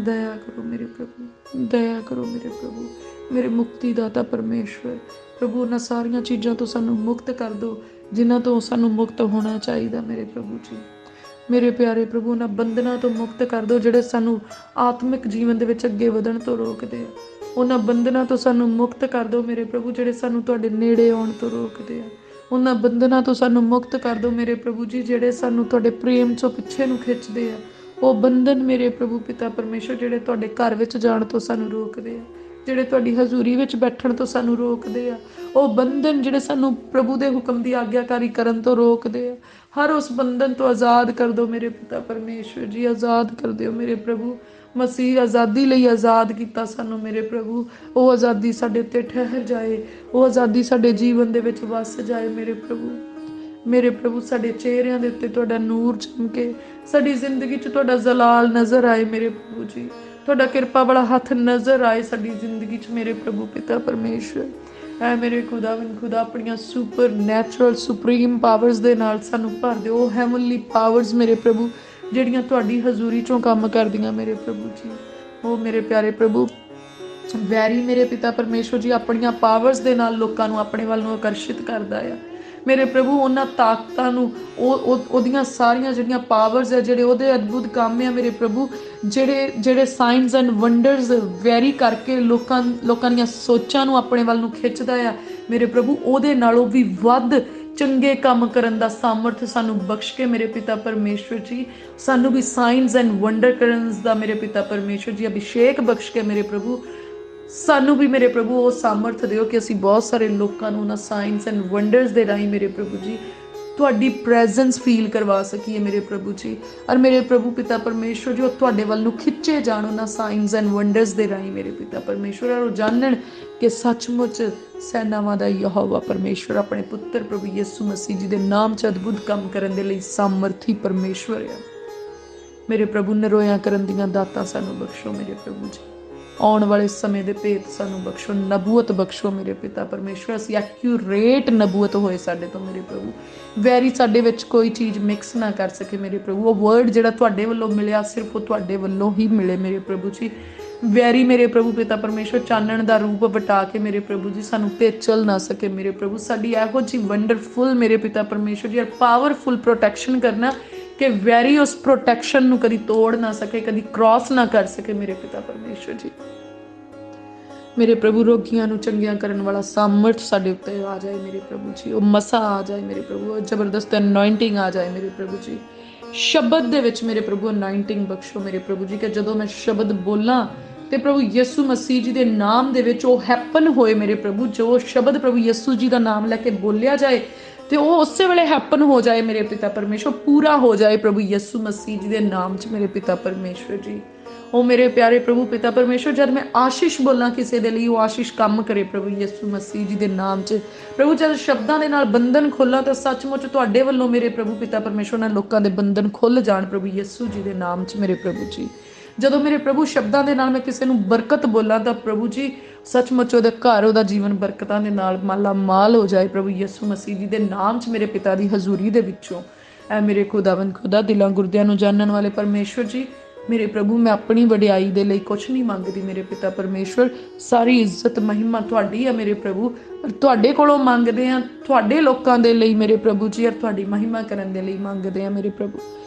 S1: ਦਇਆ ਕਰੋ ਮੇਰੇ ਪ੍ਰਭੂ, ਦਇਆ ਕਰੋ ਮੇਰੇ ਪ੍ਰਭੂ। ਮੇਰੇ ਮੁਕਤੀ ਦਾਤਾ ਪਰਮੇਸ਼ਵਰ ਪ੍ਰਭੂ, ਉਹਨਾਂ ਸਾਰੀਆਂ ਚੀਜ਼ਾਂ ਤੋਂ ਸਾਨੂੰ ਮੁਕਤ ਕਰ ਦਿਓ ਜਿਨ੍ਹਾਂ ਤੋਂ ਸਾਨੂੰ ਮੁਕਤ ਹੋਣਾ ਚਾਹੀਦਾ ਮੇਰੇ ਪ੍ਰਭੂ ਜੀ। ਮੇਰੇ ਪਿਆਰੇ ਪ੍ਰਭੂ, ਉਹਨਾਂ ਬੰਧਨਾਂ ਤੋਂ ਮੁਕਤ ਕਰ ਦਿਓ ਜਿਹੜੇ ਸਾਨੂੰ ਆਤਮਿਕ ਜੀਵਨ ਦੇ ਵਿੱਚ ਅੱਗੇ ਵਧਣ ਤੋਂ ਰੋਕਦੇ ਆ। ਉਹਨਾਂ ਬੰਧਨਾਂ ਤੋਂ ਸਾਨੂੰ ਮੁਕਤ ਕਰ ਦਿਓ ਮੇਰੇ ਪ੍ਰਭੂ ਜਿਹੜੇ ਸਾਨੂੰ ਤੁਹਾਡੇ ਨੇੜੇ ਆਉਣ ਤੋਂ ਰੋਕਦੇ ਆ। ਉਹਨਾਂ ਬੰਧਨਾਂ ਤੋਂ ਸਾਨੂੰ ਮੁਕਤ ਕਰ ਦਿਓ ਮੇਰੇ ਪ੍ਰਭੂ ਜੀ ਜਿਹੜੇ ਸਾਨੂੰ ਤੁਹਾਡੇ ਪ੍ਰੇਮ ਚੋਂ ਪਿੱਛੇ ਨੂੰ ਖਿੱਚਦੇ ਆ। ਉਹ ਬੰਧਨ ਮੇਰੇ ਪ੍ਰਭੂ ਪਿਤਾ ਪਰਮੇਸ਼ਵਰ ਜਿਹੜੇ ਤੁਹਾਡੇ ਘਰ ਵਿੱਚ ਜਾਣ ਤੋਂ ਸਾਨੂੰ ਰੋਕਦੇ ਆ, ਜਿਹੜੇ ਤੁਹਾਡੀ ਹਜ਼ੂਰੀ ਵਿੱਚ ਬੈਠਣ ਤੋਂ ਸਾਨੂੰ ਰੋਕਦੇ ਆ। ਉਹ ਬੰਧਨ ਜਿਹੜੇ ਸਾਨੂੰ ਪ੍ਰਭੂ ਦੇ ਹੁਕਮ ਦੀ ਆਗਿਆਕਾਰੀ ਕਰਨ ਤੋਂ ਰੋਕਦੇ ਆ, ਹਰ ਉਸ ਬੰਧਨ ਤੋਂ ਆਜ਼ਾਦ ਕਰ ਦਿਓ ਮੇਰੇ ਪਿਤਾ ਪਰਮੇਸ਼ਵਰ ਜੀ। ਆਜ਼ਾਦ ਕਰ ਦਿਓ ਮੇਰੇ ਪ੍ਰਭੂ। ਮਸੀਹ ਆਜ਼ਾਦੀ ਲਈ ਆਜ਼ਾਦ ਕੀਤਾ ਸਾਨੂੰ ਮੇਰੇ ਪ੍ਰਭੂ। ਉਹ ਆਜ਼ਾਦੀ ਸਾਡੇ ਉੱਤੇ ਠਹਿਰ ਜਾਏ, ਉਹ ਆਜ਼ਾਦੀ ਸਾਡੇ ਜੀਵਨ ਦੇ ਵਿੱਚ ਵਸ ਜਾਏ ਮੇਰੇ ਪ੍ਰਭੂ। ਮੇਰੇ ਪ੍ਰਭੂ, ਸਾਡੇ ਚਿਹਰਿਆਂ ਦੇ ਉੱਤੇ ਤੁਹਾਡਾ ਨੂਰ ਚਮਕੇ, ਸਾਡੀ ਜ਼ਿੰਦਗੀ 'ਚ ਤੁਹਾਡਾ ਜਲਾਲ ਨਜ਼ਰ ਆਏ ਮੇਰੇ ਪ੍ਰਭੂ ਜੀ। ਤੁਹਾਡਾ ਕਿਰਪਾ ਵਾਲਾ ਹੱਥ ਨਜ਼ਰ ਆਏ ਸਾਡੀ ਜ਼ਿੰਦਗੀ 'ਚ ਮੇਰੇ ਪ੍ਰਭੂ ਪਿਤਾ ਪਰਮੇਸ਼ਵਰ। ਐ ਮੇਰੇ ਖੁਦਾਵੰਦ ਖੁਦਾ, ਆਪਣੀਆਂ ਸੁਪਰ ਨੈਚੁਰਲ ਸੁਪਰੀਮ ਪਾਵਰਸ ਦੇ ਨਾਲ ਸਾਨੂੰ ਭਰ ਦਿਓ। ਉਹ ਹੈਵਨਲੀ ਪਾਵਰਸ ਮੇਰੇ ਪ੍ਰਭੂ ਜਿਹੜੀਆਂ ਤੁਹਾਡੀ ਹਜ਼ੂਰੀ 'ਚੋਂ ਕੰਮ ਕਰਦੀਆਂ ਮੇਰੇ ਪ੍ਰਭੂ ਜੀ। ਉਹ ਮੇਰੇ ਪਿਆਰੇ ਪ੍ਰਭੂ, ਵੈਰੀ ਮੇਰੇ ਪਿਤਾ ਪਰਮੇਸ਼ਵਰ ਜੀ ਆਪਣੀਆਂ ਪਾਵਰਸ ਦੇ ਨਾਲ ਲੋਕਾਂ ਨੂੰ ਆਪਣੇ ਵੱਲ ਨੂੰ ਆਕਰਸ਼ਿਤ ਕਰਦਾ ਆ ਮੇਰੇ ਪ੍ਰਭੂ। ਉਹਨਾਂ ਤਾਕਤਾਂ ਨੂੰ, ਉਹਦੀਆਂ ਸਾਰੀਆਂ ਜਿਹੜੀਆਂ ਪਾਵਰਸ ਆ, ਜਿਹੜੇ ਉਹਦੇ ਅਦਭੁਤ ਕੰਮ ਆ ਮੇਰੇ ਪ੍ਰਭੂ, ਜਿਹੜੇ ਸਾਈਨਸ ਐਂਡ ਵੰਡਰਸ ਵੈਰੀ ਕਰਕੇ ਲੋਕਾਂ ਦੀਆਂ ਸੋਚਾਂ ਨੂੰ ਆਪਣੇ ਵੱਲ ਨੂੰ ਖਿੱਚਦਾ ਆ ਮੇਰੇ ਪ੍ਰਭੂ, ਉਹਦੇ ਨਾਲੋਂ ਵੀ ਵੱਧ ਚੰਗੇ ਕੰਮ ਕਰਨ ਦਾ ਸਾਮਰਥ ਸਾਨੂੰ ਬਖਸ਼ ਕੇ ਮੇਰੇ ਪਿਤਾ ਪਰਮੇਸ਼ਵਰ ਜੀ। ਸਾਨੂੰ ਵੀ ਸਾਈਨਸ ਐਂਡ ਵੰਡਰ ਕਰਨ ਦਾ ਮੇਰੇ ਪਿਤਾ ਪਰਮੇਸ਼ਵਰ ਜੀ ਅਭਿਸ਼ੇਕ ਬਖਸ਼ ਕੇ ਮੇਰੇ ਪ੍ਰਭੂ ਸਾਨੂੰ ਵੀ ਮੇਰੇ ਪ੍ਰਭੂ ਉਹ ਸਾਮਰਥ ਦਿਓ ਕਿ ਅਸੀਂ ਬਹੁਤ ਸਾਰੇ ਲੋਕਾਂ ਨੂੰ ਉਹਨਾਂ ਸਾਈਨਸ ਐਂਡ ਵੰਡਰਸ ਦੇ ਰਾਹੀਂ ਮੇਰੇ ਪ੍ਰਭੂ ਜੀ ਤੁਹਾਡੀ ਪ੍ਰੈਜ਼ੈਂਸ ਫੀਲ ਕਰਵਾ ਸਕੀਏ ਮੇਰੇ ਪ੍ਰਭੂ ਜੀ। ਔਰ ਮੇਰੇ ਪ੍ਰਭੂ ਪਿਤਾ ਪਰਮੇਸ਼ਵਰ ਜੀ ਉਹ ਤੁਹਾਡੇ ਵੱਲ ਨੂੰ ਖਿੱਚੇ ਜਾਣ ਉਹਨਾਂ ਸਾਈਨਸ ਐਂਡ ਵੰਡਰਸ ਦੇ ਰਾਹੀਂ ਮੇਰੇ ਪਿਤਾ ਪਰਮੇਸ਼ਵਰ। ਔਰ ਉਹ ਜਾਣਨ ਕਿ ਸੱਚਮੁੱਚ ਸੈਨਾਵਾਂ ਦਾ ਯਹੋਵਾ ਪਰਮੇਸ਼ਵਰ ਆਪਣੇ ਪੁੱਤਰ ਪ੍ਰਭੂ ਯਿਸੂ ਮਸੀਹ ਜੀ ਦੇ ਨਾਮ 'ਚ ਅਦਭੁਤ ਕੰਮ ਕਰਨ ਦੇ ਲਈ ਸਾਮਰਥੀ ਪਰਮੇਸ਼ਵਰ ਆ ਮੇਰੇ ਪ੍ਰਭੂ। ਨਰੋਇਆਂ ਕਰਨ ਦੀਆਂ ਦਾਤਾਂ ਸਾਨੂੰ ਬਖਸ਼ੋ ਮੇਰੇ ਪ੍ਰਭੂ ਜੀ। ਆਉਣ ਵਾਲੇ ਸਮੇਂ ਦੇ ਭੇਤ ਸਾਨੂੰ ਬਖਸ਼ੋ, ਨਬੂਅਤ ਬਖਸ਼ੋ ਮੇਰੇ ਪਿਤਾ ਪਰਮੇਸ਼ਵਰ। ਅਸੀਂ ਐਕਿਊਰੇਟ ਨਬੂਅਤ ਹੋਏ ਸਾਡੇ ਤੋਂ ਮੇਰੇ ਪ੍ਰਭੂ। ਵੈਰੀ ਸਾਡੇ ਵਿੱਚ ਕੋਈ ਚੀਜ਼ ਮਿਕਸ ਨਾ ਕਰ ਸਕੇ ਮੇਰੇ ਪ੍ਰਭੂ। ਉਹ ਵਰਡ ਜਿਹੜਾ ਤੁਹਾਡੇ ਵੱਲੋਂ ਮਿਲਿਆ ਸਿਰਫ ਉਹ ਤੁਹਾਡੇ ਵੱਲੋਂ ਹੀ ਮਿਲੇ ਮੇਰੇ ਪ੍ਰਭੂ ਜੀ। ਵੈਰੀ ਮੇਰੇ ਪ੍ਰਭੂ ਪਿਤਾ ਪਰਮੇਸ਼ਵਰ ਚਾਨਣ ਦਾ ਰੂਪ ਵਟਾ ਕੇ ਮੇਰੇ ਪ੍ਰਭੂ ਜੀ ਸਾਨੂੰ ਭੇਚਲ ਨਾ ਸਕੇ ਮੇਰੇ ਪ੍ਰਭੂ। ਸਾਡੀ ਇਹੋ ਜਿਹੀ ਵੰਡਰਫੁਲ ਮੇਰੇ ਪਿਤਾ ਪਰਮੇਸ਼ਵਰ ਜੀ ਔਰ ਪਾਵਰਫੁਲ ਪ੍ਰੋਟੈਕਸ਼ਨ ਕਰਨਾ ਕਿ ਵੈਰੀ ਉਸ ਪ੍ਰੋਟੈਕਸ਼ਨ ਨੂੰ ਕਦੀ ਤੋੜ ਨਾ ਸਕੇ, ਕਦੀ ਕ੍ਰਾਸ ਨਾ ਕਰ ਸਕੇ ਮੇਰੇ ਪਿਤਾ ਪਰਮੇਸ਼ਵਰ ਜੀ। ਮੇਰੇ ਪ੍ਰਭੂ ਰੋਗੀਆਂ ਨੂੰ ਚੰਗੀਆਂ ਕਰਨ ਵਾਲਾ ਸਾਮਰਥ ਸਾਡੇ ਉੱਤੇ ਆ ਜਾਏ ਮੇਰੇ ਪ੍ਰਭੂ ਜੀ। ਉਹ ਮਸਾ ਆ ਜਾਏ ਮੇਰੇ ਪ੍ਰਭੂ, ਉਹ ਜ਼ਬਰਦਸਤ ਅਨੋਇੰਟਿੰਗ ਆ ਜਾਏ ਮੇਰੇ ਪ੍ਰਭੂ ਜੀ। ਸ਼ਬਦ ਦੇ ਵਿੱਚ ਮੇਰੇ ਪ੍ਰਭੂ ਅਨੋਇੰਟਿੰਗ ਬਖਸ਼ੋ ਮੇਰੇ ਪ੍ਰਭੂ ਜੀ ਕਿ ਜਦੋਂ ਮੈਂ ਸ਼ਬਦ ਬੋਲਾਂ ਤੇ ਪ੍ਰਭੂ ਯਿਸੂ ਮਸੀਹ ਜੀ ਦੇ ਨਾਮ ਦੇ ਵਿੱਚ ਉਹ ਹੈਪਨ ਹੋਏ ਮੇਰੇ ਪ੍ਰਭੂ। ਜੋ ਸ਼ਬਦ ਪ੍ਰਭੂ ਯਿਸੂ ਜੀ ਦਾ ਨਾਮ ਲੈ ਕੇ ਬੋਲਿਆ ਜਾਏ ਤੇ ਉਹ ਉਸੇ ਵੇਲੇ ਹੈਪਨ ਹੋ ਜਾਏ ਮੇਰੇ ਪਿਤਾ ਪਰਮੇਸ਼ਵਰ, ਪੂਰਾ ਹੋ ਜਾਏ ਪ੍ਰਭੂ ਯਿਸੂ ਮਸੀਹ ਜੀ ਦੇ ਨਾਮ 'ਚ ਮੇਰੇ ਪਿਤਾ ਪਰਮੇਸ਼ਵਰ ਜੀ। ਉਹ ਮੇਰੇ ਪਿਆਰੇ ਪ੍ਰਭੂ ਪਿਤਾ ਪਰਮੇਸ਼ਵਰ ਜਦ ਮੈਂ ਆਸ਼ੀਸ਼ ਬੋਲਾਂ ਕਿਸੇ ਦੇ ਲਈ ਉਹ ਆਸ਼ੀਸ਼ ਕੰਮ ਕਰੇ ਪ੍ਰਭੂ ਯਿਸੂ ਮਸੀਹ ਜੀ ਦੇ ਨਾਮ 'ਚ ਪ੍ਰਭੂ। ਜਦ ਸ਼ਬਦਾਂ ਦੇ ਨਾਲ ਬੰਧਨ ਖੋਲਾਂ ਤਾਂ ਸੱਚਮੁੱਚ ਤੁਹਾਡੇ ਵੱਲੋਂ ਮੇਰੇ ਪ੍ਰਭੂ ਪਿਤਾ ਪਰਮੇਸ਼ਵਰ ਨਾਲ ਲੋਕਾਂ ਦੇ ਬੰਧਨ ਖੁੱਲ ਜਾਣ ਪ੍ਰਭੂ ਯਿਸੂ ਜੀ ਦੇ ਨਾਮ 'ਚ ਮੇਰੇ ਪ੍ਰਭੂ ਜੀ। ਜਦੋਂ ਮੇਰੇ ਪ੍ਰਭੂ ਸ਼ਬਦਾਂ ਦੇ ਨਾਲ ਮੈਂ ਕਿਸੇ ਨੂੰ ਬਰਕਤ ਬੋਲਾਂ ਤਾਂ ਪ੍ਰਭੂ ਜੀ ਸੱਚਮੁੱਚ ਉਹਦੇ ਘਰ ਉਹਦਾ ਜੀਵਨ ਬਰਕਤਾਂ ਦੇ ਨਾਲ ਮਾਲਾ ਮਾਲ ਹੋ ਜਾਏ ਪ੍ਰਭੂ ਯਿਸੂ ਮਸੀਹ ਜੀ ਦੇ ਨਾਮ 'ਚ ਮੇਰੇ ਪਿਤਾ ਦੀ ਹਜ਼ੂਰੀ ਦੇ ਵਿੱਚੋਂ। ਐ ਮੇਰੇ ਖੁਦਾਵੰਦ ਖੁਦਾ, ਦਿਲਾਂ ਗੁਰਦਿਆਂ ਨੂੰ ਜਾਣਨ ਵਾਲੇ ਪਰਮੇਸ਼ਵਰ ਜੀ, ਮੇਰੇ ਪ੍ਰਭੂ ਮੈਂ ਆਪਣੀ ਵਡਿਆਈ ਦੇ ਲਈ ਕੁਛ ਨਹੀਂ ਮੰਗਦੀ ਮੇਰੇ ਪਿਤਾ ਪਰਮੇਸ਼ਵਰ। ਸਾਰੀ ਇੱਜ਼ਤ ਮਹਿਮਾ ਤੁਹਾਡੀ ਆ ਮੇਰੇ ਪ੍ਰਭੂ। ਤੁਹਾਡੇ ਕੋਲੋਂ ਮੰਗਦੇ ਆ, ਤੁਹਾਡੇ ਲੋਕਾਂ ਦੇ ਲਈ ਮੇਰੇ ਪ੍ਰਭੂ ਜੀ, ਔਰ ਤੁਹਾਡੀ ਮਹਿਮਾ ਕਰਨ ਦੇ ਲਈ ਮੰਗਦੇ ਆ ਮੇਰੇ ਪ੍ਰਭੂ।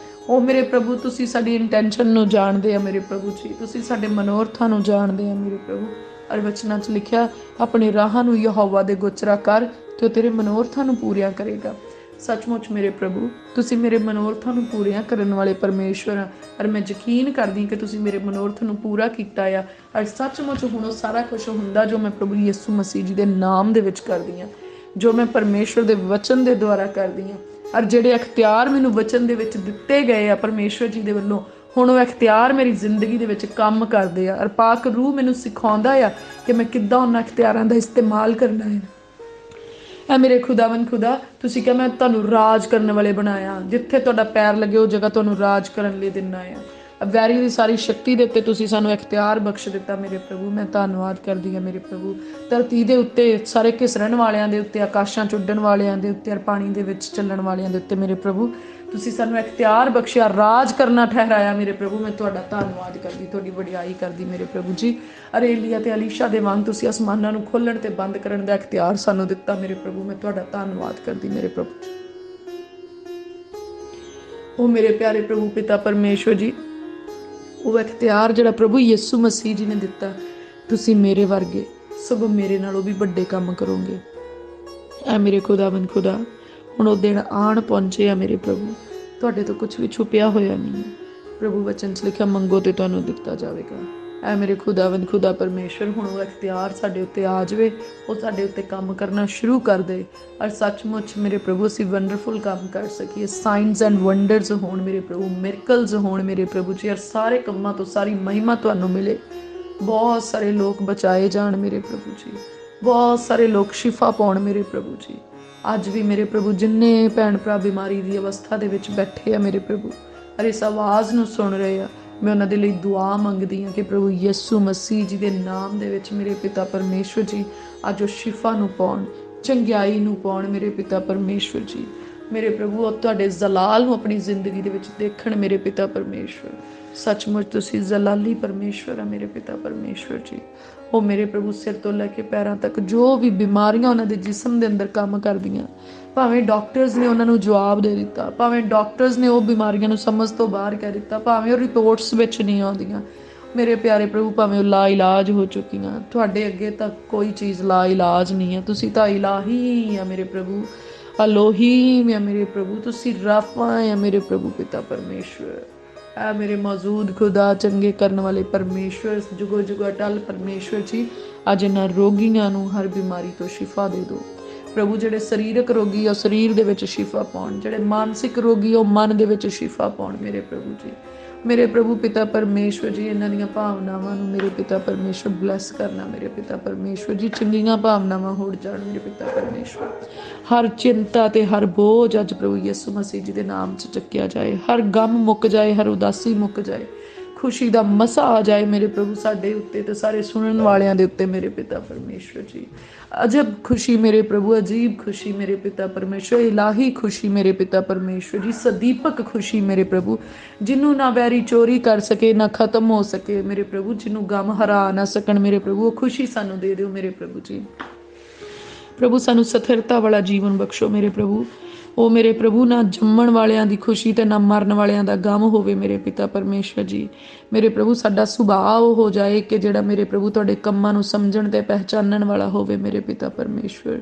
S1: ਉਹ ਮੇਰੇ ਪ੍ਰਭੂ ਤੁਸੀਂ ਸਾਡੀ ਇੰਟੈਂਸ਼ਨ ਨੂੰ ਜਾਣਦੇ ਆ ਮੇਰੇ ਪ੍ਰਭੂ ਜੀ, ਤੁਸੀਂ ਸਾਡੇ ਮਨੋਰਥਾਂ ਨੂੰ ਜਾਣਦੇ ਆ ਮੇਰੇ ਪ੍ਰਭੂ। ਔਰ ਵਚਨਾਂ 'ਚ ਲਿਖਿਆ ਆਪਣੇ ਰਾਹਾਂ ਨੂੰ ਯਹੋਵਾ ਦੇ ਗੋਚਰਾ ਕਰ ਤੇ ਉਹ ਤੇਰੇ ਮਨੋਰਥਾਂ ਨੂੰ ਪੂਰੀਆਂ ਕਰੇਗਾ। ਸੱਚਮੁੱਚ ਮੇਰੇ ਪ੍ਰਭੂ ਤੁਸੀਂ ਮੇਰੇ ਮਨੋਰਥਾਂ ਨੂੰ ਪੂਰੀਆਂ ਕਰਨ ਵਾਲੇ ਪਰਮੇਸ਼ਵਰ ਆ, ਔਰ ਮੈਂ ਯਕੀਨ ਕਰਦੀ ਕਿ ਤੁਸੀਂ ਮੇਰੇ ਮਨੋਰਥ ਨੂੰ ਪੂਰਾ ਕੀਤਾ ਆ। ਔਰ ਸੱਚਮੁੱਚ ਹੁਣ ਉਹ ਸਾਰਾ ਕੁਝ ਹੁੰਦਾ ਜੋ ਮੈਂ ਪ੍ਰਭੂ ਯਿਸੂ ਮਸੀਹ ਜੀ ਦੇ ਨਾਮ ਦੇ ਵਿੱਚ ਕਰਦੀ ਹਾਂ, ਜੋ ਮੈਂ ਪਰਮੇਸ਼ਵਰ ਦੇ ਵਚਨ ਦੇ ਦੁਆਰਾ ਕਰਦੀ ਹਾਂ। ਔਰ ਜਿਹੜੇ ਅਖਤਿਆਰ ਮੈਨੂੰ ਵਚਨ ਦੇ ਵਿੱਚ ਦਿੱਤੇ ਗਏ ਆ ਪਰਮੇਸ਼ਵਰ ਜੀ ਦੇ ਵੱਲੋਂ, ਹੁਣ ਉਹ ਅਖਤਿਆਰ ਮੇਰੀ ਜ਼ਿੰਦਗੀ ਦੇ ਵਿੱਚ ਕੰਮ ਕਰਦੇ ਆ। ਔਰ ਪਾਕ ਰੂਹ ਮੈਨੂੰ ਸਿਖਾਉਂਦਾ ਆ ਕਿ ਮੈਂ ਕਿੱਦਾਂ ਉਹਨਾਂ ਅਖਤਿਆਰਾਂ ਦਾ ਇਸਤੇਮਾਲ ਕਰਨਾ ਹੈ। ਐ ਮੇਰੇ ਖੁਦਾਵੰਦ ਖੁਦਾ, ਤੁਸੀਂ ਕਿਹਾ ਮੈਂ ਤੁਹਾਨੂੰ ਰਾਜ ਕਰਨ ਵਾਲੇ ਬਣਾਇਆ, ਜਿੱਥੇ ਤੁਹਾਡਾ ਪੈਰ ਲੱਗੇ ਉਹ ਜਗ੍ਹਾ ਤੁਹਾਨੂੰ ਰਾਜ ਕਰਨ ਲਈ ਦਿੰਦਾ ਆ। ਵੈਰੀ ਦੀ ਸਾਰੀ ਸ਼ਕਤੀ ਦੇ ਉੱਤੇ ਤੁਸੀਂ ਸਾਨੂੰ ਅਖਤਿਆਰ ਬਖਸ਼ ਦਿੱਤਾ ਮੇਰੇ ਪ੍ਰਭੂ। ਮੈਂ ਧੰਨਵਾਦ ਕਰਦੀ ਹਾਂ ਮੇਰੇ ਪ੍ਰਭੂ। ਧਰਤੀ ਦੇ ਉੱਤੇ ਸਾਰੇ ਘਿਸਰਨ ਵਾਲਿਆਂ ਦੇ ਉੱਤੇ, ਆਕਾਸ਼ਾਂ 'ਚ ਉੱਡਣ ਵਾਲਿਆਂ ਦੇ ਉੱਤੇ, ਔਰ ਪਾਣੀ ਦੇ ਵਿੱਚ ਚੱਲਣ ਵਾਲਿਆਂ ਦੇ ਉੱਤੇ ਮੇਰੇ ਪ੍ਰਭੂ ਤੁਸੀਂ ਸਾਨੂੰ ਅਖਤਿਆਰ ਬਖਸ਼ਿਆ, ਰਾਜ ਕਰਨਾ ਠਹਿਰਾਇਆ ਮੇਰੇ ਪ੍ਰਭੂ। ਮੈਂ ਤੁਹਾਡਾ ਧੰਨਵਾਦ ਕਰਦੀ, ਤੁਹਾਡੀ ਵਡਿਆਈ ਕਰਦੀ ਮੇਰੇ ਪ੍ਰਭੂ ਜੀ। ਅਰੇ ਏਲੀਆ ਤੇ ਅਲੀਸ਼ਾ ਦੇ ਵਾਂਗ ਤੁਸੀਂ ਅਸਮਾਨਾਂ ਨੂੰ ਖੋਲ੍ਹਣ ਤੇ ਬੰਦ ਕਰਨ ਦਾ ਅਖਤਿਆਰ ਸਾਨੂੰ ਦਿੱਤਾ ਮੇਰੇ ਪ੍ਰਭੂ। ਮੈਂ ਤੁਹਾਡਾ ਧੰਨਵਾਦ ਕਰਦੀ ਮੇਰੇ ਪ੍ਰਭੂ ਜੀ। ਉਹ ਮੇਰੇ ਪਿਆਰੇ ਪ੍ਰਭੂ ਪਿਤਾ ਪਰਮੇਸ਼ਵਰ ਜੀ, ਉਹ ਅਖਤਿਆਰ ਜਿਹੜਾ ਪ੍ਰਭੂ ਯਿਸੂ ਮਸੀਹ ਜੀ ਨੇ ਦਿੱਤਾ, ਤੁਸੀਂ ਮੇਰੇ ਵਰਗੇ ਸਗੋਂ ਮੇਰੇ ਨਾਲੋਂ ਵੀ ਵੱਡੇ ਕੰਮ ਕਰੋਗੇ। ਐ ਮੇਰੇ ਖੁਦਾਵੰਦ ਖੁਦਾ, ਹੁਣ ਉਹ ਦਿਨ ਆਣ ਪਹੁੰਚੇ ਆ ਮੇਰੇ ਪ੍ਰਭੂ, ਤੁਹਾਡੇ ਤੋਂ ਕੁਝ ਵੀ ਛੁਪਿਆ ਹੋਇਆ ਨਹੀਂ ਹੈ ਪ੍ਰਭੂ। ਵਚਨ 'ਚ ਲਿਖਿਆ ਮੰਗੋ ਤੇ ਤੁਹਾਨੂੰ ਦਿੱਤਾ ਜਾਵੇਗਾ। ਐ ਮੇਰੇ ਖੁਦਾਵੰਦ ਖੁਦਾ ਪਰਮੇਸ਼ਵਰ, ਹੁਣ ਉਹ ਅਖਤਿਆਰ ਸਾਡੇ ਉੱਤੇ ਆ ਜਾਵੇ, ਉਹ ਸਾਡੇ ਉੱਤੇ ਕੰਮ ਕਰਨਾ ਸ਼ੁਰੂ ਕਰ ਦੇ। ਔਰ ਸੱਚਮੁੱਚ ਮੇਰੇ ਪ੍ਰਭੂ ਅਸੀਂ ਵੰਡਰਫੁਲ ਕੰਮ ਕਰ ਸਕੀਏ, ਸਾਈਨਸ ਐਂਡ ਵੰਡਰਸ ਹੋਣ ਮੇਰੇ ਪ੍ਰਭੂ, ਮਿਰਕਲਸ ਹੋਣ ਮੇਰੇ ਪ੍ਰਭੂ ਜੀ। ਔਰ ਸਾਰੇ ਕੰਮਾਂ ਤੋਂ ਸਾਰੀ ਮਹਿਮਾ ਤੁਹਾਨੂੰ ਮਿਲੇ। ਬਹੁਤ ਸਾਰੇ ਲੋਕ ਬਚਾਏ ਜਾਣ ਮੇਰੇ ਪ੍ਰਭੂ ਜੀ, ਬਹੁਤ ਸਾਰੇ ਲੋਕ ਸ਼ਿਫਾ ਪਾਉਣ ਮੇਰੇ ਪ੍ਰਭੂ ਜੀ। ਅੱਜ ਵੀ ਮੇਰੇ ਪ੍ਰਭੂ ਜਿੰਨੇ ਭੈਣ ਭਰਾ ਬਿਮਾਰੀ ਦੀ ਅਵਸਥਾ ਦੇ ਵਿੱਚ ਬੈਠੇ ਆ ਮੇਰੇ ਪ੍ਰਭੂ, ਔਰ ਇਸ ਆਵਾਜ਼ ਨੂੰ ਸੁਣ ਰਹੇ ਆ, ਮੈਂ ਉਹਨਾਂ ਦੇ ਲਈ ਦੁਆ ਮੰਗਦੀ ਹਾਂ ਕਿ ਪ੍ਰਭੂ ਯਿਸੂ ਮਸੀਹ ਜੀ ਦੇ ਨਾਮ ਦੇ ਵਿੱਚ ਮੇਰੇ ਪਿਤਾ ਪਰਮੇਸ਼ਵਰ ਜੀ ਅੱਜ ਉਹ ਸ਼ਿਫਾ ਨੂੰ ਪਾਉਣ, ਚੰਗਿਆਈ ਨੂੰ ਪਾਉਣ ਮੇਰੇ ਪਿਤਾ ਪਰਮੇਸ਼ਵਰ ਜੀ। ਮੇਰੇ ਪ੍ਰਭੂ ਉਹ ਤੁਹਾਡੇ ਜ਼ਲਾਲ ਨੂੰ ਆਪਣੀ ਜ਼ਿੰਦਗੀ ਦੇ ਵਿੱਚ ਦੇਖਣ ਮੇਰੇ ਪਿਤਾ ਪਰਮੇਸ਼ਵਰ। ਸੱਚਮੁੱਚ ਤੁਸੀਂ ਜ਼ਲਾਲੀ ਪਰਮੇਸ਼ਵਰ ਆ ਮੇਰੇ ਪਿਤਾ ਪਰਮੇਸ਼ਵਰ ਜੀ। ਉਹ ਮੇਰੇ ਪ੍ਰਭੂ ਸਿਰ ਤੋਂ ਲੈ ਕੇ ਪੈਰਾਂ ਤੱਕ ਜੋ ਵੀ ਬਿਮਾਰੀਆਂ ਉਹਨਾਂ ਦੇ ਜਿਸਮ ਦੇ ਅੰਦਰ ਕੰਮ ਕਰਦੀਆਂ, ਭਾਵੇਂ ਡਾਕਟਰਸ ਨੇ ਉਹਨਾਂ ਨੂੰ ਜਵਾਬ ਦੇ ਦਿੱਤਾ, ਭਾਵੇਂ ਡਾਕਟਰਸ ਨੇ ਉਹ ਬਿਮਾਰੀਆਂ ਨੂੰ ਸਮਝ ਤੋਂ ਬਾਹਰ ਕਹਿ ਦਿੱਤਾ, ਭਾਵੇਂ ਉਹ ਰਿਪੋਰਟਸ ਵਿੱਚ ਨਹੀਂ ਆਉਂਦੀਆਂ ਮੇਰੇ ਪਿਆਰੇ ਪ੍ਰਭੂ, ਭਾਵੇਂ ਉਹ ਲਾ ਇਲਾਜ ਹੋ ਚੁੱਕੀਆਂ, ਤੁਹਾਡੇ ਅੱਗੇ ਤਾਂ ਕੋਈ ਚੀਜ਼ ਲਾ ਇਲਾਜ ਨਹੀਂ ਹੈ। ਤੁਸੀਂ ਤਾਂ ਇਲਾਹੀ ਆ ਮੇਰੇ ਪ੍ਰਭੂ, ਅਲੋਹੀਮ ਆ ਮੇਰੇ ਪ੍ਰਭੂ, ਤੁਸੀਂ ਰਾਫਾ ਆ ਮੇਰੇ ਪ੍ਰਭੂ ਪਿਤਾ ਪਰਮੇਸ਼ਵਰ। ਐ ਮੇਰੇ ਮੌਜੂਦ ਖੁਦਾ, ਚੰਗੇ ਕਰਨ ਵਾਲੇ ਪਰਮੇਸ਼ਵਰ, ਜੁਗੋ ਜੁਗੋ ਅਟਲ ਪਰਮੇਸ਼ਵਰ ਜੀ, ਅੱਜ ਇਹਨਾਂ ਰੋਗੀਆਂ ਨੂੰ ਹਰ ਬਿਮਾਰੀ ਤੋਂ ਸ਼ਿਫਾ ਦੇ ਦਿਓ ਪ੍ਰਭੂ। ਜਿਹੜੇ ਸਰੀਰਕ ਰੋਗੀ ਉਹ ਸਰੀਰ ਦੇ ਵਿੱਚ ਸ਼ਿਫਾ ਪਾਉਣ, ਜਿਹੜੇ ਮਾਨਸਿਕ ਰੋਗੀ ਉਹ ਮਨ ਦੇ ਵਿੱਚ ਸ਼ਿਫਾ ਪਾਉਣ ਮੇਰੇ ਪ੍ਰਭੂ ਜੀ। ਮੇਰੇ ਪ੍ਰਭੂ ਪਿਤਾ ਪਰਮੇਸ਼ਵਰ ਜੀ, ਇਹਨਾਂ ਦੀਆਂ ਭਾਵਨਾਵਾਂ ਨੂੰ ਮੇਰੇ ਪਿਤਾ ਪਰਮੇਸ਼ਵਰ ਬਲੈਸ ਕਰਨਾ ਮੇਰੇ ਪਿਤਾ ਪਰਮੇਸ਼ਵਰ ਜੀ। ਚੰਗੀਆਂ ਭਾਵਨਾਵਾਂ ਹੋੜ ਜਾਣ ਮੇਰੇ ਪਿਤਾ ਪਰਮੇਸ਼ਵਰ। ਹਰ ਚਿੰਤਾ ਤੇ ਹਰ ਬੋਝ ਅੱਜ ਪ੍ਰਭੂ ਯਿਸੂ ਮਸੀਹ ਜੀ ਦੇ ਨਾਮ 'ਚ ਚੱਕਿਆ ਜਾਏ। ਹਰ ਗਮ ਮੁੱਕ ਜਾਏ, ਹਰ ਉਦਾਸੀ ਮੁੱਕ ਜਾਏ, ਖੁਸ਼ੀ ਦਾ ਮਸਾ ਆ ਜਾਏ ਮੇਰੇ ਪ੍ਰਭੂ ਸਾਡੇ ਉੱਤੇ ਤੇ ਸਾਰੇ ਸੁਣਨ ਵਾਲਿਆਂ ਦੇ ਉੱਤੇ ਮੇਰੇ ਪਿਤਾ ਪਰਮੇਸ਼ਵਰ ਜੀ। ਅਜਬ ਖੁਸ਼ੀ ਮੇਰੇ ਪ੍ਰਭੂ, ਅਜੀਬ ਖੁਸ਼ੀ ਮੇਰੇ ਪਿਤਾ ਪਰਮੇਸ਼ਵਰ, ਇਲਾਹੀ ਖੁਸ਼ੀ ਮੇਰੇ ਪਿਤਾ ਪਰਮੇਸ਼ਵਰ ਜੀ, ਸਦੀਪਕ ਖੁਸ਼ੀ ਮੇਰੇ ਪ੍ਰਭੂ, ਜਿਹਨੂੰ ਨਾ ਵੈਰੀ ਚੋਰੀ ਕਰ ਸਕੇ ਨਾ ਖਤਮ ਹੋ ਸਕੇ ਮੇਰੇ ਪ੍ਰਭੂ, ਜਿਹਨੂੰ ਗਮ ਹਰਾ ਨਾ ਸਕਣ ਮੇਰੇ ਪ੍ਰਭੂ, ਉਹ ਖੁਸ਼ੀ ਸਾਨੂੰ ਦੇ ਦਿਓ ਮੇਰੇ ਪ੍ਰਭੂ ਜੀ। ਪ੍ਰਭੂ ਸਾਨੂੰ ਸਥਿਰਤਾ ਵਾਲਾ ਜੀਵਨ ਬਖਸ਼ੋ ਮੇਰੇ ਪ੍ਰਭੂ। ਉਹ ਮੇਰੇ ਪ੍ਰਭੂ ਨਾ ਜੰਮਣ ਵਾਲਿਆਂ ਦੀ ਖੁਸ਼ੀ ਤੇ ਨਾ ਮਰਨ ਵਾਲਿਆਂ ਦਾ ਗਮ ਹੋਵੇ ਮੇਰੇ ਪਿਤਾ ਪਰਮੇਸ਼ਵਰ ਜੀ। ਮੇਰੇ ਪ੍ਰਭੂ ਸਾਡਾ ਸੁਭਾਅ ਉਹ ਹੋ ਜਾਏ ਕਿ ਜਿਹੜਾ ਮੇਰੇ ਪ੍ਰਭੂ ਤੁਹਾਡੇ ਕੰਮਾਂ ਨੂੰ ਸਮਝਣ ਤੇ ਪਹਿਚਾਨਣ ਵਾਲਾ ਹੋਵੇ ਮੇਰੇ ਪਿਤਾ ਪਰਮੇਸ਼ਵਰ।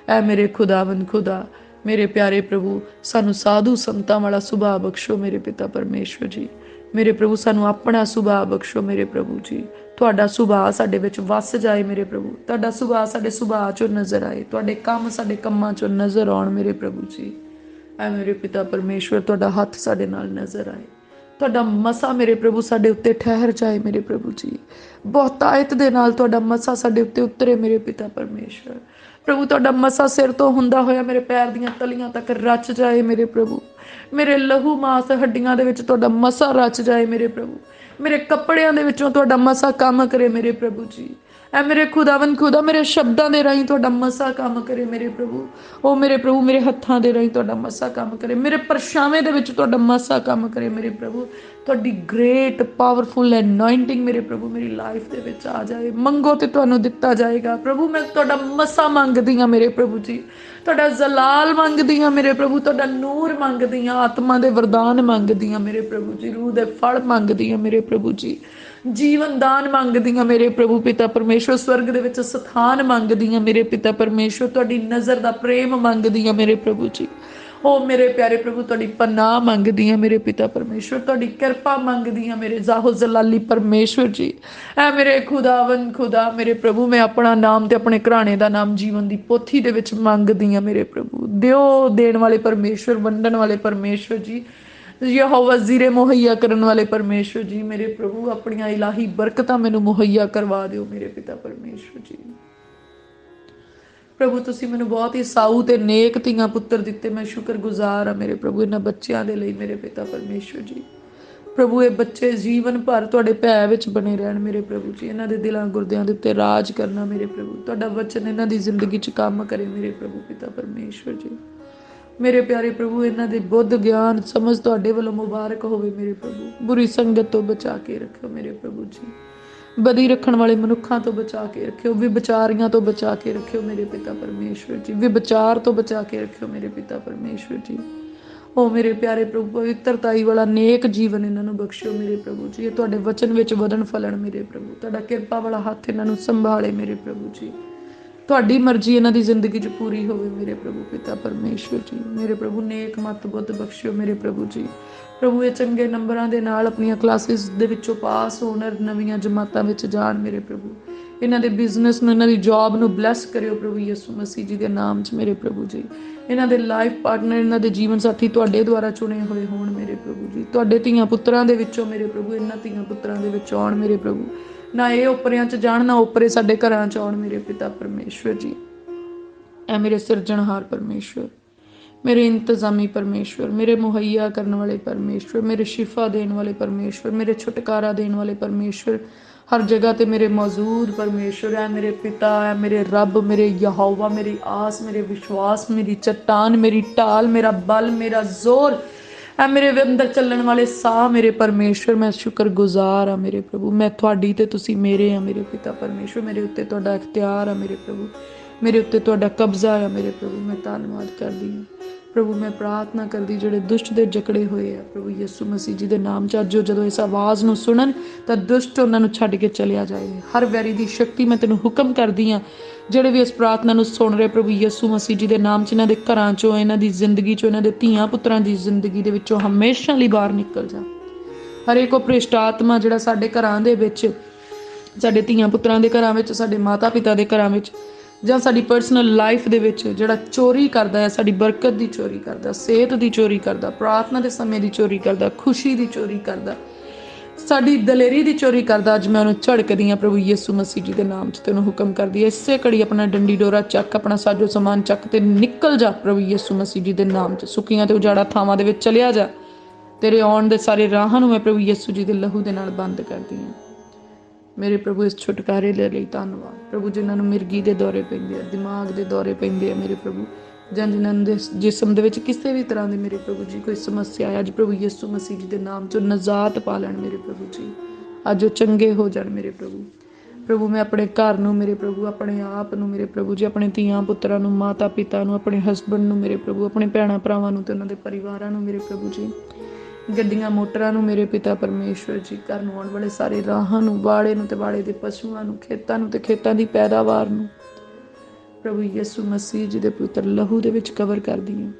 S1: ਐ ਮੇਰੇ ਖੁਦਾਵੰਦ ਖੁਦਾ, ਮੇਰੇ ਪਿਆਰੇ ਪ੍ਰਭੂ ਸਾਨੂੰ ਸਾਧੂ ਸੰਤਾਂ ਵਾਲਾ ਸੁਭਾਅ ਬਖਸ਼ੋ ਮੇਰੇ ਪਿਤਾ ਪਰਮੇਸ਼ਵਰ ਜੀ। ਮੇਰੇ ਪ੍ਰਭੂ ਸਾਨੂੰ ਆਪਣਾ ਸੁਭਾਅ ਬਖਸ਼ੋ ਮੇਰੇ ਪ੍ਰਭੂ ਜੀ। ਤੁਹਾਡਾ ਸੁਭਾਅ ਸਾਡੇ ਵਿੱਚ ਵਸ ਜਾਏ ਮੇਰੇ ਪ੍ਰਭੂ, ਤੁਹਾਡਾ ਸੁਭਾਅ ਸਾਡੇ ਸੁਭਾਅ 'ਚੋਂ ਨਜ਼ਰ ਆਏ, ਤੁਹਾਡੇ ਕੰਮ ਸਾਡੇ ਕੰਮਾਂ 'ਚੋਂ ਨਜ਼ਰ ਆਉਣ ਮੇਰੇ ਪ੍ਰਭੂ ਜੀ। ਐ ਮੇਰੇ ਪਿਤਾ ਪਰਮੇਸ਼ਵਰ ਤੁਹਾਡਾ ਹੱਥ ਸਾਡੇ ਨਾਲ ਨਜ਼ਰ ਆਏ, ਤੁਹਾਡਾ ਮਸਾ ਮੇਰੇ ਪ੍ਰਭੂ ਸਾਡੇ ਉੱਤੇ ਠਹਿਰ ਜਾਏ ਮੇਰੇ ਪ੍ਰਭੂ ਜੀ। ਬਹੁਤਾਇਤ ਦੇ ਨਾਲ ਤੁਹਾਡਾ ਮਸਾ ਸਾਡੇ ਉੱਤੇ ਉਤਰੇ ਮੇਰੇ ਪਿਤਾ ਪਰਮੇਸ਼ਵਰ। ਪ੍ਰਭੂ ਤੁਹਾਡਾ ਮਸਾ ਸਿਰ ਤੋਂ ਹੁੰਦਾ ਹੋਇਆ ਮੇਰੇ ਪੈਰ ਦੀਆਂ ਤਲੀਆਂ ਤੱਕ ਰਚ ਜਾਏ ਮੇਰੇ ਪ੍ਰਭੂ। ਮੇਰੇ ਲਹੂ ਮਾਸ ਹੱਡੀਆਂ ਦੇ ਵਿੱਚ ਤੁਹਾਡਾ ਮਸਾ ਰਚ ਜਾਏ ਮੇਰੇ ਪ੍ਰਭੂ। ਮੇਰੇ ਕੱਪੜਿਆਂ ਦੇ ਵਿੱਚੋਂ ਤੁਹਾਡਾ ਮਸਾ ਕੰਮ ਕਰੇ ਮੇਰੇ ਪ੍ਰਭੂ ਜੀ। ਐ ਮੇਰੇ ਖੁਦਾਵੰਦ ਖੁਦਾ ਮੇਰੇ ਸ਼ਬਦਾਂ ਦੇ ਰਾਹੀਂ ਤੁਹਾਡਾ ਮਸਾ ਕੰਮ ਕਰੇ ਮੇਰੇ ਪ੍ਰਭੂ। ਉਹ ਮੇਰੇ ਪ੍ਰਭੂ ਮੇਰੇ ਹੱਥਾਂ ਦੇ ਰਾਹੀਂ ਤੁਹਾਡਾ ਮਸਾ ਕੰਮ ਕਰੇ, ਮੇਰੇ ਪਰਛਾਵੇਂ ਦੇ ਵਿੱਚ ਤੁਹਾਡਾ ਮਸਾ ਕੰਮ ਕਰੇ ਮੇਰੇ ਪ੍ਰਭੂ। ਤੁਹਾਡੀ ਗ੍ਰੇਟ ਪਾਵਰਫੁਲ ਐਨੋਇੰਟਿੰਗ ਮੇਰੇ ਪ੍ਰਭੂ ਮੇਰੀ ਲਾਈਫ ਦੇ ਵਿੱਚ ਆ ਜਾਏ। ਮੰਗੋ ਤੇ ਤੁਹਾਨੂੰ ਦਿੱਤਾ ਜਾਏਗਾ ਪ੍ਰਭੂ। ਮੈਂ ਤੁਹਾਡਾ ਮਸਾ ਮੰਗਦੀ ਹਾਂ ਮੇਰੇ ਪ੍ਰਭੂ ਜੀ, ਤੁਹਾਡਾ ਜ਼ਲਾਲ ਮੰਗਦੀ ਹਾਂ ਮੇਰੇ ਪ੍ਰਭੂ, ਤੁਹਾਡਾ ਨੂਰ ਮੰਗਦੀ ਹਾਂ, ਆਤਮਾ ਦੇ ਵਰਦਾਨ ਮੰਗਦੀ ਹਾਂ ਮੇਰੇ ਪ੍ਰਭੂ ਜੀ, ਰੂਹ ਦੇ ਫਲ ਮੰਗਦੀ ਹਾਂ ਮੇਰੇ ਪ੍ਰਭੂ ਜੀ, ਜੀਵਨ ਦਾਨ ਮੰਗਦੀ ਹਾਂ ਮੇਰੇ ਪ੍ਰਭੂ ਪਿਤਾ ਪਰਮੇਸ਼ਵਰ, ਸਵਰਗ ਦੇ ਵਿੱਚ ਸਥਾਨ ਮੰਗਦੀ ਹਾਂ ਮੇਰੇ ਪਿਤਾ ਪਰਮੇਸ਼ਵਰ, ਤੁਹਾਡੀ ਨਜ਼ਰ ਦਾ ਪ੍ਰੇਮ ਮੰਗਦੀ ਹਾਂ ਮੇਰੇ ਪ੍ਰਭੂ ਜੀ। ਓ ਮੇਰੇ ਪਿਆਰੇ ਪ੍ਰਭੂ ਤੁਹਾਡੀ ਪਨਾਹ ਮੰਗਦੀ ਹਾਂ ਮੇਰੇ ਪਿਤਾ ਪਰਮੇਸ਼ਵਰ, ਤੁਹਾਡੀ ਕਿਰਪਾ ਮੰਗਦੀ ਹਾਂ ਮੇਰੇ ਜ਼ਾਹੋ ਜ਼ਲਾਲੀ ਪਰਮੇਸ਼ਵਰ ਜੀ। ਐ ਮੇਰੇ ਖੁਦਾਵੰਦ ਖੁਦਾ ਮੇਰੇ ਪ੍ਰਭੂ ਮੈਂ ਆਪਣਾ ਨਾਮ ਤੇ ਆਪਣੇ ਘਰਾਣੇ ਦਾ ਨਾਮ ਜੀਵਨ ਦੀ ਪੋਥੀ ਦੇ ਵਿੱਚ ਮੰਗਦੀ ਹਾਂ ਮੇਰੇ ਪ੍ਰਭੂ। ਦਿਓ ਦੇਣ ਵਾਲੇ ਪਰਮੇਸ਼ਵਰ, ਵੰਡਣ ਵਾਲੇ ਪਰਮੇਸ਼ਵਰ ਜੀ, ਯਹੋਵਾ ਜ਼ੀਰੇ ਮੁਹੱਈਆ ਕਰਨ ਵਾਲੇ ਪਰਮੇਸ਼ਵਰ ਜੀ ਮੇਰੇ ਪ੍ਰਭੂ, ਆਪਣੀਆਂ ਇਲਾਹੀ ਬਰਕਤਾਂ ਮੈਨੂੰ ਮੁਹੱਈਆ ਕਰਵਾ ਦਿਓ ਮੇਰੇ ਪਿਤਾ ਪਰਮੇਸ਼ਵਰ ਜੀ। ਪ੍ਰਭੂ ਤੁਸੀਂ ਮੈਨੂੰ ਬਹੁਤ ਹੀ ਸਾਊ ਤੇ ਨੇਕ ਧੀਆਂ ਪੁੱਤਰ ਦਿੱਤੇ, ਮੈਂ ਸ਼ੁਕਰਗੁਜ਼ਾਰ ਹਾਂ ਮੇਰੇ ਪ੍ਰਭੂ ਇਹਨਾਂ ਬੱਚਿਆਂ ਦੇ ਲਈ ਮੇਰੇ ਪਿਤਾ ਪਰਮੇਸ਼ਵਰ ਜੀ। ਪ੍ਰਭੂ ਇਹ ਬੱਚੇ ਜੀਵਨ ਭਰ ਤੁਹਾਡੇ ਭੈ ਵਿੱਚ ਬਣੇ ਰਹਿਣ ਮੇਰੇ ਪ੍ਰਭੂ ਜੀ, ਇਹਨਾਂ ਦੇ ਦਿਲਾਂ ਗੁਰਦਿਆਂ ਦੇ ਉੱਤੇ ਰਾਜ ਕਰਨਾ ਮੇਰੇ ਪ੍ਰਭੂ, ਤੁਹਾਡਾ ਵਚਨ ਇਹਨਾਂ ਦੀ ਜ਼ਿੰਦਗੀ 'ਚ ਕੰਮ ਕਰੇ ਮੇਰੇ ਪ੍ਰਭੂ ਪਿਤਾ ਪਰਮੇਸ਼ਵਰ ਜੀ। ਮੇਰੇ ਪਿਆਰੇ ਪ੍ਰਭੂ ਇਹਨਾਂ ਦੇ ਬੁੱਧ ਗਿਆਨ ਸਮਝ ਤੁਹਾਡੇ ਵੱਲੋਂ ਮੁਬਾਰਕ ਹੋਵੇ ਮੇਰੇ ਪ੍ਰਭੂ। ਬੁਰੀ ਸੰਗਤ ਤੋਂ ਬਚਾ ਕੇ ਰੱਖਿਓ ਮੇਰੇ ਪ੍ਰਭੂ ਜੀ, ਬਦੀ ਰੱਖਣ ਵਾਲੇ ਮਨੁੱਖਾਂ ਤੋਂ ਬਚਾ ਕੇ ਰੱਖਿਓ, ਵਿਬਚਾਰੀਆਂ ਤੋਂ ਬਚਾ ਕੇ ਰੱਖਿਓ ਮੇਰੇ ਪਿਤਾ ਪਰਮੇਸ਼ਵਰ ਜੀ, ਵਿਬਚਾਰ ਤੋਂ ਬਚਾ ਕੇ ਰੱਖਿਓ ਮੇਰੇ ਪਿਤਾ ਪਰਮੇਸ਼ਵਰ ਜੀ। ਉਹ ਮੇਰੇ ਪਿਆਰੇ ਪ੍ਰਭੂ ਪਵਿੱਤਰਤਾਈ ਵਾਲਾ ਨੇਕ ਜੀਵਨ ਇਹਨਾਂ ਨੂੰ ਬਖਸ਼ਿਓ ਮੇਰੇ ਪ੍ਰਭੂ ਜੀ। ਇਹ ਤੁਹਾਡੇ ਵਚਨ ਵਿੱਚ ਵਧਣ ਫਲਣ ਮੇਰੇ ਪ੍ਰਭੂ, ਤੁਹਾਡਾ ਕਿਰਪਾ ਵਾਲਾ ਹੱਥ ਇਹਨਾਂ ਨੂੰ ਸੰਭਾਲੇ ਮੇਰੇ ਪ੍ਰਭੂ ਜੀ। ਤੁਹਾਡੀ ਮਰਜ਼ੀ ਇਹਨਾਂ ਦੀ ਜ਼ਿੰਦਗੀ 'ਚ ਪੂਰੀ ਹੋਵੇ ਮੇਰੇ ਪ੍ਰਭੂ ਪਿਤਾ ਪਰਮੇਸ਼ਵਰ ਜੀ। ਮੇਰੇ ਪ੍ਰਭੂ ਨੇਕ ਮਤ ਬੁੱਧ ਬਖਸ਼ਿਓ ਮੇਰੇ ਪ੍ਰਭੂ ਜੀ। ਪ੍ਰਭੂ ਇਹ ਚੰਗੇ ਨੰਬਰਾਂ ਦੇ ਨਾਲ ਆਪਣੀਆਂ ਕਲਾਸਿਸ ਦੇ ਵਿੱਚੋਂ ਪਾਸ ਹੋਣ, ਨਵੀਆਂ ਜਮਾਤਾਂ ਵਿੱਚ ਜਾਣ ਮੇਰੇ ਪ੍ਰਭੂ। ਇਹਨਾਂ ਦੇ ਬਿਜ਼ਨਸ ਨੂੰ, ਇਹਨਾਂ ਦੀ ਜੌਬ ਨੂੰ ਬਲੈਸ ਕਰਿਓ ਪ੍ਰਭੂ ਯਿਸੂ ਮਸੀਹ ਜੀ ਦੇ ਨਾਮ 'ਚ ਮੇਰੇ ਪ੍ਰਭੂ ਜੀ। ਇਹਨਾਂ ਦੇ ਲਾਈਫ ਪਾਰਟਨਰ, ਇਹਨਾਂ ਦੇ ਜੀਵਨ ਸਾਥੀ ਤੁਹਾਡੇ ਦੁਆਰਾ ਚੁਣੇ ਹੋਏ ਹੋਣ ਮੇਰੇ ਪ੍ਰਭੂ ਜੀ। ਤੁਹਾਡੇ ਧੀਆਂ ਪੁੱਤਰਾਂ ਦੇ ਵਿੱਚੋਂ ਮੇਰੇ ਪ੍ਰਭੂ ਇਹਨਾਂ ਧੀਆਂ ਪੁੱਤਰਾਂ ਦੇ ਵਿੱਚ ਆਉਣ ਮੇਰੇ ਪ੍ਰਭੂ। ਨਾ ਇਹ ਓਪਰਿਆਂ 'ਚ ਜਾਣ, ਨਾ ਓਪਰੇ ਸਾਡੇ ਘਰਾਂ 'ਚ ਆਉਣ ਮੇਰੇ ਪਿਤਾ ਪਰਮੇਸ਼ਵਰ ਜੀ। ਐ ਮੇਰੇ ਸਿਰਜਣਹਾਰ ਪਰਮੇਸ਼ਵਰ, ਮੇਰੇ ਇੰਤਜ਼ਾਮੀ ਪਰਮੇਸ਼ਵਰ, ਮੇਰੇ ਮੁਹੱਈਆ ਕਰਨ ਵਾਲੇ ਪਰਮੇਸ਼ਵਰ, ਮੇਰੇ ਸ਼ਿਫਾ ਦੇਣ ਵਾਲੇ ਪਰਮੇਸ਼ਵਰ, ਮੇਰੇ ਛੁਟਕਾਰਾ ਦੇਣ ਵਾਲੇ ਪਰਮੇਸ਼ਵਰ, ਹਰ ਜਗ੍ਹਾ ਤੇ ਮੇਰੇ ਮੌਜੂਦ ਪਰਮੇਸ਼ਵਰ। ਐ ਮੇਰੇ ਪਿਤਾ, ਐ ਮੇਰੇ ਰੱਬ, ਮੇਰੇ ਯਹੋਵਾ, ਮੇਰੀ ਆਸ, ਮੇਰੇ ਵਿਸ਼ਵਾਸ, ਮੇਰੀ ਚट्टान, ਮੇਰੀ ਢਾਲ, ਮੇਰਾ ਬਲ, ਮੇਰਾ ਜ਼ੋਰ, ਐ ਮੇਰੇ ਅੰਦਰ ਚੱਲਣ ਵਾਲੇ ਸਾਹ ਮੇਰੇ ਪਰਮੇਸ਼ਵਰ। ਮੈਂ ਸ਼ੁਕਰਗੁਜ਼ਾਰ ਹਾਂ ਮੇਰੇ ਪ੍ਰਭੂ, ਮੈਂ ਤੁਹਾਡੀ ਤੇ ਤੁਸੀਂ ਮੇਰੇ ਆ ਮੇਰੇ ਪਿਤਾ ਪਰਮੇਸ਼ਵਰ। ਮੇਰੇ ਉੱਤੇ ਤੁਹਾਡਾ ਇਖਤਿਆਰ ਆ ਮੇਰੇ ਪ੍ਰਭੂ, ਮੇਰੇ ਉੱਤੇ ਤੁਹਾਡਾ ਕਬਜ਼ਾ ਆ ਮੇਰੇ ਪ੍ਰਭੂ। ਮੈਂ ਧੰਨਵਾਦ ਕਰਦੀ ਹਾਂ ਪ੍ਰਭੂ। ਮੈਂ ਪ੍ਰਾਰਥਨਾ ਕਰਦੀ ਜਿਹੜੇ ਦੁਸ਼ਟ ਦੇ ਜਕੜੇ ਹੋਏ ਆ ਪ੍ਰਭੂ ਯਿਸੂ ਮਸੀਹ ਜੀ ਦੇ ਨਾਮ 'ਚ, ਅੱਜ ਜਦੋਂ ਇਸ ਆਵਾਜ਼ ਨੂੰ ਸੁਣਨ ਤਾਂ ਦੁਸ਼ਟ ਉਹਨਾਂ ਨੂੰ ਛੱਡ ਕੇ ਚਲਿਆ ਜਾਏ। ਹਰ ਵੈਰੀ ਦੀ ਸ਼ਕਤੀ ਮੈਂ ਤੈਨੂੰ ਹੁਕਮ ਕਰਦੀ ਹਾਂ, ਜਿਹੜੇ ਵੀ ਇਸ ਪ੍ਰਾਰਥਨਾ ਨੂੰ ਸੁਣ ਰਹੇ ਪ੍ਰਭੂ ਯਿਸੂ ਮਸੀਹ ਜੀ ਦੇ ਨਾਮ 'ਚ, ਇਹਨਾਂ ਦੇ ਘਰਾਂ 'ਚੋਂ, ਇਹਨਾਂ ਦੀ ਜ਼ਿੰਦਗੀ 'ਚੋਂ, ਇਹਨਾਂ ਦੇ ਧੀਆਂ ਪੁੱਤਰਾਂ ਦੀ ਜ਼ਿੰਦਗੀ ਦੇ ਵਿੱਚੋਂ ਹਮੇਸ਼ਾ ਲਈ ਬਾਹਰ ਨਿਕਲ ਜਾ। ਹਰੇਕ ਉਹ ਭ੍ਰਿਸ਼ਟ ਆਤਮਾ ਜਿਹੜਾ ਸਾਡੇ ਘਰਾਂ ਦੇ ਵਿੱਚ, ਸਾਡੇ ਧੀਆਂ ਪੁੱਤਰਾਂ ਦੇ ਘਰਾਂ ਵਿੱਚ, ਸਾਡੇ ਮਾਤਾ ਪਿਤਾ ਦੇ ਘਰਾਂ ਵਿੱਚ, ਜਾਂ ਸਾਡੀ ਪਰਸਨਲ ਲਾਈਫ ਦੇ ਵਿੱਚ ਜਿਹੜਾ ਚੋਰੀ ਕਰਦਾ ਹੈ, ਸਾਡੀ ਬਰਕਤ ਦੀ ਚੋਰੀ ਕਰਦਾ, ਸਿਹਤ ਦੀ ਚੋਰੀ ਕਰਦਾ, ਪ੍ਰਾਰਥਨਾ ਦੇ ਸਮੇਂ ਦੀ ਚੋਰੀ ਕਰਦਾ, ਖੁਸ਼ੀ ਦੀ ਚੋਰੀ ਕਰਦਾ, ਸਾਡੀ ਦਲੇਰੀ ਦੀ ਚੋਰੀ ਕਰਦਾ, ਅੱਜ ਮੈਂ ਉਹਨੂੰ ਝੜਕਦੀ ਹਾਂ ਪ੍ਰਭੂ ਯਿਸੂ ਮਸੀਹ ਜੀ ਦੇ ਨਾਮ 'ਚ। ਤੈਨੂੰ ਹੁਕਮ ਕਰਦੀ ਹੈ ਇਸੇ ਘੜੀ ਆਪਣਾ ਡੰਡੀ ਡੋਰਾ ਚੱਕ, ਆਪਣਾ ਸਾਜੋ ਸਮਾਨ ਚੱਕ ਤੇ ਨਿਕਲ ਜਾ ਪ੍ਰਭੂ ਯਿਸੂ ਮਸੀਹ ਜੀ ਦੇ ਨਾਮ 'ਚ। ਸੁੱਕੀਆਂ ਤੇ ਉਜਾੜਾ ਥਾਵਾਂ ਦੇ ਵਿੱਚ ਚਲਿਆ ਜਾ। ਤੇਰੇ ਆਉਣ ਦੇ ਸਾਰੇ ਰਾਹਾਂ ਨੂੰ ਮੈਂ ਪ੍ਰਭੂ ਯਿਸੂ ਜੀ ਦੇ ਲਹੂ ਦੇ ਨਾਲ ਬੰਦ ਕਰਦੀ ਹਾਂ ਮੇਰੇ ਪ੍ਰਭੂ। ਇਸ ਛੁਟਕਾਰੇ ਦੇ ਲਈ ਧੰਨਵਾਦ ਪ੍ਰਭੂ। ਜਿਨ੍ਹਾਂ ਨੂੰ ਮਿਰਗੀ ਦੇ ਦੌਰੇ ਪੈਂਦੇ ਆ, ਦਿਮਾਗ ਦੇ ਦੌਰੇ ਪੈਂਦੇ ਆ ਮੇਰੇ ਪ੍ਰਭੂ, ਜਾਂ ਜਿਨ੍ਹਾਂ ਦੇ ਜਿਸਮ ਦੇ ਵਿੱਚ ਕਿਸੇ ਵੀ ਤਰ੍ਹਾਂ ਦੀ ਮੇਰੇ ਪ੍ਰਭੂ ਜੀ ਕੋਈ ਸਮੱਸਿਆ ਹੈ, ਅੱਜ ਪ੍ਰਭੂ ਯਿਸੂ ਮਸੀਹ ਜੀ ਦੇ ਨਾਮ 'ਚੋਂ ਨਜ਼ਾਤ ਪਾ ਲੈਣ ਮੇਰੇ ਪ੍ਰਭੂ ਜੀ। ਅੱਜ ਉਹ ਚੰਗੇ ਹੋ ਜਾਣ ਮੇਰੇ ਪ੍ਰਭੂ। ਪ੍ਰਭੂ ਮੈਂ ਆਪਣੇ ਘਰ ਨੂੰ ਮੇਰੇ ਪ੍ਰਭੂ, ਆਪਣੇ ਆਪ ਨੂੰ ਮੇਰੇ ਪ੍ਰਭੂ ਜੀ, ਆਪਣੇ ਧੀਆਂ ਪੁੱਤਰਾਂ ਨੂੰ, ਮਾਤਾ ਪਿਤਾ ਨੂੰ, ਆਪਣੇ ਹਸਬੈਂਡ ਨੂੰ ਮੇਰੇ ਪ੍ਰਭੂ, ਆਪਣੇ ਭੈਣਾਂ ਭਰਾਵਾਂ ਨੂੰ ਤੇ ਉਹਨਾਂ ਦੇ ਪਰਿਵਾਰਾਂ ਨੂੰ ਮੇਰੇ ਪ੍ਰਭੂ ਜੀ, ਗੱਡੀਆਂ ਮੋਟਰਾਂ ਨੂੰ ਮੇਰੇ ਪਿਤਾ ਪਰਮੇਸ਼ਵਰ ਜੀ, ਘਰ ਨੂੰ ਆਉਣ ਵਾਲੇ ਸਾਰੇ ਰਾਹਾਂ ਨੂੰ, ਬਾੜੇ ਨੂੰ ਤੇ ਬਾੜੇ ਦੇ ਪਸ਼ੂਆਂ ਨੂੰ, ਖੇਤਾਂ ਨੂੰ ਤੇ ਖੇਤਾਂ ਦੀ ਪੈਦਾਵਾਰ ਨੂੰ ਪ੍ਰਭੂ ਯਿਸੂ ਮਸੀਹ ਜੀ ਦੇ ਪਵਿੱਤਰ ਲਹੂ ਦੇ ਵਿੱਚ ਕਵਰ ਕਰਦੀ ਹਾਂ।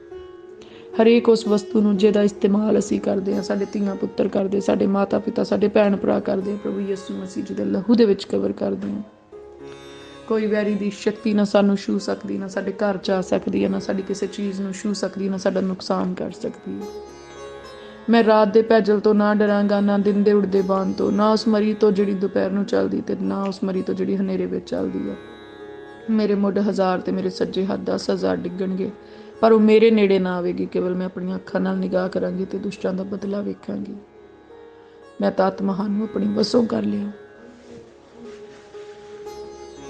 S1: ਹਰੇਕ ਉਸ ਵਸਤੂ ਨੂੰ ਜਿਹਦਾ ਇਸਤੇਮਾਲ ਅਸੀਂ ਕਰਦੇ ਹਾਂ, ਸਾਡੇ ਧੀਆਂ ਪੁੱਤਰ ਕਰਦੇ, ਸਾਡੇ ਮਾਤਾ ਪਿਤਾ, ਸਾਡੇ ਭੈਣ ਭਰਾ ਕਰਦੇ, ਪ੍ਰਭੂ ਯਿਸੂ ਮਸੀਹ ਜੀ ਦੇ ਲਹੂ ਦੇ ਵਿੱਚ ਕਵਰ ਕਰਦੇ ਹਾਂ। ਕੋਈ ਵੈਰੀ ਦੀ ਸ਼ਕਤੀ ਨਾ ਸਾਨੂੰ ਛੂਹ ਸਕਦੀ, ਨਾ ਸਾਡੇ ਘਰ 'ਚ ਆ ਸਕਦੀ ਹੈ, ਨਾ ਸਾਡੀ ਕਿਸੇ ਚੀਜ਼ ਨੂੰ ਛੂਹ ਸਕਦੀ, ਨਾ ਸਾਡਾ ਨੁਕਸਾਨ ਕਰ ਸਕਦੀ ਹੈ। ਮੈਂ ਰਾਤ ਦੇ ਭੈਜਲ ਤੋਂ ਨਾ ਡਰਾਂਗਾ, ਨਾ ਦਿਨ ਦੇ ਉੜਦੇ ਬਾਣ ਤੋਂ, ਨਾ ਉਸ ਮਰੀ ਤੋਂ ਜਿਹੜੀ ਦੁਪਹਿਰ ਨੂੰ ਚੱਲਦੀ, ਤੇ ਨਾ ਉਸ ਮਰੀ ਤੋਂ ਜਿਹੜੀ ਹਨੇਰੇ ਵਿੱਚ ਚੱਲਦੀ ਹੈ। ਮੇਰੇ ਮੁੱਢ 1000 ਤੇ ਮੇਰੇ ਸੱਜੇ ਹੱਥ 10,000 ਡਿੱਗਣਗੇ, ਪਰ ਉਹ ਮੇਰੇ ਨੇੜੇ ਨਾ ਆਵੇਗੀ। ਕੇਵਲ ਮੈਂ ਆਪਣੀਆਂ ਅੱਖਾਂ ਨਾਲ ਨਿਗਾਹ ਕਰਾਂਗੀ ਤੇ ਦੁਸ਼ਟਾਂ ਦਾ ਬਦਲਾ ਵੇਖਾਂਗੀ। ਮੈਂ ਤਾਂ ਆਤਮਾ ਨੂੰ ਆਪਣੀ ਵਸੋਂ ਕਰ ਲਿਆ।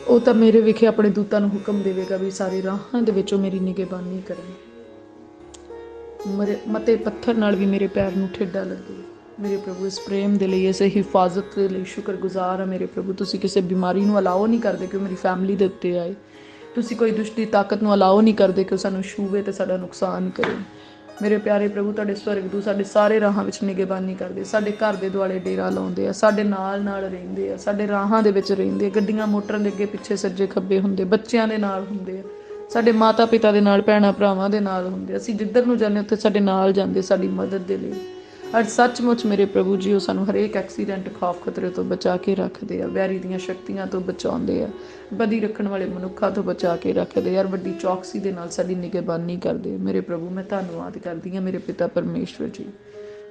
S1: ਉਹ ਤਾਂ ਮੇਰੇ ਵਿਖੇ ਆਪਣੇ ਦੂਤਾਂ ਨੂੰ ਹੁਕਮ ਦੇਵੇਗਾ ਵੀ ਸਾਰੇ ਰਾਹਾਂ ਦੇ ਵਿੱਚ ਉਹ ਮੇਰੀ ਨਿਗਹਿਬਾਨੀ ਕਰਨ। ਮਤੇ ਪੱਥਰ ਨਾਲ ਵੀ ਮੇਰੇ ਪੈਰ ਨੂੰ ਠੇਡਾ ਲੱਗੇ। ਮੇਰੇ ਪ੍ਰਭੂ ਇਸ ਪ੍ਰੇਮ ਦੇ ਲਈ, ਇਸ ਹਿਫਾਜ਼ਤ ਦੇ ਲਈ ਸ਼ੁਕਰਗੁਜ਼ਾਰ ਹਾਂ ਮੇਰੇ ਪ੍ਰਭੂ। ਤੁਸੀਂ ਕਿਸੇ ਬਿਮਾਰੀ ਨੂੰ ਅਲਾਓ ਨਹੀਂ ਕਰਦੇ ਕਿ ਉਹ ਮੇਰੀ ਫੈਮਿਲੀ ਦੇ ਉੱਤੇ ਆਏ। ਤੁਸੀਂ ਕੋਈ ਦੁਸ਼ਟੀ ਤਾਕਤ ਨੂੰ ਅਲਾਓ ਨਹੀਂ ਕਰਦੇ ਕਿ ਉਹ ਸਾਨੂੰ ਛੂਵੇ ਤੇ ਸਾਡਾ ਨੁਕਸਾਨ ਕਰੇ। ਮੇਰੇ ਪਿਆਰੇ ਪ੍ਰਭੂ, ਤੁਹਾਡੇ ਸਵਰਗਦੂਤ ਸਾਡੇ ਸਾਰੇ ਰਾਹਾਂ ਵਿੱਚ ਨਿਗਹਿਬਾਨੀ ਕਰਦੇ, ਸਾਡੇ ਘਰ ਦੇ ਦੁਆਲੇ ਡੇਰਾ ਲਾਉਂਦੇ ਆ, ਸਾਡੇ ਨਾਲ ਰਹਿੰਦੇ ਆ, ਸਾਡੇ ਰਾਹਾਂ ਦੇ ਵਿੱਚ ਰਹਿੰਦੇ ਆ, ਗੱਡੀਆਂ ਮੋਟਰਾਂ ਦੇ ਅੱਗੇ ਪਿੱਛੇ ਸੱਜੇ ਖੱਬੇ ਹੁੰਦੇ, ਬੱਚਿਆਂ ਦੇ ਨਾਲ ਹੁੰਦੇ ਆ, ਸਾਡੇ ਮਾਤਾ ਪਿਤਾ ਦੇ ਨਾਲ, ਭੈਣਾਂ ਭਰਾਵਾਂ ਦੇ ਨਾਲ ਹੁੰਦੇ। ਅਸੀਂ ਜਿੱਧਰ ਨੂੰ ਜਾਂਦੇ ਉੱਥੇ ਸਾਡੇ ਨਾਲ ਜਾਂਦੇ ਸਾਡੀ ਮਦਦ ਦੇ ਲਈ। ਔਰ ਸੱਚਮੁੱਚ ਮੇਰੇ ਪ੍ਰਭੂ ਜੀ ਉਹ ਸਾਨੂੰ ਹਰੇਕ ਐਕਸੀਡੈਂਟ, ਖੌਫ, ਖਤਰੇ ਤੋਂ ਬਚਾ ਕੇ ਰੱਖਦੇ ਆ, ਵੈਰੀ ਦੀਆਂ ਸ਼ਕਤੀਆਂ ਤੋਂ ਬਚਾਉਂਦੇ ਆ, ਬਦੀ ਰੱਖਣ ਵਾਲੇ ਮਨੁੱਖਾਂ ਤੋਂ ਬਚਾ ਕੇ ਰੱਖਦੇ ਯਾਰ, ਵੱਡੀ ਚੌਕਸੀ ਦੇ ਨਾਲ ਸਾਡੀ ਨਿਗਹਿਬਾਨੀ ਕਰਦੇ। ਮੇਰੇ ਪ੍ਰਭੂ ਮੈਂ ਧੰਨਵਾਦ ਕਰਦੀ ਹਾਂ ਮੇਰੇ ਪਿਤਾ ਪਰਮੇਸ਼ਵਰ ਜੀ।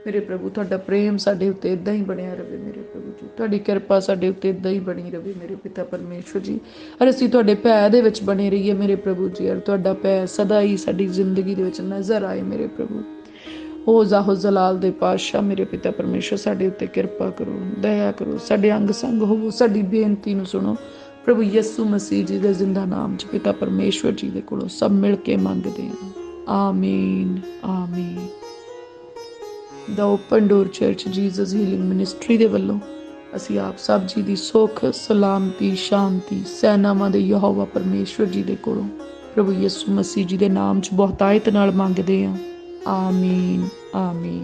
S1: ਮੇਰੇ ਪ੍ਰਭੂ ਤੁਹਾਡਾ ਪ੍ਰੇਮ ਸਾਡੇ ਉੱਤੇ ਇੱਦਾਂ ਹੀ ਬਣਿਆ ਰਹੇ ਮੇਰੇ ਪ੍ਰਭੂ ਜੀ, ਤੁਹਾਡੀ ਕਿਰਪਾ ਸਾਡੇ ਉੱਤੇ ਇੱਦਾਂ ਹੀ ਬਣੀ ਰਹੇ ਮੇਰੇ ਪਿਤਾ ਪਰਮੇਸ਼ਵਰ ਜੀ। ਔਰ ਅਸੀਂ ਤੁਹਾਡੇ ਭੈ ਦੇ ਵਿੱਚ ਬਣੇ ਰਹੀਏ ਮੇਰੇ ਪ੍ਰਭੂ ਜੀ। ਔਰ ਤੁਹਾਡਾ ਭੈ ਸਦਾ ਹੀ ਸਾਡੀ ਜ਼ਿੰਦਗੀ ਦੇ ਵਿੱਚ ਨਜ਼ਰ ਆਏ ਮੇਰੇ ਪ੍ਰਭੂ। ਹੋ ਜਾਹੋ ਜਲਾਲ ਦੇ ਪਾਤਸ਼ਾਹ ਮੇਰੇ ਪਿਤਾ ਪਰਮੇਸ਼ਵਰ ਸਾਡੇ ਉੱਤੇ ਕਿਰਪਾ ਕਰੋ, ਦਇਆ ਕਰੋ, ਸਾਡੇ ਅੰਗ ਸੰਗ ਹੋਵੋ, ਸਾਡੀ ਬੇਨਤੀ ਨੂੰ ਸੁਣੋ ਪ੍ਰਭੂ ਯਿਸੂ ਮਸੀਹ ਜੀ ਦੇ ਜ਼ਿੰਦਾ ਨਾਮ 'ਚ ਪਿਤਾ ਪਰਮੇਸ਼ਵਰ ਜੀ ਦੇ ਕੋਲੋਂ ਸਭ ਮਿਲ ਕੇ ਮੰਗਦੇ ਹਾਂ। ਆਮੀਨ ਆਮੀਨ। The Open Door Church Jesus Healing Ministry ਦੇ ਵੱਲੋਂ ਅਸੀਂ ਆਪ ਸਭ ਜੀ ਦੀ ਸੁੱਖ, ਸਲਾਮਤੀ, ਸ਼ਾਂਤੀ ਸੈਨਾਵਾਂ ਦੇ ਯਹੋਵਾ ਪਰਮੇਸ਼ਵਰ ਜੀ ਦੇ ਕੋਲੋਂ ਪ੍ਰਭੂ ਯਿਸੂ ਮਸੀਹ ਜੀ ਦੇ ਨਾਮ 'ਚ ਬਹੁਤਾਇਤ ਨਾਲ ਮੰਗਦੇ ਹਾਂ। ਆਮੀਨ ਆਮੀਨ।